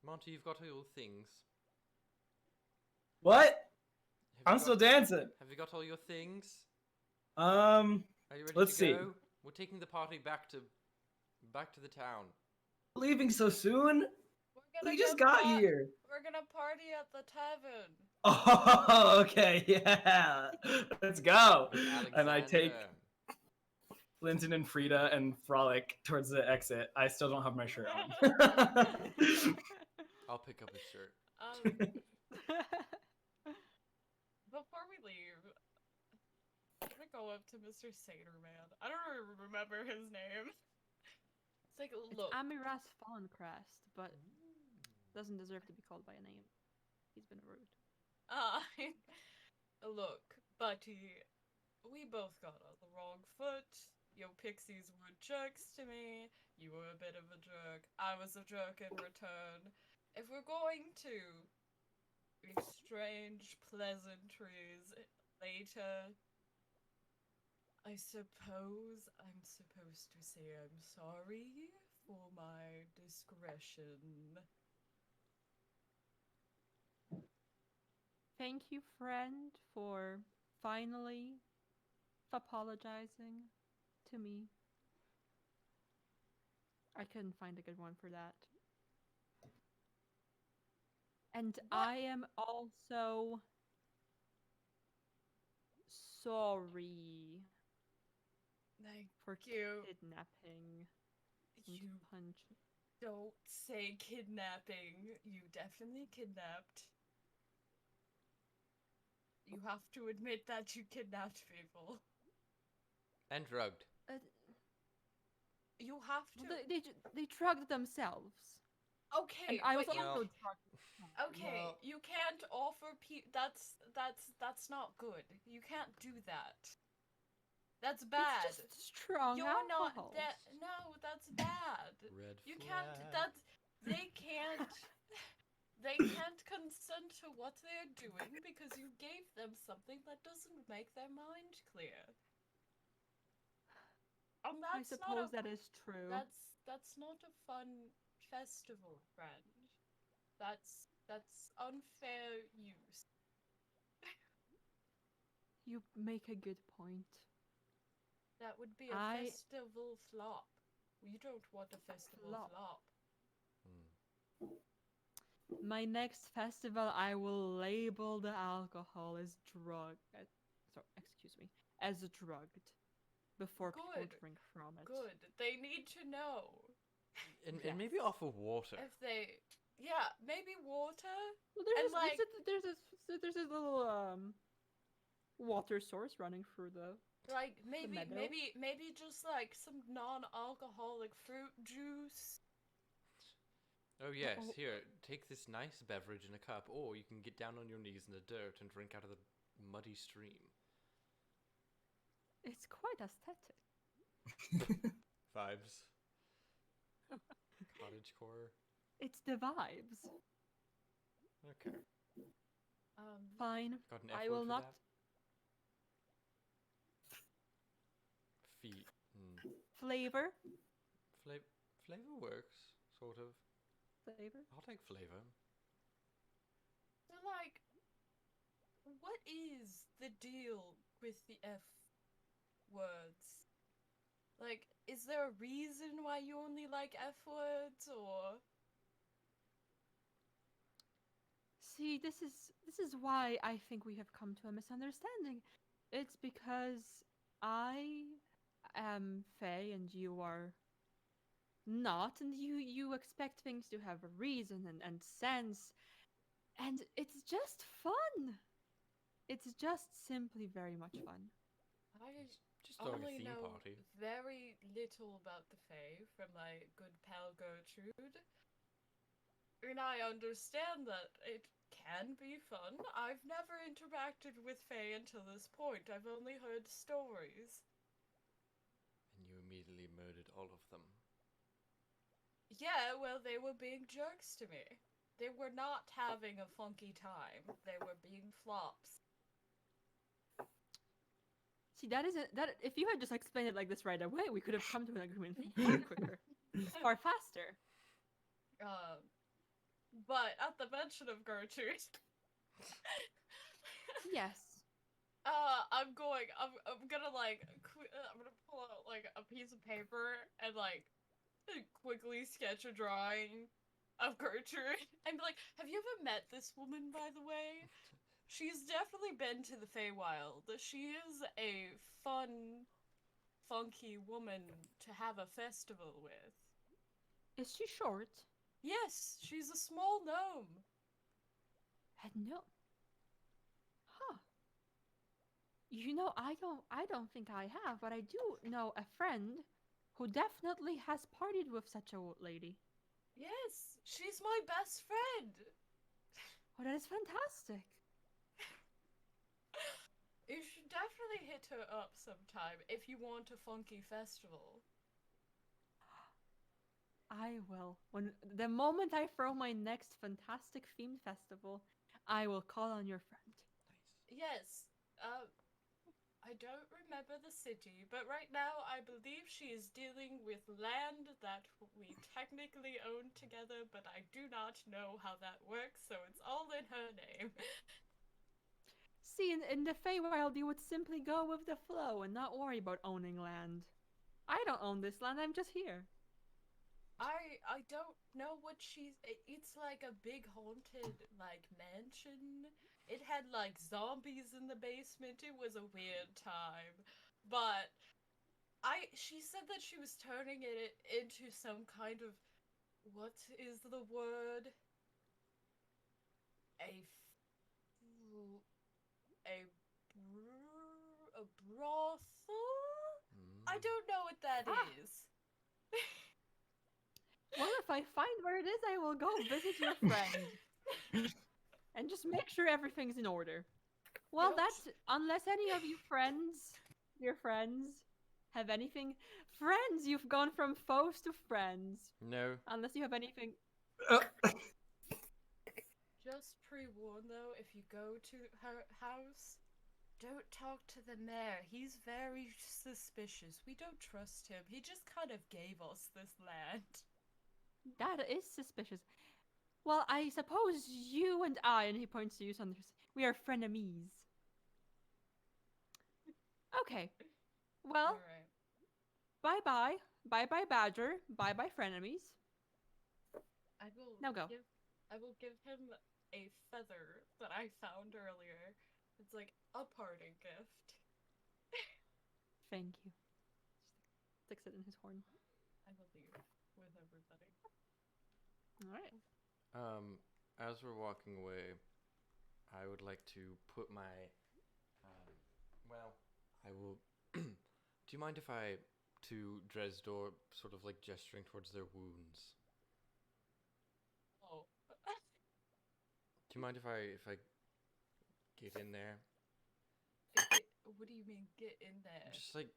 Monty, you've got all your things. What? Have you I'm got- still dancing. Have you got all your things? Are Um, you ready Let's to see. go? We're taking the party back to the town. leaving so soon? We're gonna We just go got here. We're gonna party at the tavern. Oh, okay, yeah. Let's go. With And I take Alexander. Linton and Frida and Frolic towards the exit. I still don't have my shirt on. I'll pick up his shirt. Before we leave, I'm gonna go up to Mr. Satyr-Man. I don't really remember his name. It's like, It's look. Amiras Fauncrest, but doesn't deserve to be called by a name. He's been rude. Look, buddy, we both got on the wrong foot. Your pixies were jerks to me. You were a bit of a jerk. I was a jerk in return. If we're going to exchange pleasantries later, I suppose I'm supposed to say I'm sorry for my discretion. Thank you, friend, for finally apologizing to me. I couldn't find a good one for that. And What? I am also sorry Thank for you. kidnapping and You punching. don't say kidnapping. You definitely kidnapped. You have to admit that you kidnapped people. And drugged. You have Well, to. they drugged themselves. Okay, And I was but you also Well- drugged. okay, Well- you can't offer that's not good. You can't do that. That's bad. It's just strong You're not alcohol. that. No, that's bad. Red You flag. can't. That's they can't. They can't consent to what they're doing because you gave them something that doesn't make their mind clear. And I that's not suppose a, that is true. that's not a fun festival, friend. That's unfair use. You make a good point. That would be a I- festival flop. You don't want a festival Flop. flop. My next festival, I will label the alcohol as excuse me, as drugged before people Good. drink from it. Good. They need to know. And maybe Yes. offer water. If they, yeah, maybe water. Well, And, like- there's a little water source running through the. Like maybe meadow. maybe just like some non-alcoholic fruit juice. Oh yes, Oh. here, take this nice beverage in a cup, or you can get down on your knees in the dirt and drink out of the muddy stream. It's quite aesthetic. Vibes. Cottagecore. It's the vibes. Okay. Fine. Got an F I word will for not. that? Feet. Flavor. Flavor works, sort of. Flavor. I'll take flavor. So like, what is the deal with the F words? Like, is there a reason why you only like F words, or? See, this is why I think we have come to a misunderstanding. It's because I am Faye and you are not, and you expect things to have a reason and sense, and it's just fun. It's just simply very much fun. I Just throwing a only theme know party. very little about the Fae from my good pal Gertrude. And I understand that it can be fun. I've never interacted with Fae until this point. I've only heard stories. And you immediately murdered all of them. Yeah, well, they were being jerks to me. They were not having a funky time. They were being flops. See, that isn't that. If you had just explained it like this right away, we could have come to an agreement far quicker, far faster. But at the mention of Gertrude, Yes. I'm gonna like, I'm gonna pull out like a piece of paper and like quickly sketch a drawing of Gertrude and be like, have you ever met this woman, by the way? She's definitely been to the Feywild. She is a fun, funky woman to have a festival with. Is she short? Yes, she's a small gnome. No. Huh. You know, I don't think I have, but I do know a friend who definitely has partied with such a lady. Yes, she's my best friend. Oh, that is fantastic. You should definitely hit her up sometime if you want a funky festival. I will. When the moment I throw my next fantastic themed festival, I will call on your friend. Nice. Yes, I don't remember the city, but right now I believe she is dealing with land that we technically own together, but I do not know how that works, so it's all in her name. See, in the Feywild, you would simply go with the flow and not worry about owning land. I don't own this land, I'm just here. I don't know what it's like a big haunted like mansion. It had like zombies in the basement. It was a weird time. But she said that she was turning it into some kind of, what is the word? A f- a brothel? I Mm. don't know what that Ah. is. Well, if I find where it is, I will go visit your friend. And just make sure everything's in order. Well, Yep. that's unless any of you friends, your friends, have anything. Friends, you've gone from foes to friends. No. Unless you have anything. Just pre-warn though, if you go to her house, don't talk to the mayor. He's very suspicious. We don't trust him. He just kind of gave us this land. That is suspicious. Well, I suppose you and I, and he points to you, Saunders, we are frenemies. Okay. Well, Alright. bye bye. Bye bye, Badger. Bye bye, frenemies. I will Now go. I will give him a feather that I found earlier. It's like a parting gift. Thank you. Sticks it in his horn. I will leave with everybody. Alright. As we're walking away, I would like to put my, I will. Do you mind if I, to Dresdor, sort of like gesturing towards their wounds? Oh. Do you mind if I get in there? What do you mean, get in there? Just like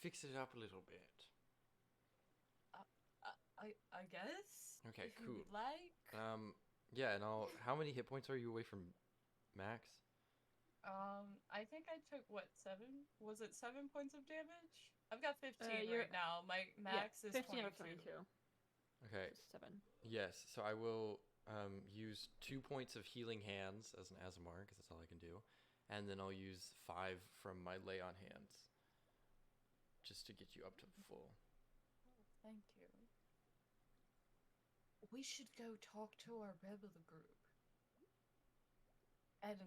fix it up a little bit. I guess. Okay, if cool. You would like. Yeah, and I'll. How many hit points are you away from max? I think I took what, 7? Was it 7 points of damage? I've got 15 You're- right now. My max is 15 out 22. of 22. Okay. So 7. Yes. So I will use 2 points of healing hands as an Azamar because that's all I can do, and then I'll use 5 from my lay on hands, just to get you up to full. Thank you. We should go talk to our rebel group and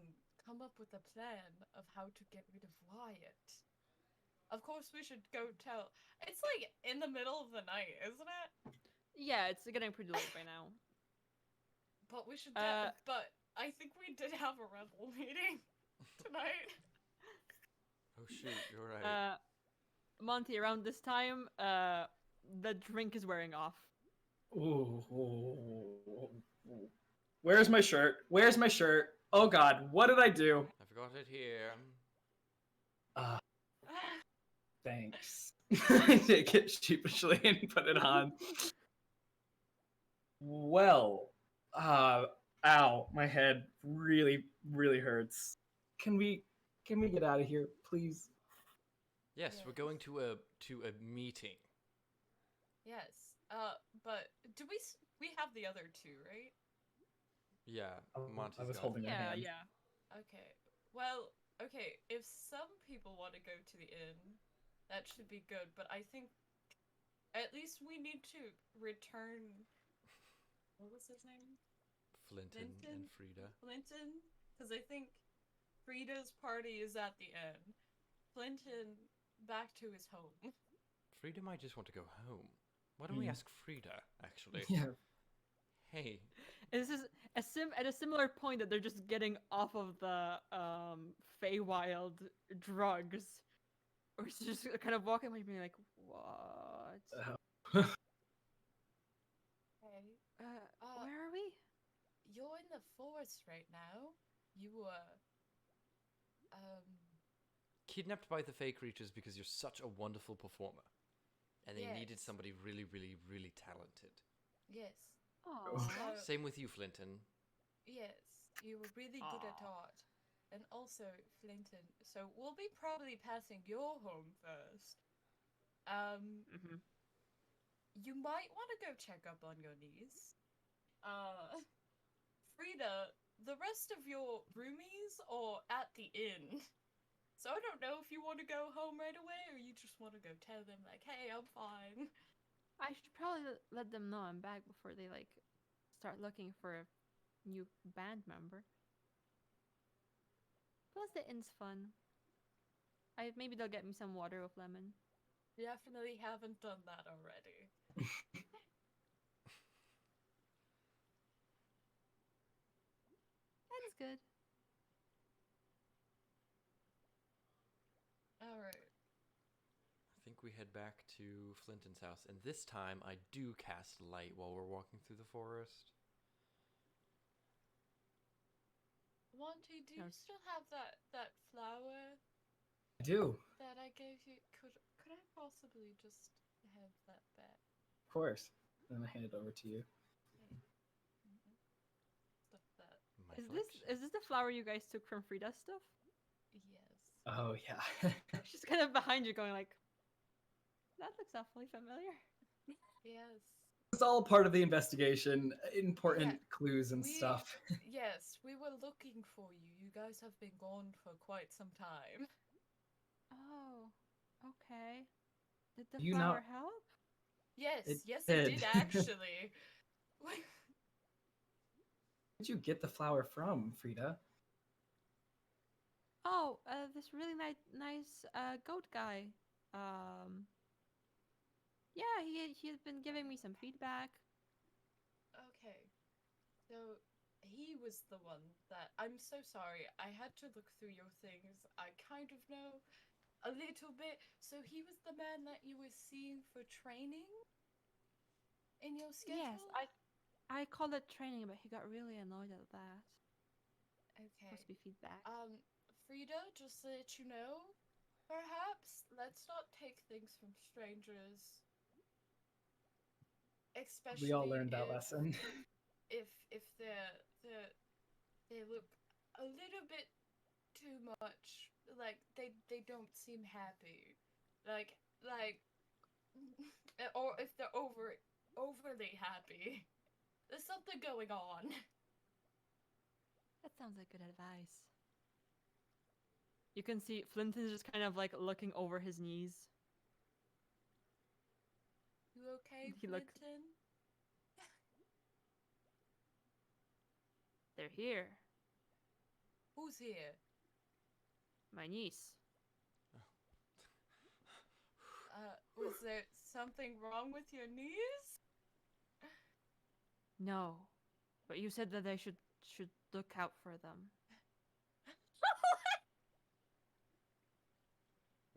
come up with a plan of how to get rid of Wyatt. Of course, we should go tell. It's like in the middle of the night, isn't it? Yeah, it's getting pretty late by now. But we should. But I think we did have a rebel meeting tonight. Oh shoot, you're right. Monty, around this time, the drink is wearing off. Ooh. Where's my shirt? Where's my shirt? Oh God, what did I do? I've got it here. Thanks. I take it sheepishly and put it on. Well, ow, my head really, really hurts. Can we get out of here, please? Yes, we're going to a meeting. Yes. But we have the other two, right? Yeah, Monty's I was got holding it. my Yeah, hand. yeah. Okay. Well, okay. If some people want to go to the inn, that should be good. But I think at least we need to return. What was his name? Flinton and Frida. Flinton, because I think Frida's party is at the inn. Flinton back to his home. Frida might just want to go home. Why don't we ask Frida, actually? Yeah. Hey. This is at a similar point that they're just getting off of the Feywild drugs, or she's just kind of walking away, being like, "What? Hey, Where are we? you're in the forest right now. You Kidnapped by the Fey creatures because you're such a wonderful performer. And they needed Yes. somebody really, really, really talented. yes. Oh, So- Same with you, Flinton. Yes, you were really good at Aw. art. And also, also, Flinton, so we'll be probably passing your home first. Mm-hmm. You might want to go check up on your niece. Frida, the rest of your roomies are at the inn. So I don't know if you want to go home right away or you just want to go tell them, like, hey, I'm fine. I should probably let them know I'm back before they like start looking for a new band member. Plus the inn's fun. Maybe they'll get me some water with lemon. Definitely haven't done that already. That's good. Alright. I think we head back to Flinton's house, and this time I do cast light while we're walking through the forest. Monty, do you No. still have that flower I do, that I gave you? Could I possibly just have that back? of course. Then I hand it over to you. Stuff that. My Is collection. this the flower you guys took from Frida's stuff? Yes. Oh yeah. She's kind of behind you, going like, "That looks awfully familiar." Yes. It's all part of the investigation. Important Yeah, clues and we- stuff. Yes, we were looking for you. You guys have been gone for quite some time. Oh, okay. Did the You flower know- help? Yes, It yes, it did. did actually. Where did you get the flower from, Frida? Oh, this really nice goat guy. Yeah, he had been giving me some feedback. Okay. So he was the one that I'm so sorry. I had to look through your things. I kind of know a little bit. So he was the man that you were seeing for training in your schedule? Yes, I called it training, but he got really annoyed at that. Okay. Supposed to be feedback. Frida, just so that you know, perhaps let's not take things from strangers. Especially We all learned that if, lesson. if they look a little bit too much like they don't seem happy, like or if they're overly happy. There's something going on. That sounds like good advice. You can see Flinton's just kind of like looking over his knees. You okay, He look- Clinton? They're here. Who's here? My niece. Was there something wrong with your knees? No, but you said that I should look out for them.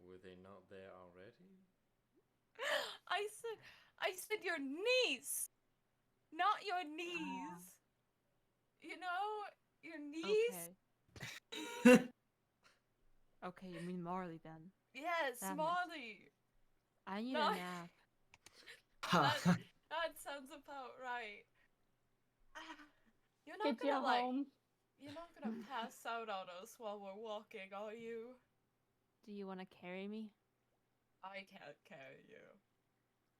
Were they not there already? I said your niece, not your knees. You know, your knees. Okay. Okay, you mean Marley then? Yes, That makes- Molly. I need No. a nap. That sounds about right. You're not Get you gonna like. home. You're not gonna pass out on us while we're walking, are you? Do you want to carry me? I can't carry you.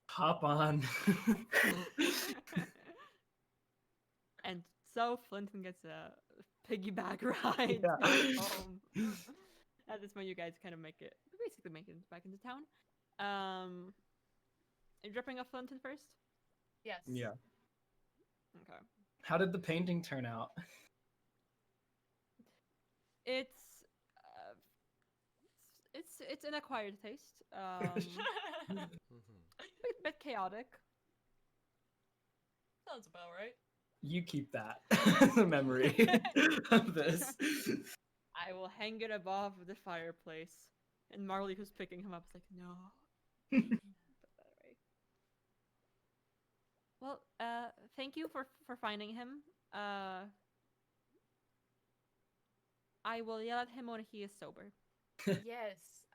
Hop on. And so Flinton gets a piggyback ride Yeah. home. At this point, you guys kind of basically make it back into town. Are you dropping off Flinton first? Yes. Yeah. Okay. How did the painting turn out? It's it's an acquired taste. Bit chaotic. Sounds about right. You keep that as a memory of this. I will hang it above the fireplace. And Marley, who's picking him up, is like, no. Put that away. Well, thank you for finding him. I will yell at him when he is sober. Yes.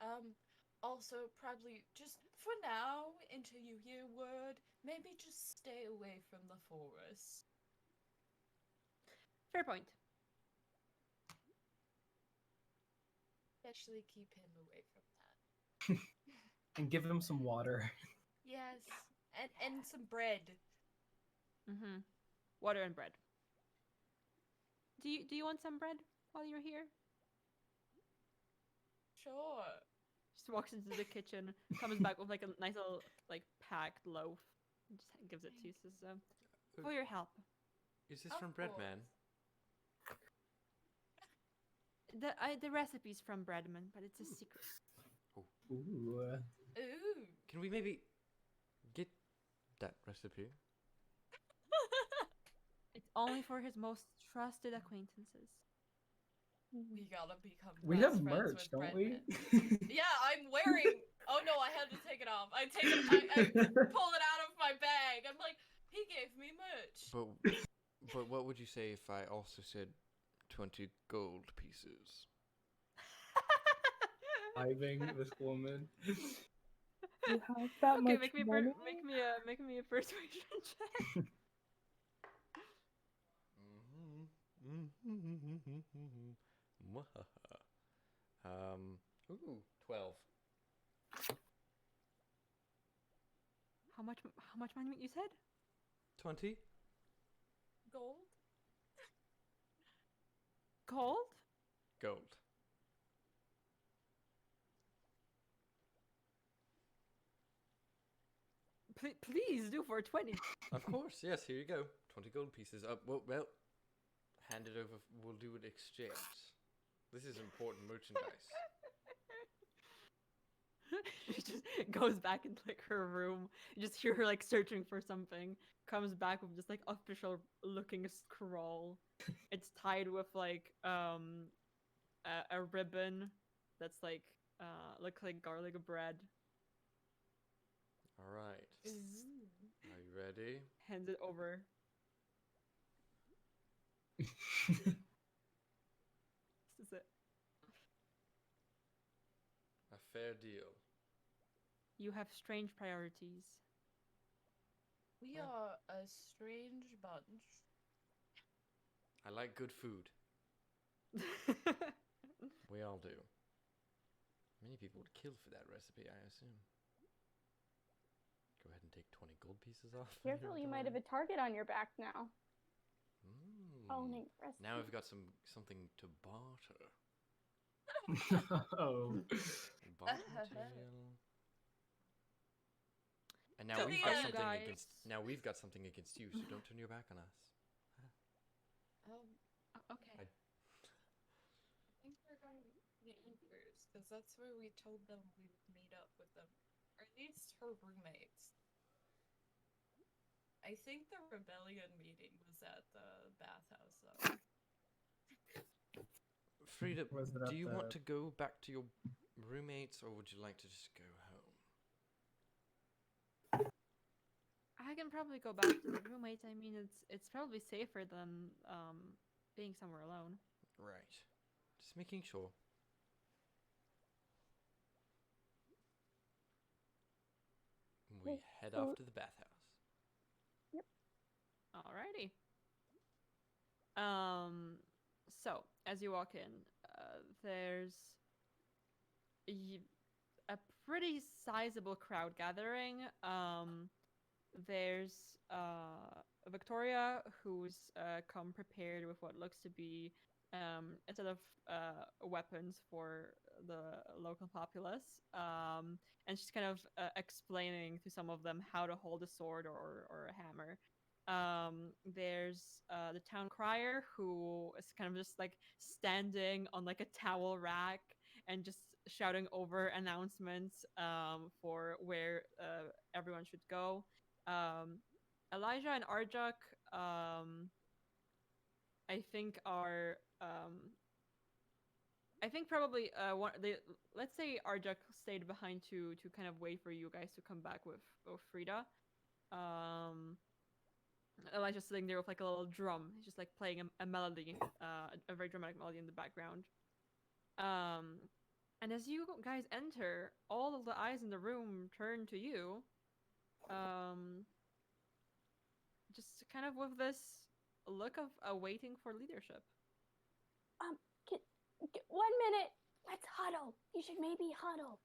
Also, probably just for now, until you hear word, maybe just stay away from the forest. Fair point. especially keep him away from that. And give him some water. Yes, and some bread. Mm-hmm. Water and bread. Do you want some bread while you're here? Sure. Just walks into the kitchen, comes back with like a nice little like packed loaf, and just gives it to you. Says, "For your help." Is this Of from Breadman? course. The recipe's from Breadman, but it's a secret. Ooh. Ooh. Can we maybe get that recipe? It's only for his most trusted acquaintances. We gotta become We best have friends merch, with don't we? Breadman. Yeah, I'm wearing. Oh no, I had to take it off. I pull it out of my bag. I'm like, he gave me merch. But what would you say if I also said 20 gold pieces? Driving this woman. You have that Okay, much money? make me a persuasion check. Ooh, 12. How much money you said? 20? Gold? Gold? Gold. Please do for 20. Of course, yes, here you go. 20 gold pieces. Well, hand it over. We'll do an exchange. This is important merchandise. She just goes back into like her room. You just hear her like searching for something. Comes back with just like official looking scroll. It's tied with like a ribbon that's like looks like garlic bread. All right. Are you ready? Hands it over. This is it. A fair deal. You have strange priorities. We are a strange bunch. I like good food. We all do. Many people would kill for that recipe, I assume. Go ahead and take 20 gold pieces off. Careful, you might have a target on your back now. Owning recipe. Now we've got something to barter. Oh. Barter material. And now So we've the got end. something Guys. against. Now we've got something against you. So don't turn your back on us. Okay. I think we're going to the Eaters, because that's where we told them we would meet up with them. Or at least her roommates. I think the rebellion meeting was at the bathhouse, though. Frida, Was it do at you want the- to go back to your roommates, or would you like to just go home? I can probably go back to the roommates. I mean, it's probably safer than being somewhere alone. Right. Just making sure. We Okay, head so- off to the bathhouse. Alrighty. So as you walk in, there's a pretty sizable crowd gathering. There's Victoria, who's come prepared with what looks to be a set of weapons for the local populace. And she's kind of explaining to some of them how to hold a sword or a hammer. There's the town crier, who is kind of just like standing on like a towel rack and just shouting over announcements for where everyone should go. Elijah and Arjuk, I think are I think probably let's say Arjuk stayed behind to kind of wait for you guys to come back with Frida. Elijah's sitting there with like a little drum. He's just like playing a melody, a very dramatic melody in the background. And as you guys enter, all of the eyes in the room turn to you. Just kind of with this look of waiting for leadership. 1 minute. Let's huddle. You should maybe huddle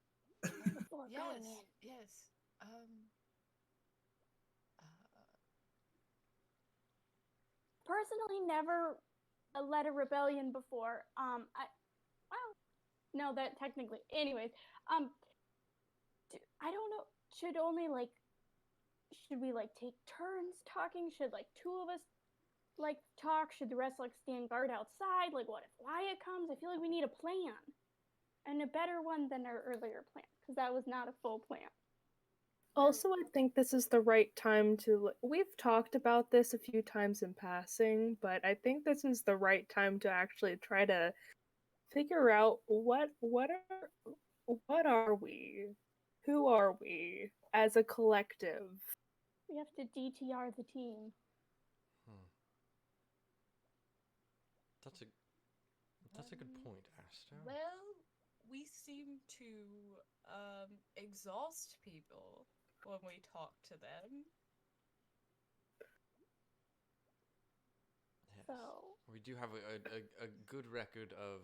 before going in. Yes. Personally, never led a rebellion before. No, that technically. Anyways, I don't know. Should we like take turns talking? Should like two of us like talk? Should the rest like stand guard outside? Like, what if Wyatt comes? I feel like we need a plan, and a better one than our earlier plan, because that was not a full plan. Also, I think this is the right time to. We've talked about this a few times in passing, but I think this is the right time to actually try to figure out what are we? Who are we as a collective? We have to DTR the team. That's a good point, Asta. Well, we seem to exhaust people when we talk to them. Yes. So We do have a good record of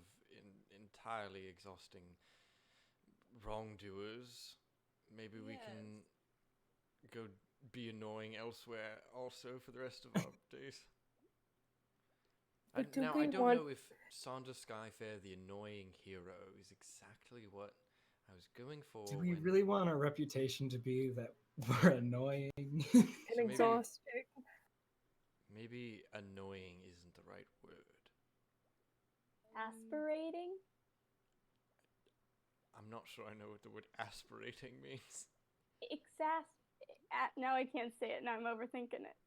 entirely exhausting wrongdoers. Maybe we can go be annoying elsewhere also for the rest of our days. I don't know if Sandra Skyfair, the annoying hero, is exactly what I was going for. Do we really want our reputation to be that we're annoying? And exhausting. Maybe annoying isn't the right word. aspirating? I'm not sure I know what the word aspirating means. Now I can't say it. Now I'm overthinking it.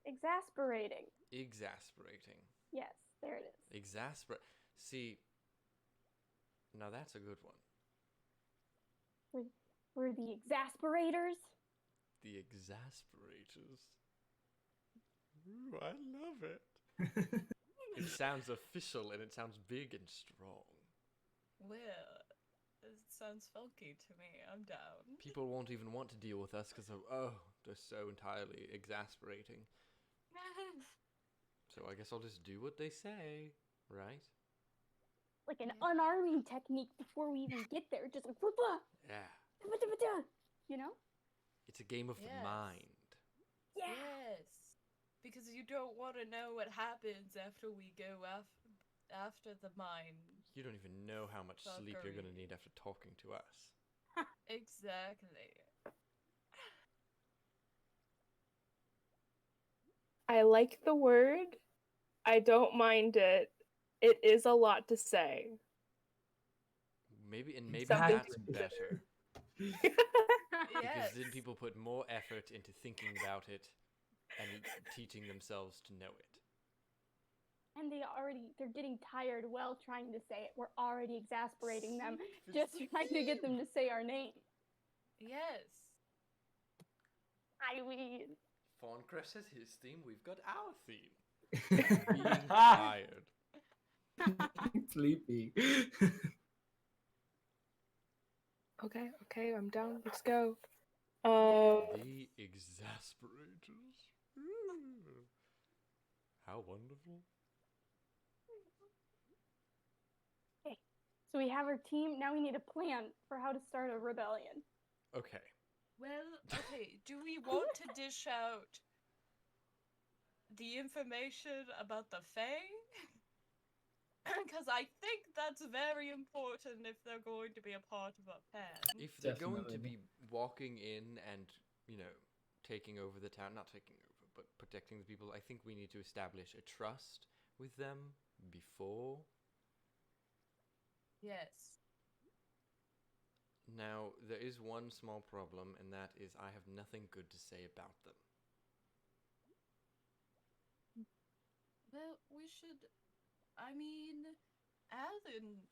Exasperating. Exasperating. Yes, there it is. See, now that's a good one. We're the exasperators. The exasperators. Ooh, I love it. It sounds official and it sounds big and strong. Well, it sounds funky to me. I'm down. People won't even want to deal with us because they're so entirely exasperating. So I guess I'll just do what they say, right? Like an unarming technique before we even get there. Just like, yeah. You know? It's a game of the mind. Yeah. Yes. Because you don't want to know what happens after we go after the mind. You don't even know how much sleep you're going to need after talking to us. Exactly. I like the word. I don't mind it. It is a lot to say. Maybe Exactly. that's better. Because then people put more effort into thinking about it and teaching themselves to know it. And they're getting tired while trying to say it. We're already exasperating them, just trying to get them to say our name. Yes. I mean, Fauncrest has his theme, we've got our theme. Being tired. Sleepy. Okay, I'm down. Let's go. The exasperators. Ooh. How wonderful. okay. So we have our team. Now we need a plan for how to start a rebellion. Okay. Well, okay. Do we want to dish out the information about the Fae? Because I think that's very important if they're going to be a part of our plan. If they're going to Definitely. be walking in and, taking over the town, not taking over, but protecting the people, I think we need to establish a trust with them before. Yes. Now, there is one small problem, and that is I have nothing good to say about them. Well, we should. I mean, Al and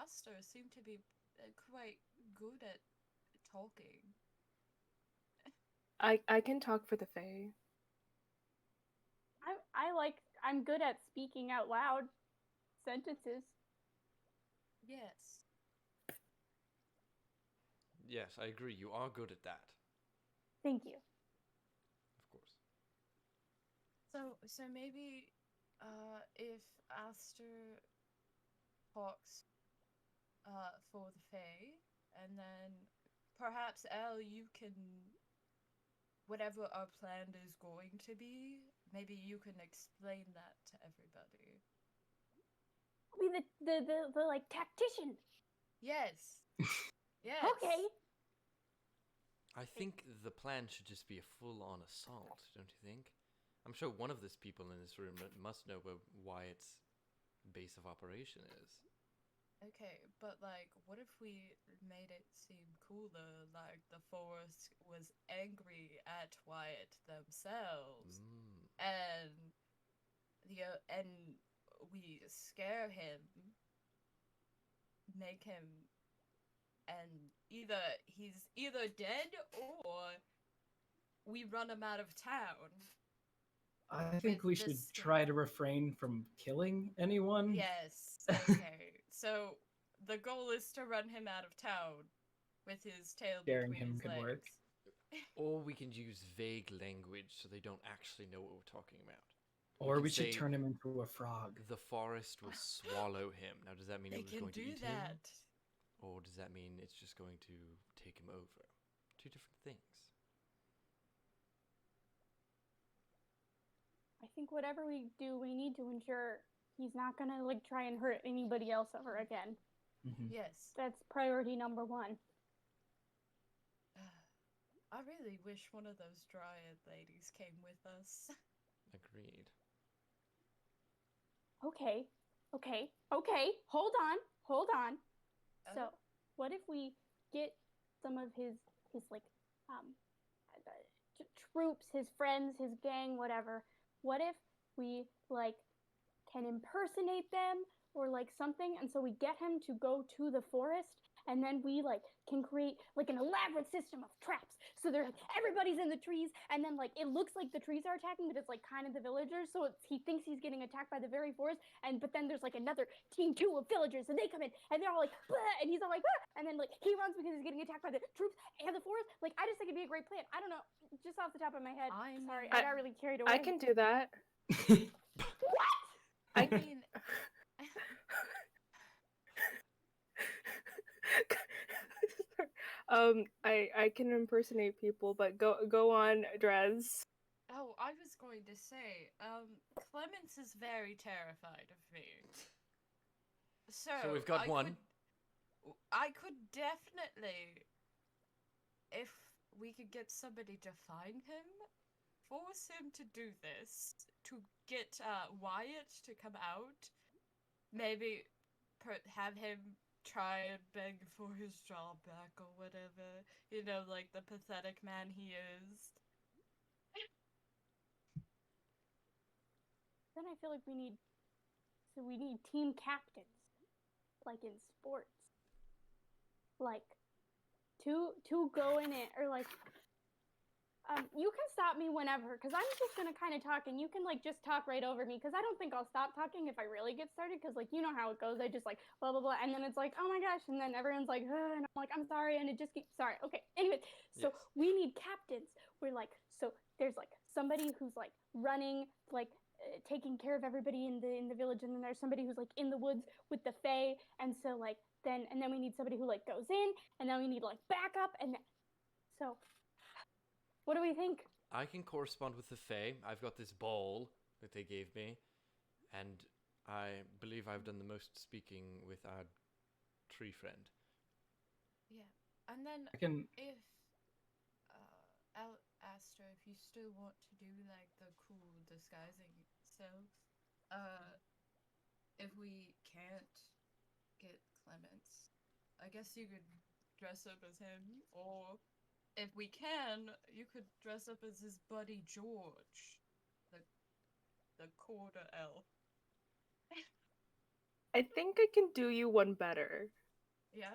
Aster seem to be quite good at talking. I can talk for the Fae. I'm good at speaking out loud sentences. Yes. Yes, I agree. You are good at that. Thank you. Of course. So maybe if Aster talks for the Fae, and then perhaps Elle, you can, whatever our plan is going to be, maybe you can explain that to everybody. I'll be the like tactician. Yes. Yes. Okay. I think the plan should just be a full-on assault, don't you think? I'm sure one of these people in this room must know why its base of operation is. Okay, but like, what if we made it seem cooler? Like the forest was angry at Wyatt themselves, and and we scare him, make him, and he's either dead or we run him out of town. I think With we should this- try to refrain from killing anyone. Yes. Okay. So the goal is to run him out of town with his tail Scaring between him his could legs. work. Or we can use vague language so they don't actually know what we're talking about. Or can we should say turn him into a frog. The forest will swallow him. Now, does that mean They it was can going to do eat him? that. Or does that mean it's just going to take him over? Two different things. I think whatever we do, we need to ensure he's not gonna like try and hurt anybody else ever again. Mhm. Yes. That's priority number one. I really wish one of those dryad ladies came with us. Agreed. Okay. Hold on. So, what if we get some of his like troops, his friends, his gang, whatever? What if we like can impersonate them or like something, and so we get him to go to the forest, and then we like can create like an elaborate system of traps. So they're like everybody's in the trees, and then like it looks like the trees are attacking, but it's like kind of the villagers. So he thinks he's getting attacked by the very forest, but then there's like another team 2 of villagers, and they come in, and they're all like, "Bleh," and he's all like, "Ah," and then like he runs because he's getting attacked by the troops and the forest. Like I just think it'd be a great plan. I don't know, just off the top of my head. Sorry, I got really carried away. I can do that. What? I mean, I can impersonate people, but go on, Drez. oh, I was going to say, Clemens is very terrified of me. So we've got one. I could definitely, if we could get somebody to find him, force him to do this, to get Wyatt to come out, maybe have him try and beg for his job back or whatever, you know, like the pathetic man he is. Then I feel like we need team captains, like in sports, like two go in it, or like you can stop me whenever, because I'm just gonna kind of talk, and you can like just talk right over me, because I don't think I'll stop talking if I really get started, because like you know how it goes, I just like blah blah blah, and then it's like, oh my gosh, and then everyone's like, and I'm like, I'm sorry, and it just keeps sorry. Okay, anyways, so Yes. we need captains. We're like, so there's like somebody who's like running, like taking care of everybody in the village, and then there's somebody who's like in the woods with the fae, and so like then we need somebody who like goes in, and then we need like backup, and so. What do we think? I can correspond with the Fae. I've got this ball that they gave me, and I believe I've done the most speaking with our tree friend. Yeah, and then I can. if Aster, if you still want to do like the cool disguising self, if we can't get Clements, I guess you could dress up as him, or if we can, you could dress up as his buddy George, the quarter elf. I think I can do you one better. Yeah.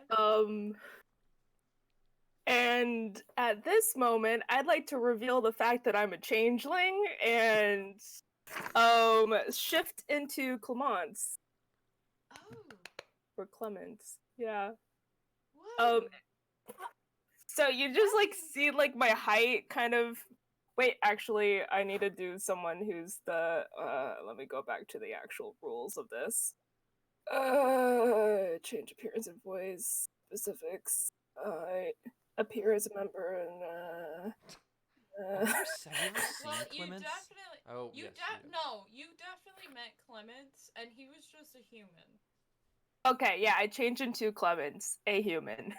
And at this moment, I'd like to reveal the fact that I'm a changeling and shift into Clemence Oh. or Clemens. Yeah. Whoa. So you just like see like my height kind of Wait, actually, I need to do someone who's the. Let me go back to the actual rules of this. Change appearance and voice specifics. Appear as a member and. Have you ever seen Well, you Clemens? definitely. Oh, You yes. you have. no, you definitely met Clements, and he was just a human. Okay, yeah, I changed into Clemens, a human.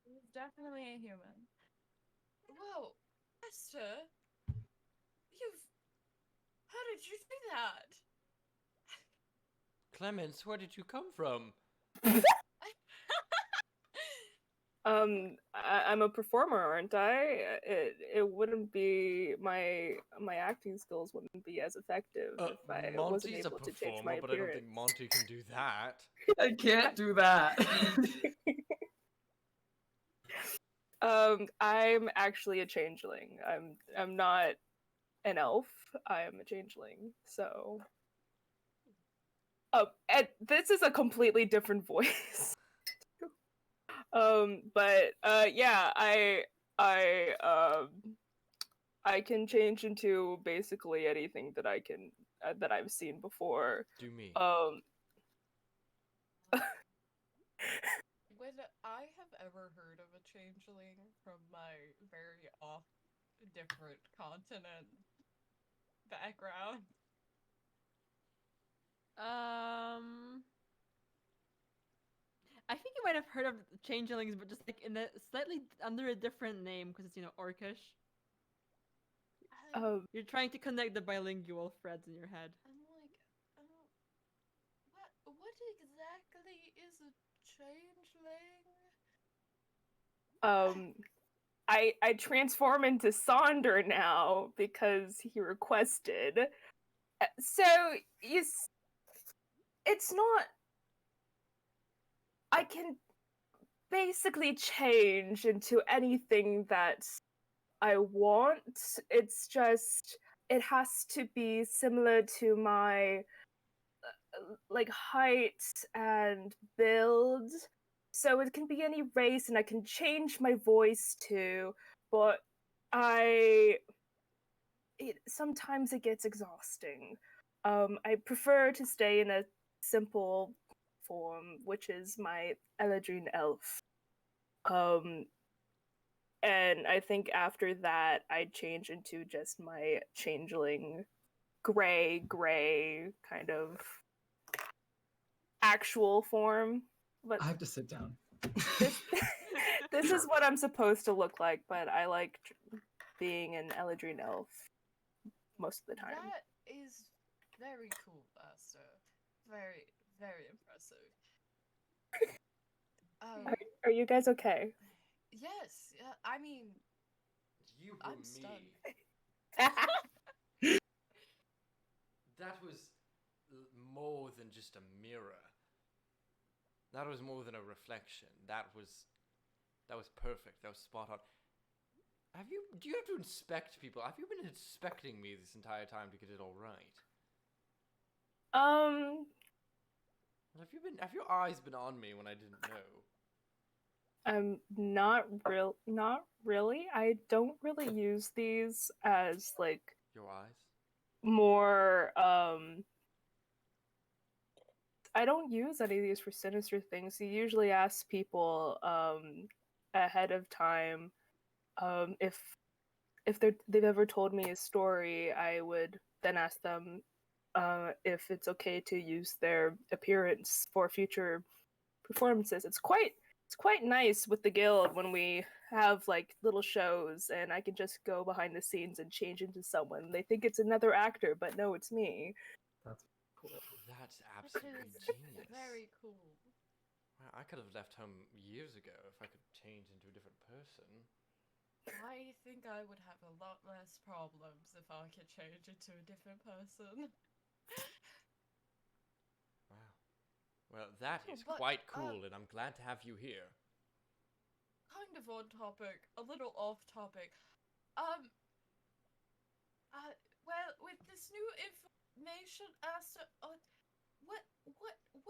He was definitely a human. Whoa, Esther, you've. How did you do that? Clemens, where did you come from? I'm a performer, aren't I? It wouldn't be my acting skills wouldn't be as effective if I wasn't Monty's a able to change my performer, but I don't think appearance. Monty can do that. I can't do that. I'm actually a changeling. I'm not an elf. I am a changeling. So, and this is a completely different voice. But yeah, I can change into basically anything that I can that I've seen before. Do me. When I have ever heard of a changeling from my very off different continent background. I think you might have heard of changelings, but just like in a slightly under a different name because it's Orcish. You're trying to connect the bilingual threads in your head. I'm like, what exactly is a changeling? I transform into Sonder now because he requested. So it's not. I can basically change into anything that I want. It's just it has to be similar to my like height and build. So it can be any race and I can change my voice too, but sometimes it gets exhausting. I prefer to stay in a simple form, which is my Eladrin elf. And I think after that, I'd change into just my changeling gray kind of actual form. But I have to sit down. this, this is what I'm supposed to look like, but I like being an Eladrin elf most of the time. That is very cool, Esther. Very, very impressive. Are you guys okay? Yes, I mean, You were I'm me. stunned. That was more than just a mirror. That was more than a reflection. That was perfect. That was spot on. Do you have to inspect people? Have you been inspecting me this entire time to get it all right? Have your eyes been on me when I didn't know? Not really. I don't really use these as like Your eyes? more I don't use any of these for sinister things. You usually ask people ahead of time if they've ever told me a story, I would then ask them if it's okay to use their appearance for future performances. It's quite nice with the guild when we have like little shows and I can just go behind the scenes and change into someone. They think it's another actor, but no, it's me. That's cool. That's That absolutely is genius. very cool. Wow, I could have left home years ago if I could change into a different person. I think I would have a lot less problems if I could change into a different person. Wow. Well, that is But, quite cool, and I'm glad to have you here. Kind of on topic, a little off topic. Well, with this new information, Asta, what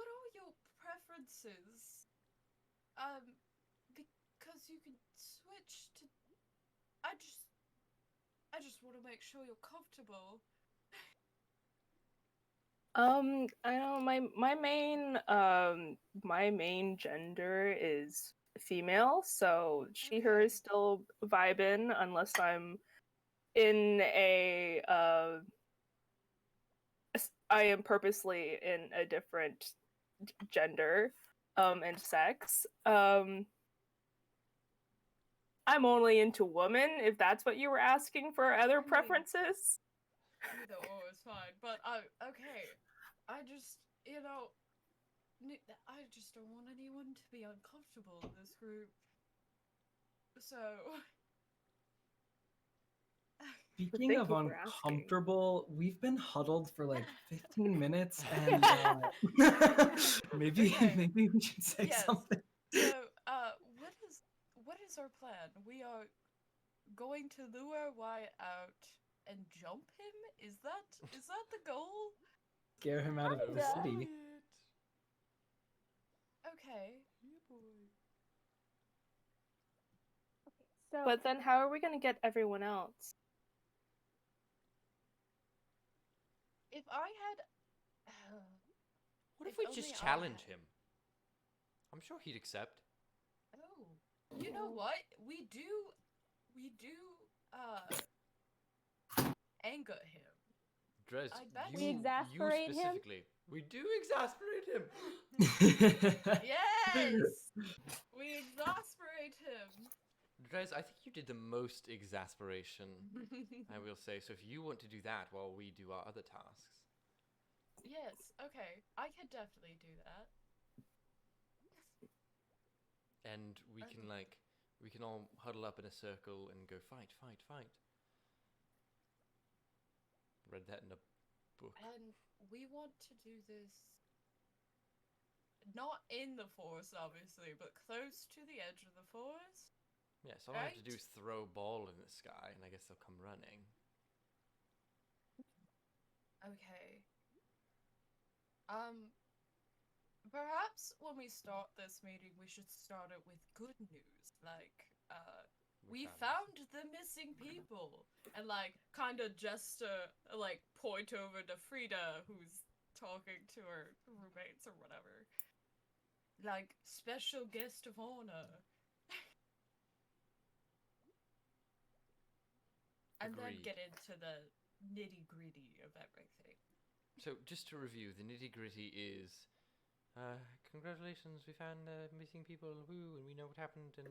are your preferences? Because you can switch to. I I just want to make sure you're comfortable. I know my main gender is female, so she her Okay. is still vibing unless I'm in I am purposely in a different gender and sex. I'm only into women, if that's what you were asking for other I mean, preferences. either or is fine, but okay. I just, I just don't want anyone to be uncomfortable in this group. So, Speaking Thank of you for asking. uncomfortable, we've been huddled for like 15 minutes, and maybe Okay. maybe we should say Yes. something. so, what is our plan? We are going to lure Wyatt out and jump him? Is that the goal? Scare him out of the Kinda. city. Okay. Yeah, boy. So But then how are we gonna get everyone else? If I had What if If we only just I challenge had- him? I'm sure he'd accept. Oh, you know what? We do anger him. Drez, I bet We you exasperate him? specifically. We do exasperate him. Yes! We exasperate him. Drez, I think you did the most exasperation, I will say. So if you want to do that while we do our other tasks. Yes, okay. I could definitely do that. And we can we can all huddle up in a circle and go fight, fight, fight. Read that in a book. And we want to do this not in the forest, obviously, but close to the edge of the forest. Yeah, so all I have to do Right. is throw a ball in the sky, and I guess they'll come running. Okay. Perhaps when we start this meeting, we should start it with good news. Like, we found the missing people. And, like, kind of just, point over to Frida, who's talking to her roommates or whatever. Like, special guest of honor. And then Agreed. get into the nitty gritty of everything. So just to review, the nitty gritty is, congratulations, we found missing people, woo, and we know what happened and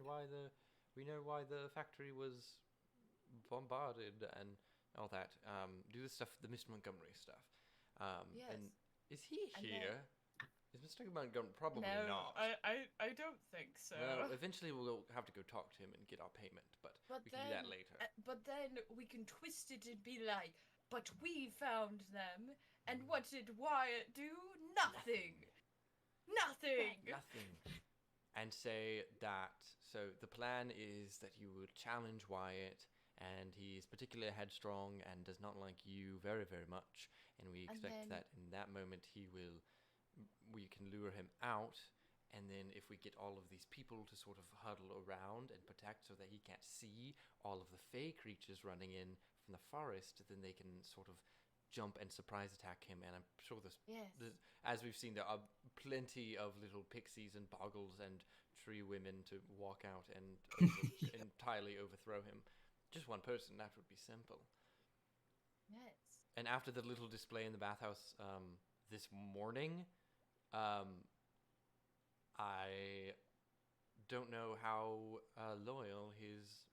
we know why the factory was bombarded and all that. Do the stuff, the Mr. Montgomery stuff. Yes. And is he And here? Is Mr. Montgomery probably no, not? I don't think so. Well, eventually we'll have to go talk to him and get our payment, but we can do that later. But then we can twist it and be like, but we found them, and what did Wyatt do? Nothing! Nothing! Nothing. And say that, so the plan is that you would challenge Wyatt, and he's particularly headstrong and does not like you very, very much, and we expect then- that in that moment we can lure him out, and then if we get all of these people to sort of huddle around and protect so that he can't see all of the fey creatures running in from the forest, then they can sort of jump and surprise attack him. And I'm sure Yes. as we've seen, there are plenty of little pixies and boggles and tree women to walk out and entirely overthrow him. Just one person, that would be simple. Yes. And after the little display in the bathhouse this morning, I don't know how loyal his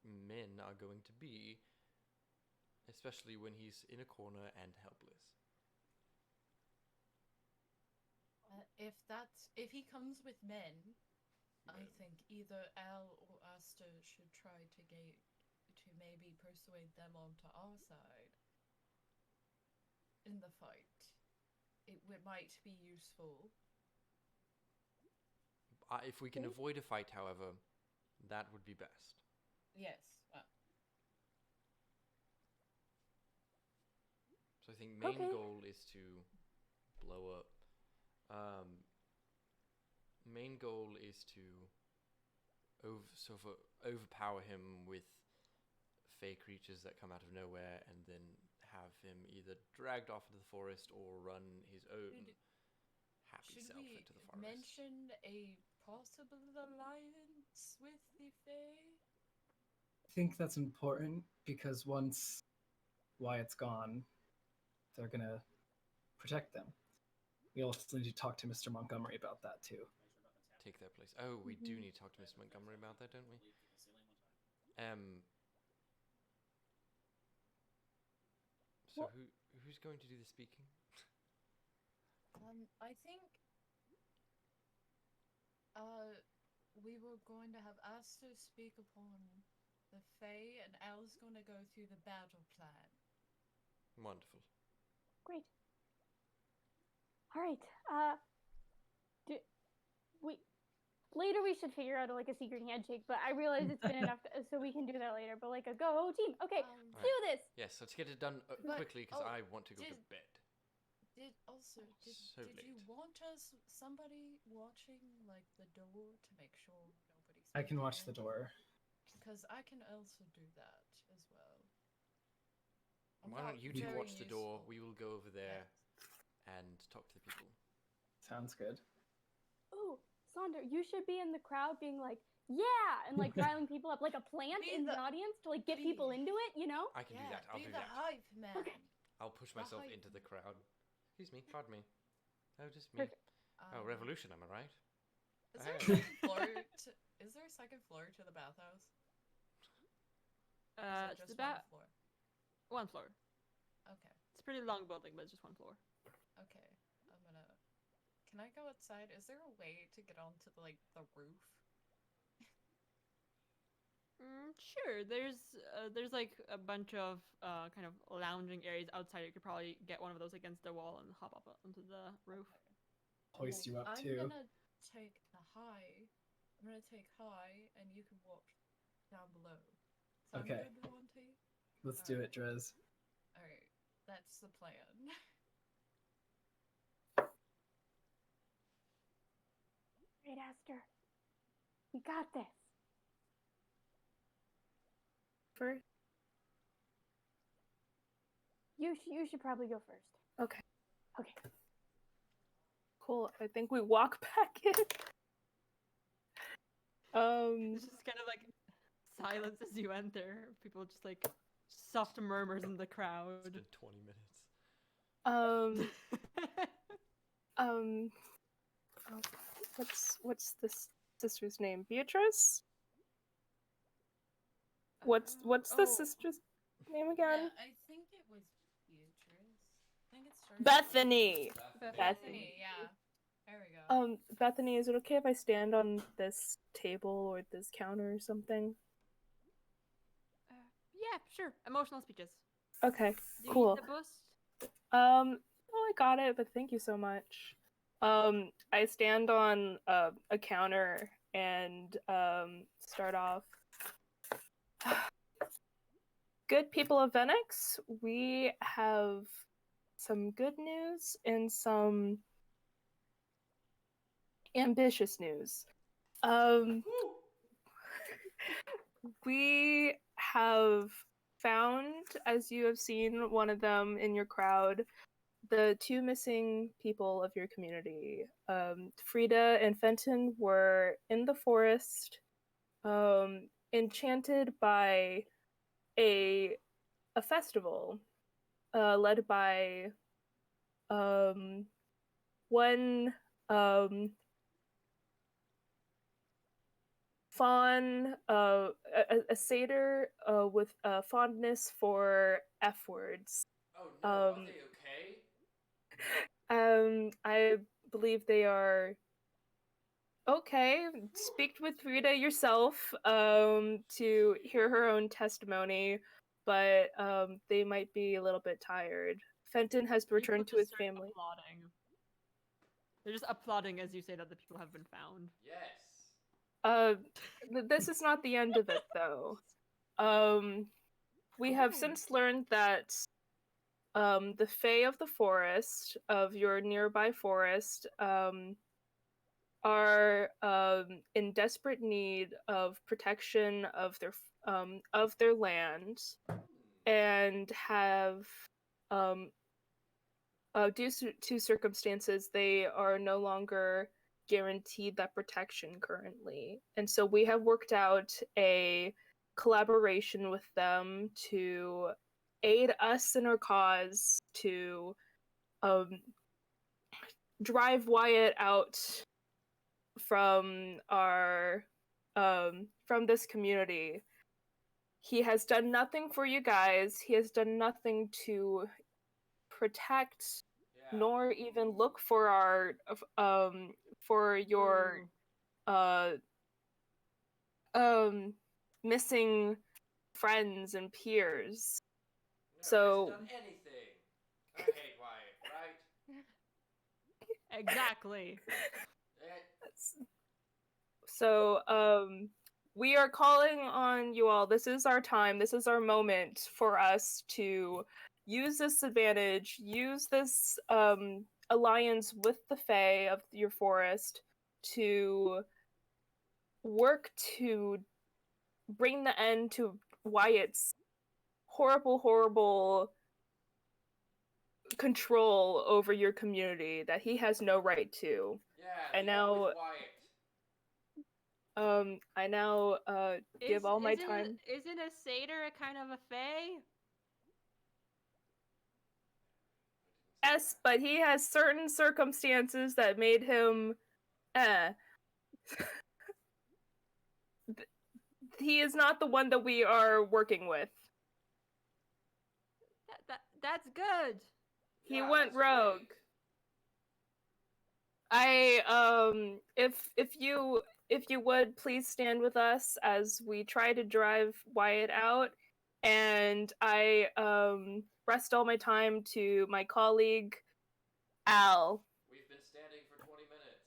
men are going to be, especially when he's in a corner and helpless. If he comes with men, I think either Al or Asta should try to maybe persuade them onto our side in the fight. It might be useful. If we can avoid a fight, however, that would be best. Yes. Well, So I think main Okay. goal is to blow up. Main goal is to overpower him with fey creatures that come out of nowhere and then have him either dragged off into the forest or run his own happy Should self we into the forest. mention a possible alliance with the Fae? I think that's important because once Wyatt's gone, they're gonna protect them. We also need to talk to Mr. Montgomery about that too. Take their place. Oh, we do need to talk to Mr. Montgomery about that, don't we? So who's going to do the speaking? I think we were going to have Asta speak upon the Fae, and Al's going to go through the battle plan. Wonderful. Great. All right. Later we should figure out like a secret handshake, but I realize it's been enough, so we can do that later. But like a go team. Okay, Right. do this. Yes, let's get it done quickly because I want to go to bed. Did you want somebody watching like the door to make sure nobody's? I can watch the door. Because I can also do that as well. Why don't you two watch the door? We will go over there and talk to the people. Sounds good. Ooh, Sonder, you should be in the crowd being like, yeah, and like riling people up like a plant in the audience to like get people into it, you know? I can do that. I'll do that. Hype man. Okay. I'll push myself into the crowd. Excuse me, pardon me. Oh, just me. Perfect. Oh, revolution, am I right? Is there a second floor? Is there a second floor to the bathhouse? Is it It's just about one floor. one floor. Okay. It's a pretty long building, but it's just one floor. Okay. Can I go outside? Is there a way to get onto the roof? Sure. There's like a bunch of kind of lounging areas outside. You could probably get one of those against the wall and hop up onto the roof. Hoist you up I'm too. gonna take high, and you can walk down below. Sound Okay. good, Monty? Let's do it, Drez. All right, that's the plan. Great, Aster. We got this. First. You should probably go first. Okay. Okay. Cool. I think we walk back in. It's just kind of like silence as you enter. People just like soft murmurs in the crowd. It's been 20 minutes. Oh, what's this sister's name? Beatrice? What's the sister's name again? Yeah, I think it was Beatrice. I think it started Bethany. Bethany, yeah. There we go. Bethany, is it okay if I stand on this table or this counter or something? Yeah, sure. Emotional speeches. Okay, Do you cool. need the boost? Oh, I got it, but thank you so much. I stand on a counter and start off. Good people of Venix, we have some good news and some ambitious news. We have found, as you have seen one of them in your crowd, the two missing people of your community. Frida and Fenton were in the forest, enchanted by a festival led by one fawn, a satyr with a fondness for F words. Oh no, are they okay? I believe they are okay. Speak with Rita yourself to hear her own testimony, but they might be a little bit tired. Fenton has returned to his family. Applauding. They're just applauding as you say that the people have been found. Yes. This is not the end of it, though. We have since learned that the Fae of the forest, of your nearby forest, are in desperate need of protection of their land, and have due to circumstances, they are no longer guaranteed that protection currently. And so we have worked out a collaboration with them to aid us in our cause to drive Wyatt out from our from this community. He has done nothing for you guys. He has done nothing to protect nor even look for our for your missing friends and peers. Never So has done anything. I hate Wyatt, right? Exactly. So we are calling on you all. This is our time. This is our moment for us to use this advantage, use this alliance with the Fae of your forest to work to bring the end to Wyatt's horrible control over your community that he has no right to. Yeah, And leave it now with Wyatt. I now give all my time. Isn't a satyr a kind of a fae? Yes, but he has certain circumstances that made him he is not the one that we are working with. That's good. He Yeah, went that's rogue. great. If you would please stand with us as we try to drive Wyatt out, and I rest all my time to my colleague Al. We've been standing for 20 minutes.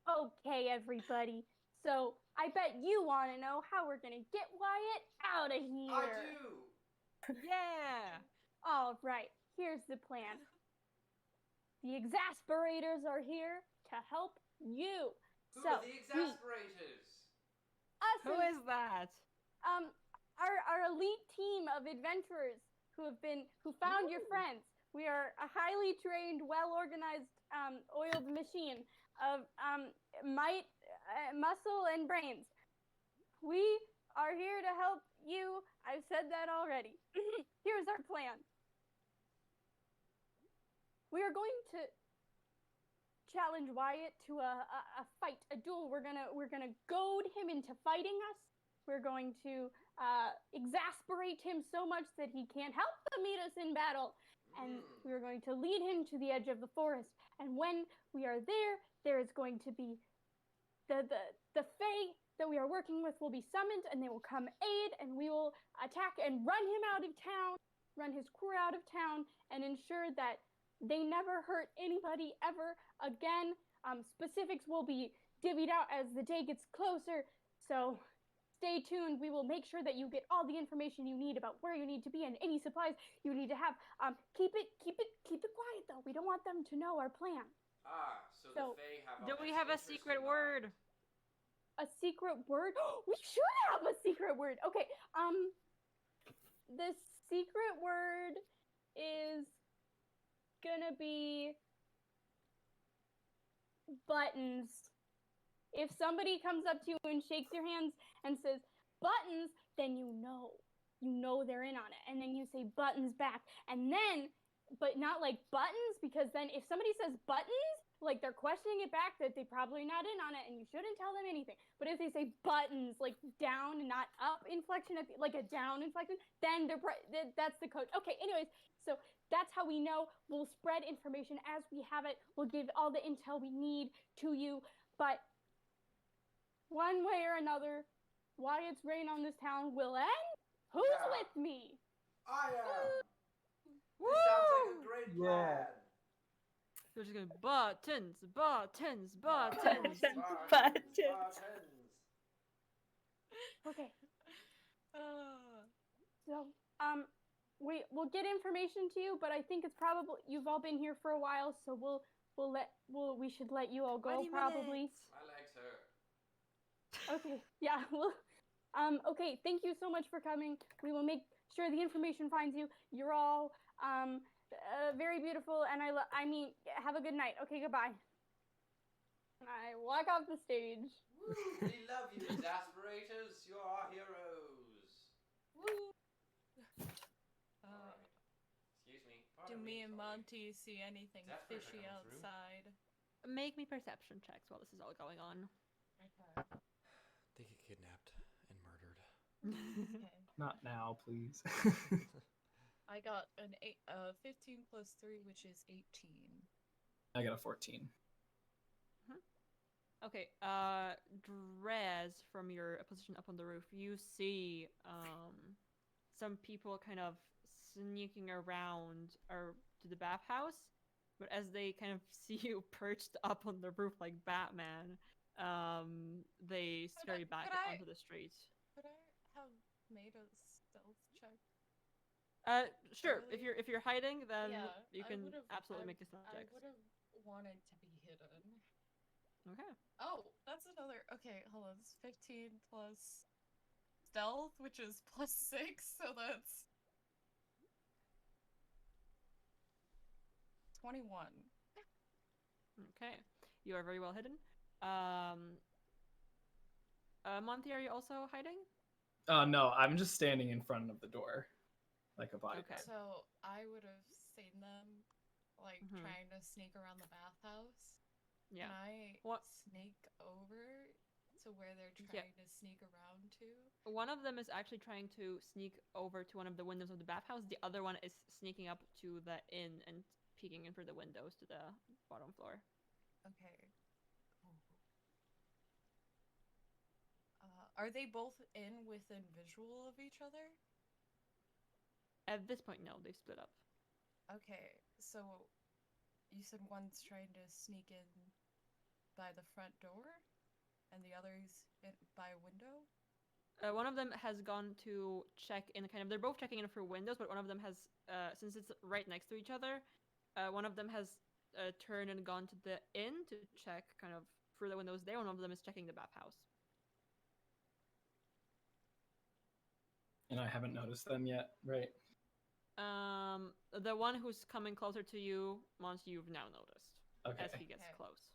Okay, everybody. So I bet you want to know how we're gonna get Wyatt out of here. I do. Yeah. All right, here's the plan. The exasperators are here to help you. Who are the exasperators? Us Who and, is that? our elite team of adventurers who found your friends. We are a highly trained, well-organized, oiled machine of might, muscle, and brains. We are here to help you. I've said that already. Here's our plan. We are going to challenge Wyatt to a fight, a duel. We're gonna goad him into fighting us. We're going to exasperate him so much that he can't help but meet us in battle. And we're going to lead him to the edge of the forest. And when we are there, there is going to be the Fae that we are working with will be summoned, and they will come aid, and we will attack and run him out of town, run his crew out of town, and ensure that they never hurt anybody ever again. Specifics will be divvied out as the day gets closer, so stay tuned. We will make sure that you get all the information you need about where you need to be and any supplies you need to have. Keep it quiet though. We don't want them to know our plan. So the Fae have Do we have a secret word? A secret word? We should have a secret word. Okay. The secret word is gonna be buttons. If somebody comes up to you and shakes your hands and says buttons, then you know they're in on it. And then you say buttons back. And then, but not like buttons, because then if somebody says buttons, like they're questioning it back that they're probably not in on it, and you shouldn't tell them anything. But if they say buttons, like down and not up inflection, like a down inflection, then that's the code. Okay, anyways, so that's how we know. We'll spread information as we have it. We'll give all the intel we need to you. But one way or another, Wyatt's reign on this town will end. Who's with me? I am. This sounds like a great plan. We're just going buttons. Okay. So, we'll get information to you, but I think it's probably you've all been here for a while, so we should let you all go 20 probably. minutes. My legs hurt. Okay, yeah. Well, okay. Thank you so much for coming. We will make sure the information finds you. You're all very beautiful, and I mean, have a good night. Okay, goodbye. I walk off the stage. Woo, we love you, exasperators. You're our heroes. Woo! Alright. Excuse me. Do Pardon me and sorry. Monty see anything Is that Fred fishy coming through? outside? Make me perception checks while this is all going on. Okay. They get kidnapped and murdered. Okay. Not now, please. I got an 15 plus 3, which is 18. I got a 14. Okay, Drez, from your position up on the roof, you see some people kind of sneaking around or to the bathhouse, but as they kind of see you perched up on the roof like Batman, they scurry back onto the street. Could I have made a stealth check? Sure. Early? If you're hiding, then Yeah, you I can would've- absolutely I- make a stealth I check. would have wanted to be hidden. Okay. Oh, that's another. Okay, hold on. It's 15 plus stealth, which is plus 6, so that's 21. Okay. You are very well hidden. Monty, are you also hiding? No, I'm just standing in front of the door, like a bodyguard. Okay. So I would have seen them, like, Mhm. trying to sneak around the bathhouse. Yeah. Can I What- sneak over to where they're Yeah. trying to sneak around to? One of them is actually trying to sneak over to one of the windows of the bathhouse. The other one is sneaking up to the inn and peeking in through the windows to the bottom floor. Okay. Are they both in within visual of each other? At this point, no, they've split up. Okay, so you said one's trying to sneak in by the front door, and the other's by a window? One of them has gone to check in they're both checking in through windows, but one of them has, since it's right next to each other, one of them has turned and gone to the inn to check kind of through the windows there. One of them is checking the bathhouse. And I haven't noticed them yet, right? The one who's coming closer to you, Monty, you've now noticed Okay. as he gets Okay. close.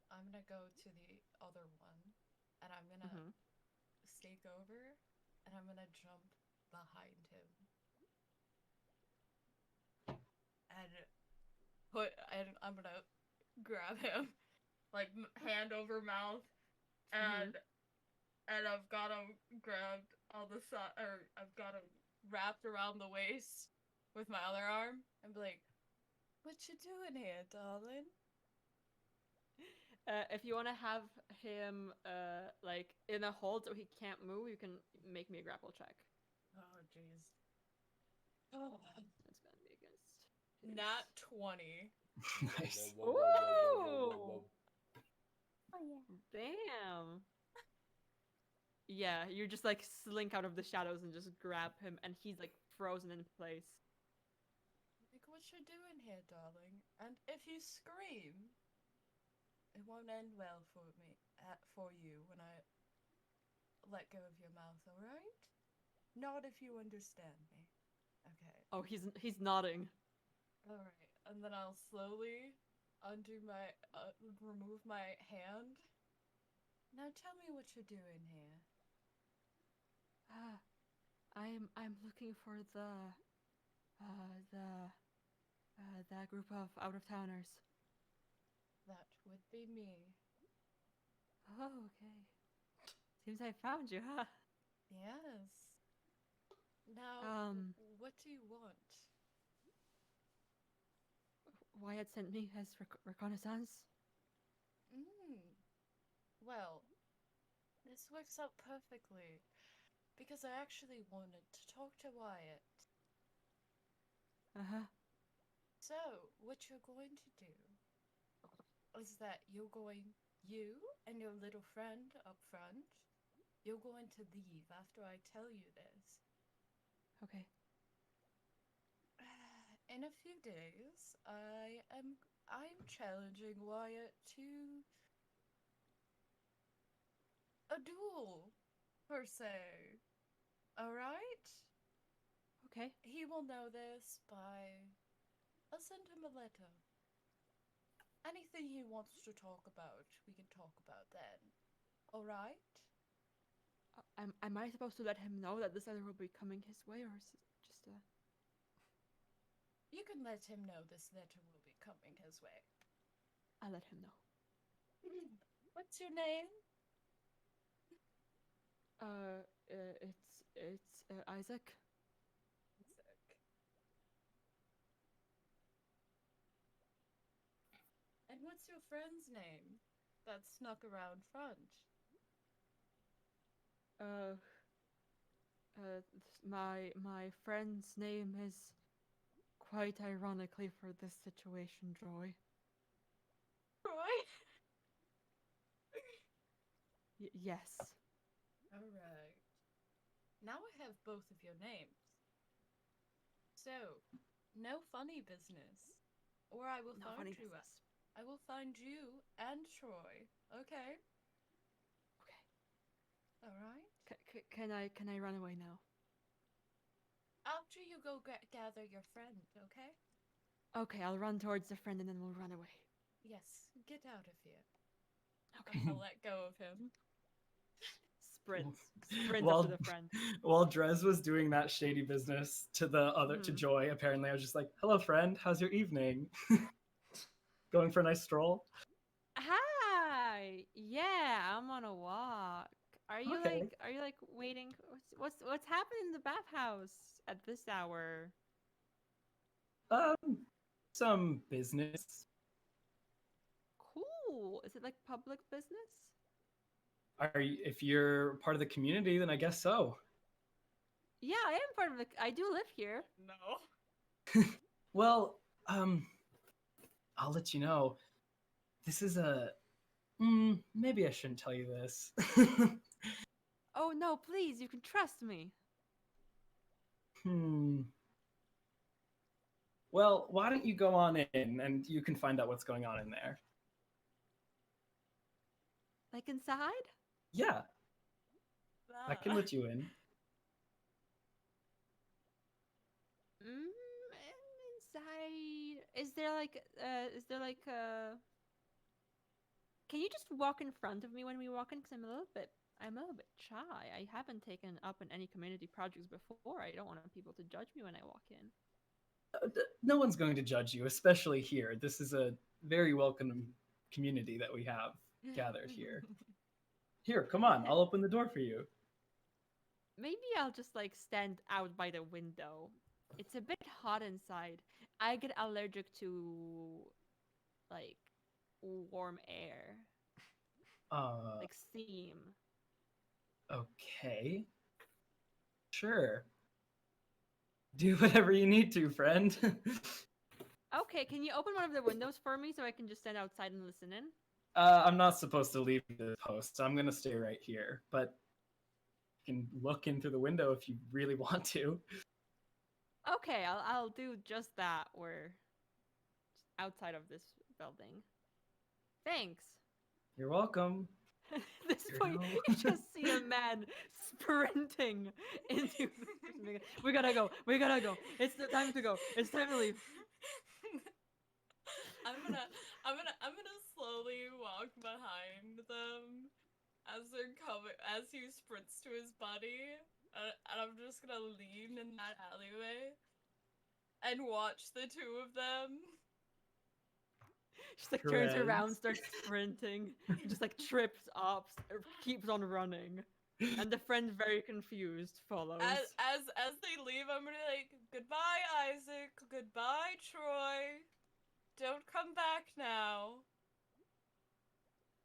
I'm gonna go to the other one, and I'm gonna Mhm. stake over, and I'm gonna jump behind him. And I'm gonna grab him, like hand over mouth, and I've got him grabbed on the side, or I've got him wrapped around the waist with my other arm, and be like, "What you doing here, darling?" If you want to have him like in a hold so he can't move, you can make me a grapple check. Oh, jeez. Oh, That's gonna be against. nat 20. Nice. Ooh! Oh yeah. Damn. Yeah, you just like slink out of the shadows and just grab him, and he's like frozen in place. Like, what you doing here, darling? And if you scream, it won't end well for you when I let go of your mouth, alright? Not if you understand me. Okay. Oh, he's nodding. Alright. And then I'll slowly remove my hand. Now tell me what you're doing here. I'm looking for that group of out-of-towners. That would be me. Oh, okay. Seems I found you, huh? Yes. Now, what do you want? Wyatt sent me as reconnaissance. Well, this works out perfectly. Because I actually wanted to talk to Wyatt. Uh-huh. So, what you're going to do is that you and your little friend up front, you're going to leave after I tell you this. Okay. in a few days, I'm challenging Wyatt to a duel, per se. Alright? Okay. He will know this by... I'll send him a letter. Anything he wants to talk about, we can talk about then. Alright? Am I supposed to let him know that this letter will be coming his way, or is it just a... You can let him know this letter will be coming his way. I'll let him know. What's your name? It's Isaac. Isaac. And what's your friend's name that snuck around front? My friend's name is quite ironically for this situation, Joy. Troy? Yes. Alright. Now I have both of your names. So, no funny business. Or I will No find funny you. business. I will find you and Troy. Okay? Okay. Alright? Can I run away now? After you go gather your friend, okay? Okay, I'll run towards the friend and then we'll run away. Yes, get out of here. Okay. I'm gonna let go of him. Sprints While up to the friend. while Drez was doing that shady business to the other to Mhm. Joy, apparently I was just like, "Hello, friend. How's your evening? Going for a nice stroll?" Hi. Yeah, I'm on a walk. Are you Okay. like waiting? What's happening in the bathhouse at this hour? Some business. Cool. Is it like public business? If you're part of the community, then I guess so. Yeah, I am part of the. I do live here. No. Well, I'll let you know. This is a. Maybe I shouldn't tell you this. Oh no, please, you can trust me. Hmm. Well, why don't you go on in and you can find out what's going on in there? Like inside? Yeah, I can Ah. let you in. Inside. Is there like Can you just walk in front of me when we walk in? Because I'm a little bit shy. I haven't taken up in any community projects before. I don't want people to judge me when I walk in. No one's going to judge you, especially here. This is a very welcome community that we have gathered here. Here, come on. Okay. I'll open the door for you. Maybe I'll just like stand out by the window. It's a bit hot inside. I get allergic to like warm air, like steam. Okay. Sure. Do whatever you need to, friend. Okay, can you open one of the windows for me so I can just stand outside and listen in? I'm not supposed to leave this post, so I'm gonna stay right here. But you can look in through the window if you really want to. Okay, I'll do just that. We're outside of this building. Thanks. You're welcome. At this Here point, now. you just see a man sprinting into the... We gotta go. We gotta go. It's the time to go. It's time to leave. I'm gonna slowly walk behind them as they're coming, as he sprints to his buddy, and I'm just gonna lean in that alleyway and watch the two of them. Just like turns around, Perez. starts sprinting, just like trips up, or keeps on running. And the friend, very confused, follows. As they leave, I'm gonna be like, goodbye, Isaac. Goodbye, Troy. Don't come back now.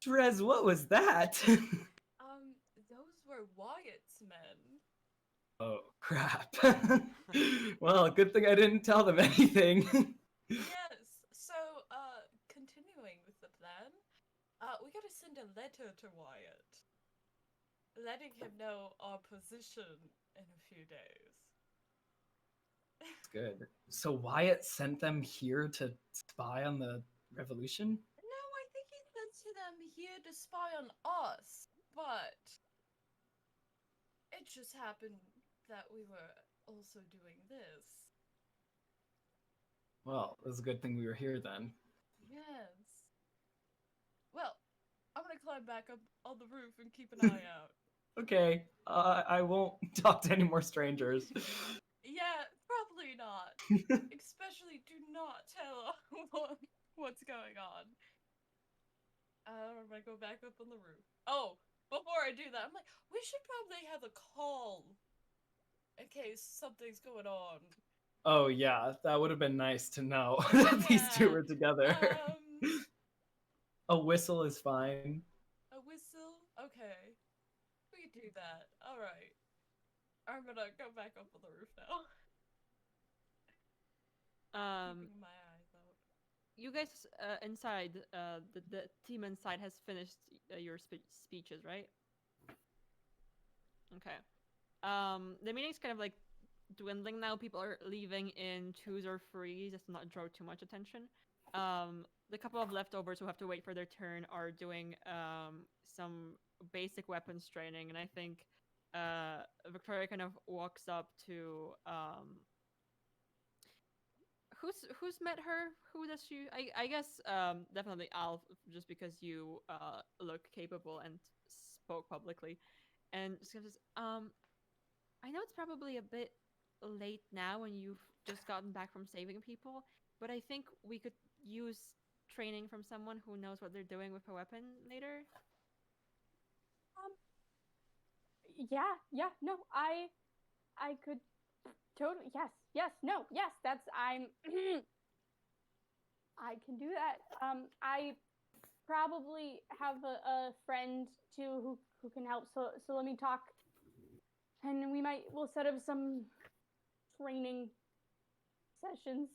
Drez, what was that? Those were Wyatt's men. Oh, crap. Well, good thing I didn't tell them anything. Yes. So, continuing with the plan, we gotta send a letter to Wyatt, letting him know our position in a few days. It's good. So Wyatt sent them here to spy on the revolution? No, I think he sent to them here to spy on us, but it just happened that we were also doing this. Well, it was a good thing we were here then. Yes. Well, I'm gonna climb back up on the roof and keep an eye out. Okay, I won't talk to any more strangers. Yeah, probably not. Especially do not tell what's going on. I'm gonna go back up on the roof. Oh, before I do that, I'm like, we should probably have a call in case something's going on. Oh yeah, that would have been nice to know that these two Yeah, were together. A whistle is fine. A whistle? Okay. We can do that. Alright. I'm gonna go back up on the roof now. Keeping my eyes out. You guys inside, the team inside has finished your speeches, right? Okay. The meeting's kind of like dwindling now. People are leaving in twos or threes just to not draw too much attention. The couple of leftovers who have to wait for their turn are doing some basic weapons training, and I think Victoria kind of walks up to who's met her? Who does she? I guess definitely Alf, just because you look capable and spoke publicly, and she says, I know it's probably a bit late now when you've just gotten back from saving people, but I think we could use training from someone who knows what they're doing with a weapon later. Yeah, no, I could totally, yes, no, yes, that's, I can do that. I probably have a friend too who can help, so let me talk, and we'll set up some training sessions.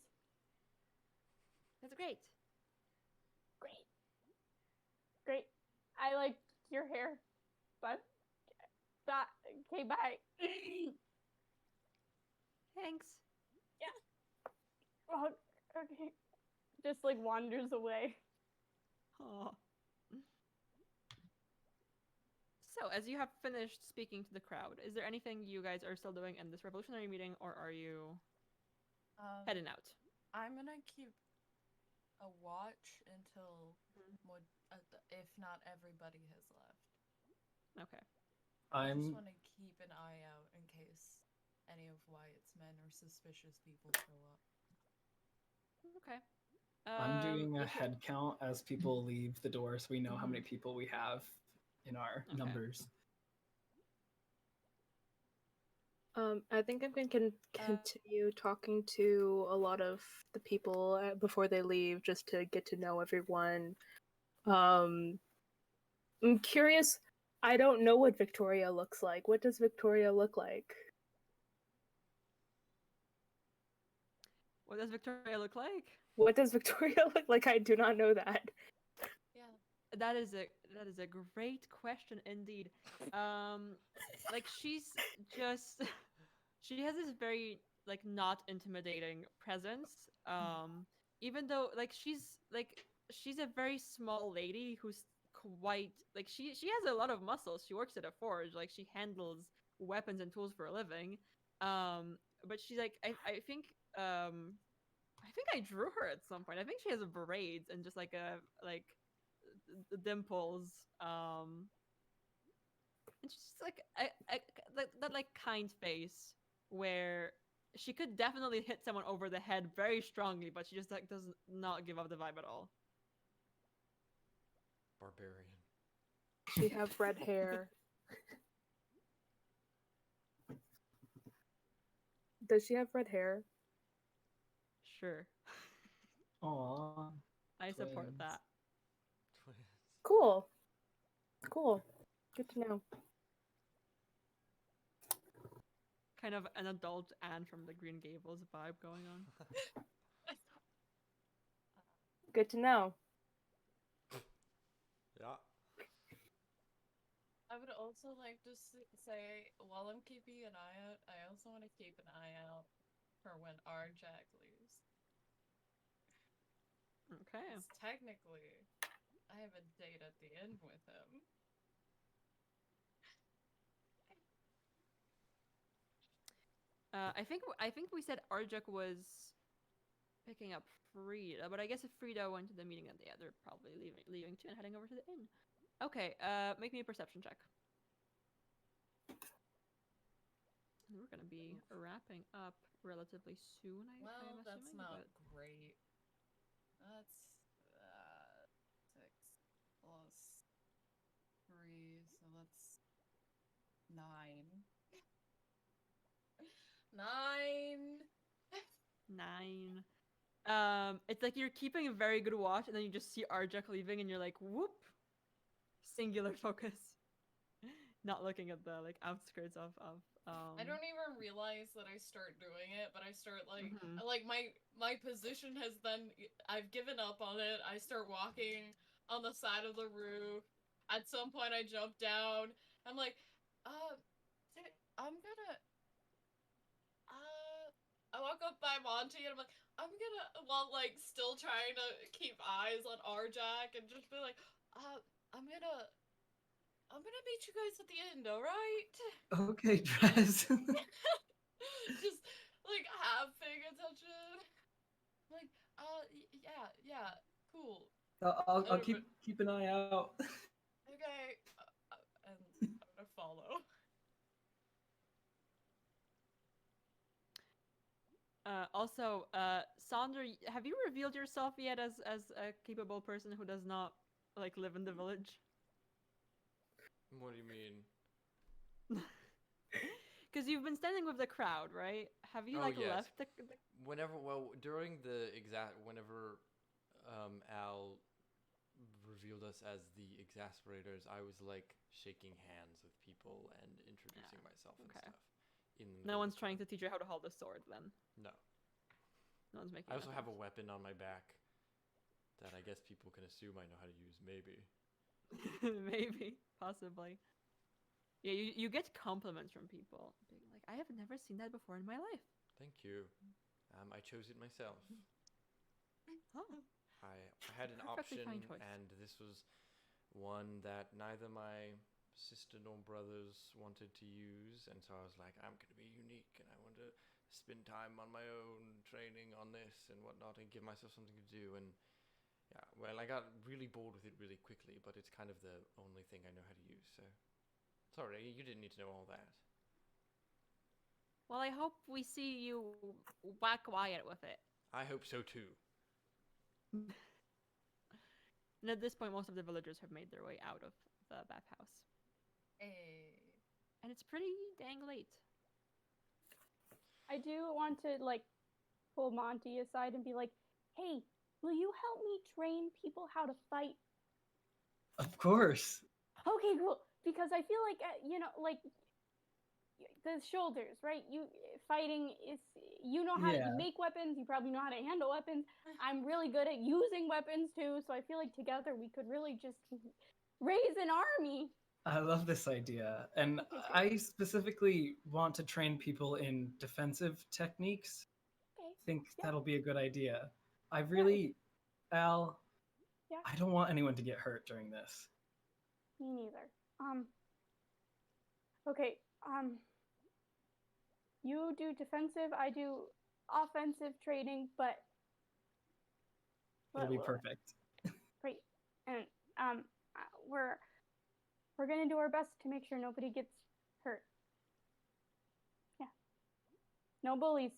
That's great. Great. I like your hair, but okay, bye. Thanks. Oh, okay. Just like wanders away. Aw. So, as you have finished speaking to the crowd, is there anything you guys are still doing in this revolutionary meeting, or are you heading out? I'm gonna keep a watch until if not everybody has left. Okay. I just want to keep an eye out in case any of Wyatt's men or suspicious people show up. Okay. I'm doing a head count as people leave the door so we know how many people we have in our numbers. I think I'm going to continue talking to a lot of the people before they leave, just to get to know everyone. I'm curious. I don't know what Victoria looks like. What does Victoria look like? What does Victoria look like? What does Victoria look like? I do not know that. Yeah. That is a great question indeed. Like she's just she has this very like not intimidating presence. Even though like she's a very small lady who's quite like she has a lot of muscles. She works at a forge, like she handles weapons and tools for a living. But she's like I think I drew her at some point. I think she has braids and just like dimples. And she's just like that like kind face where she could definitely hit someone over the head very strongly, but she just like does not give up the vibe at all. Barbarian. She have red hair. Does she have red hair? Sure. Aww. I support that. Twins. Cool. Good to know. Kind of an adult Anne from the Green Gables vibe going on. Good to know. Yeah. I would also like to say, while I'm keeping an eye out, I also want to keep an eye out for when our Jack leaves. Okay. 'Cause technically, I have a date at the end with him. I think we said Arjuk was picking up Frida, but I guess if Frida went to the meeting, then yeah, they're probably leaving too and heading over to the inn. Okay, make me a perception check. And we're gonna be wrapping up relatively soon. Well, I'm that's assuming, not but... great. That's 6 plus 3, so that's 9. 9. 9. It's like you're keeping a very good watch, and then you just see Arjuk leaving, and you're like, whoop! Singular focus. Not looking at the like outskirts of I don't even realize that I start doing it, but I start like Mhm. like my position has then I've given up on it. I start walking on the side of the roof. At some point I jump down. I'm like, I'm gonna I walk up by Monty and I'm like, while like still trying to keep eyes on Arjack and just be like, I'm gonna meet you guys at the end, alright? Okay, Dress. Just like half paying attention. Like, yeah, cool. I'll keep an eye out. Okay, and I'm gonna follow. Also, Sandra, have you revealed yourself yet as a capable person who does not like live in the village? What do you mean? Because you've been standing with the crowd, right? Have you Oh, like yes. left the... During whenever Al revealed us as the exasperators, I was like shaking hands with people and introducing myself and okay. stuff. No one's trying to teach you how to hold a sword, then. No. No one's making. I also have a weapon on my back that I guess people can assume I know how to use. Maybe. Maybe, possibly. Yeah, you get compliments from people being like, "I have never seen that before in my life." Thank you. I chose it myself. Oh. I had an Perfectly option, fine choice. and this was one that neither my sister nor brothers wanted to use, and so I was like, I'm going to be unique, and I want to spend time on my own training on this and whatnot, and give myself something to do. And yeah, well, I got really bored with it really quickly, but it's kind of the only thing I know how to use, so sorry, you didn't need to know all that. Well, I hope we see you whack Wyatt with it. I hope so too. And at this point, most of the villagers have made their way out of the bathhouse. Hey. And it's pretty dang late. I do want to like pull Monty aside and be like, "Hey, will you help me train people how to fight?" Of course. Okay, cool. Because I feel like like the shoulders, right? Fighting is how to Yeah. make weapons. You probably know how to handle weapons. I'm really good at using weapons too. So I feel like together we could really just raise an army. I love this idea. And Okay, great. I specifically want to train people in defensive techniques. Okay. Think Yeah. that'll be a good idea. I really, Al, Yeah. I don't want anyone to get hurt during this. Me neither. Okay. You do defensive. I do offensive training, but It'll be perfect. Great. And we're gonna do our best to make sure nobody gets hurt. Yeah. No bullies.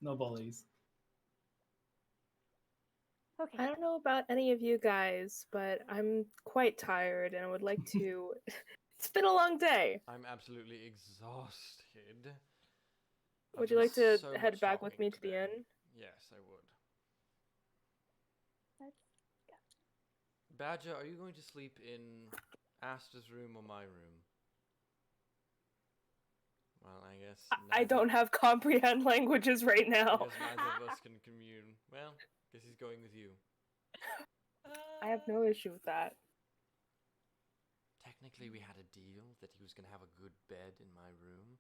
No bullies. Okay. I don't know about any of you guys, but I'm quite tired and I would like to. It's been a long day. I'm absolutely exhausted. Would I've you done like to so head much back with talking me to the today. inn? Yes, I would. Let's go. Badger, are you going to sleep in Asta's room or my room? Well, I guess I don't have comprehend languages right I now. guess neither of us can commune. Well, guess he's going with you. I have no issue with that. Technically, we had a deal that he was going to have a good bed in my room.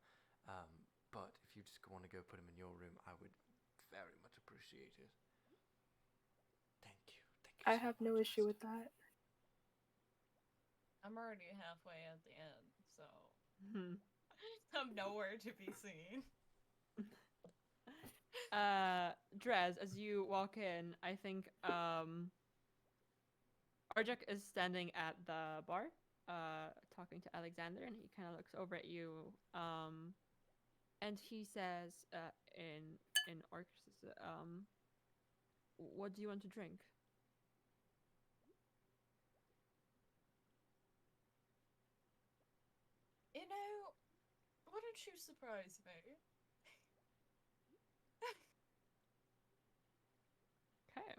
but if you just want to go put him in your room, I would very much appreciate it. Thank you. Thank you I so have no much, issue Esther. with that. I'm already halfway at the end, so Hmm. I'm nowhere to be seen. Drez, as you walk in, I think Arjak is standing at the bar, talking to Alexander, and he kind of looks over at you, and he says, in Orc, what do you want to drink? You know, why don't you surprise me? Okay.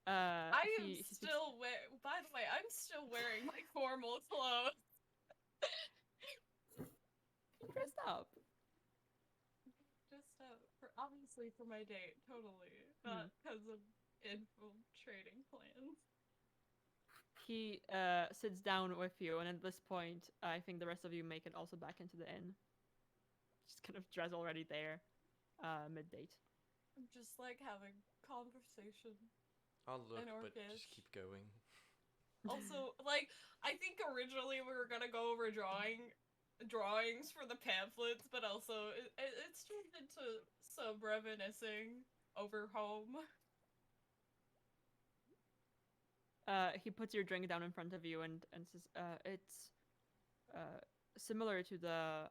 I am he speaks- still by the way, I'm still wearing my formal clothes. dressed up. Just obviously for my date, totally. Not because of infiltrating plans. He sits down with you, and at this point, I think the rest of you make it also back into the inn. Just kind of Drez already there, mid-date. I'm just like having conversation. I'll look, An but orcish. just keep going. Also, like, I think originally we were gonna go over drawings for the pamphlets, but also it's turned into some reminiscing over home. He puts your drink down in front of you and says, "It's similar to the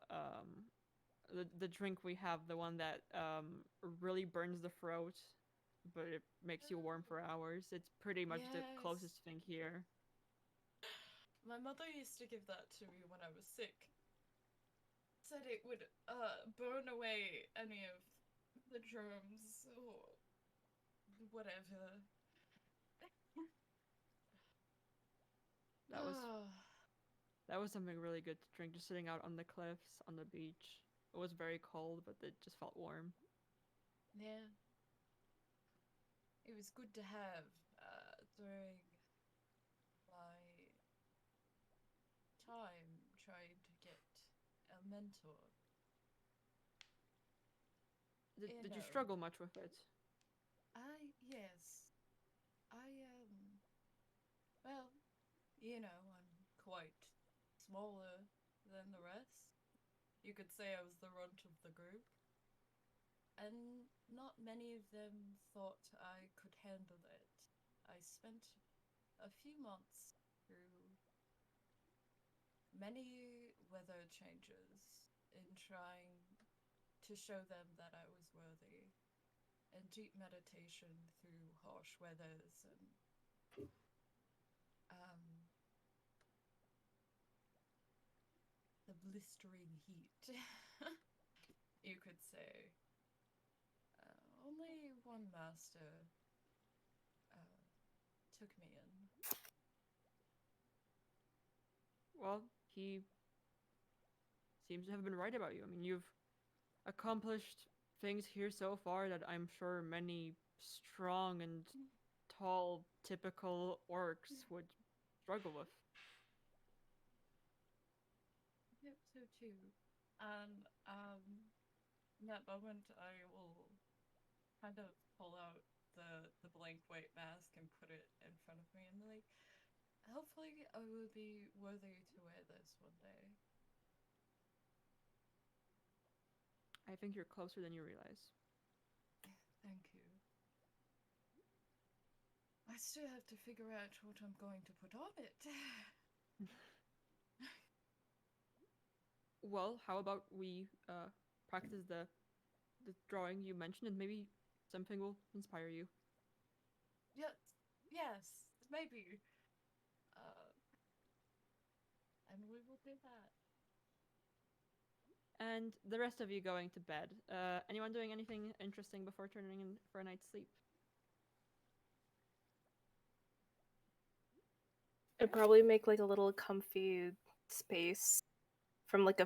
drink we have, the one that really burns the throat, but it makes you warm for hours. It's pretty much the closest Yes. thing here." My mother used to give that to me when I was sick. Said it would burn away any of the germs or whatever. That was something really good to drink, just sitting out on the cliffs on the beach. It was very cold, but it just felt warm. Yeah. It was good to have during my time trying to get a mentor. Did you know. struggle much with it? Yes. Well, I'm quite smaller than the rest. You could say I was the runt of the group. And not many of them thought I could handle it. I spent a few months through many weather changes in trying to show them that I was worthy, and deep meditation through harsh weathers and the blistering heat, you could say. Only one master took me in. Well, he seems to have been right about you. I mean, you've accomplished things here so far that I'm sure many strong and tall, typical orcs would struggle with. Yep, so too. And in that moment, I will kind of pull out the blank white mask and put it in front of me and be like, hopefully I will be worthy to wear this one day. I think you're closer than you realize. Thank you. I still have to figure out what I'm going to put on it. Well, how about we practice the drawing you mentioned, and maybe something will inspire you. Yes, maybe. And we will do that. And the rest of you going to bed. Anyone doing anything interesting before turning in for a night's sleep? I'd probably make like a little comfy space from like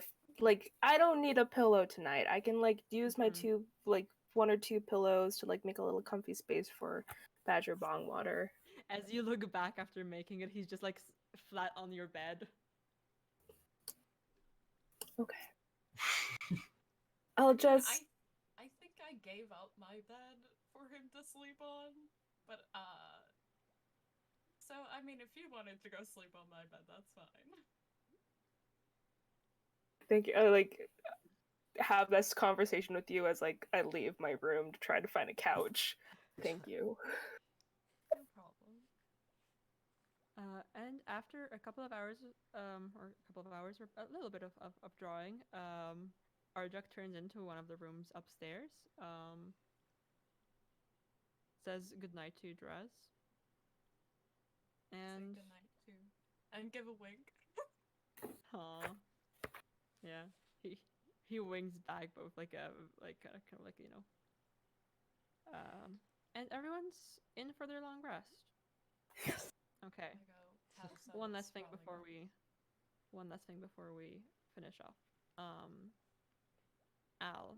I don't need a pillow tonight. I can like use my two like one or two pillows to like make a little comfy space for Badger Bong Water. As you look back after making it, he's just like flat on your bed. Okay. I'll Again, just. I think I gave up my bed for him to sleep on, but so I mean, if you wanted to go sleep on my bed, that's fine. Think I like have this conversation with you as like I leave my room to try to find a couch. Thank you. No problem. And after a couple of hours, or a little bit of drawing, Arjak turns into one of the rooms upstairs. Says goodnight to Draz. And Say goodnight too, and give a wink. Aw. Yeah. He wings back both like kind of like, and everyone's in for their long rest. Okay. I go pass out, One last thing sprawling before we finish off. Al,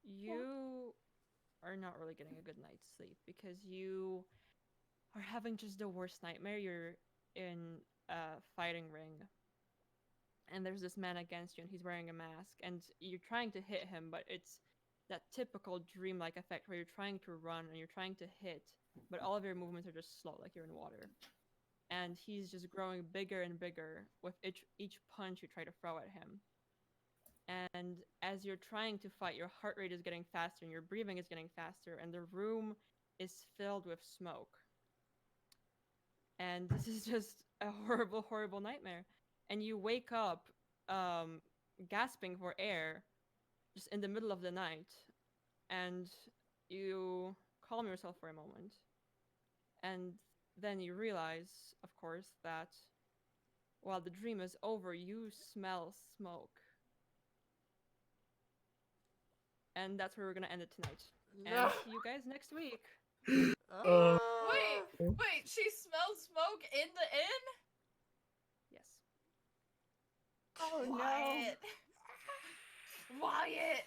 you are not really getting a good night's sleep because you are having just the worst nightmare. You're in a fighting ring, and there's this man against you, and he's wearing a mask, and you're trying to hit him, but it's that typical dreamlike effect where you're trying to run and you're trying to hit, but all of your movements are just slow, like you're in water. And he's just growing bigger and bigger with each punch you try to throw at him. And as you're trying to fight, your heart rate is getting faster and your breathing is getting faster, and the room is filled with smoke. And this is just a horrible, horrible nightmare. And you wake up gasping for air just in the middle of the night, and you calm yourself for a moment. And then you realize, of course, that while the dream is over, you smell smoke. And that's where we're gonna end it tonight. No. And see you guys next week. Ah! Wait, she smells smoke in the inn? Yes. Oh no. Wyatt!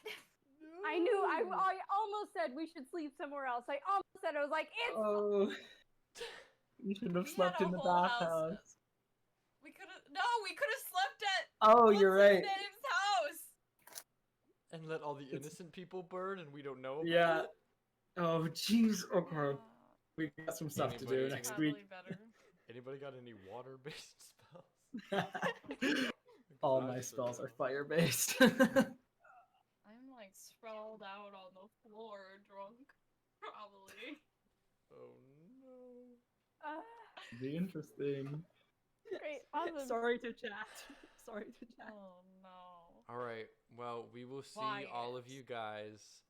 I knew. I almost said we should sleep somewhere else. I almost said, I was like, it's. Oh. You should have We slept had in a the whole house. bathhouse. We could have slept at Oh, what's you're his right. name's house. And let all the innocent people burn, and we don't know about Yeah. it? Oh, jeez. Okay. We got some stuff to do Anybody- next Probably week. better. Anybody got any water-based spells? All I my should spells are know. fire-based. I'm like sprawled out on the floor, drunk. Probably. Oh no. Be interesting. Great. Awesome. Sorry to chat. Sorry to chat. Oh no. All right. Well, we will see all of Wyatt. you guys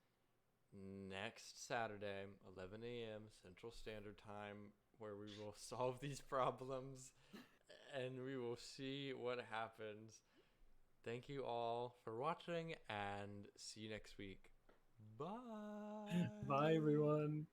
next Saturday, 11 a.m. Central Standard Time, where we will solve these problems and we will see what happens. Thank you all for watching, and see you next week. Bye. Bye, everyone.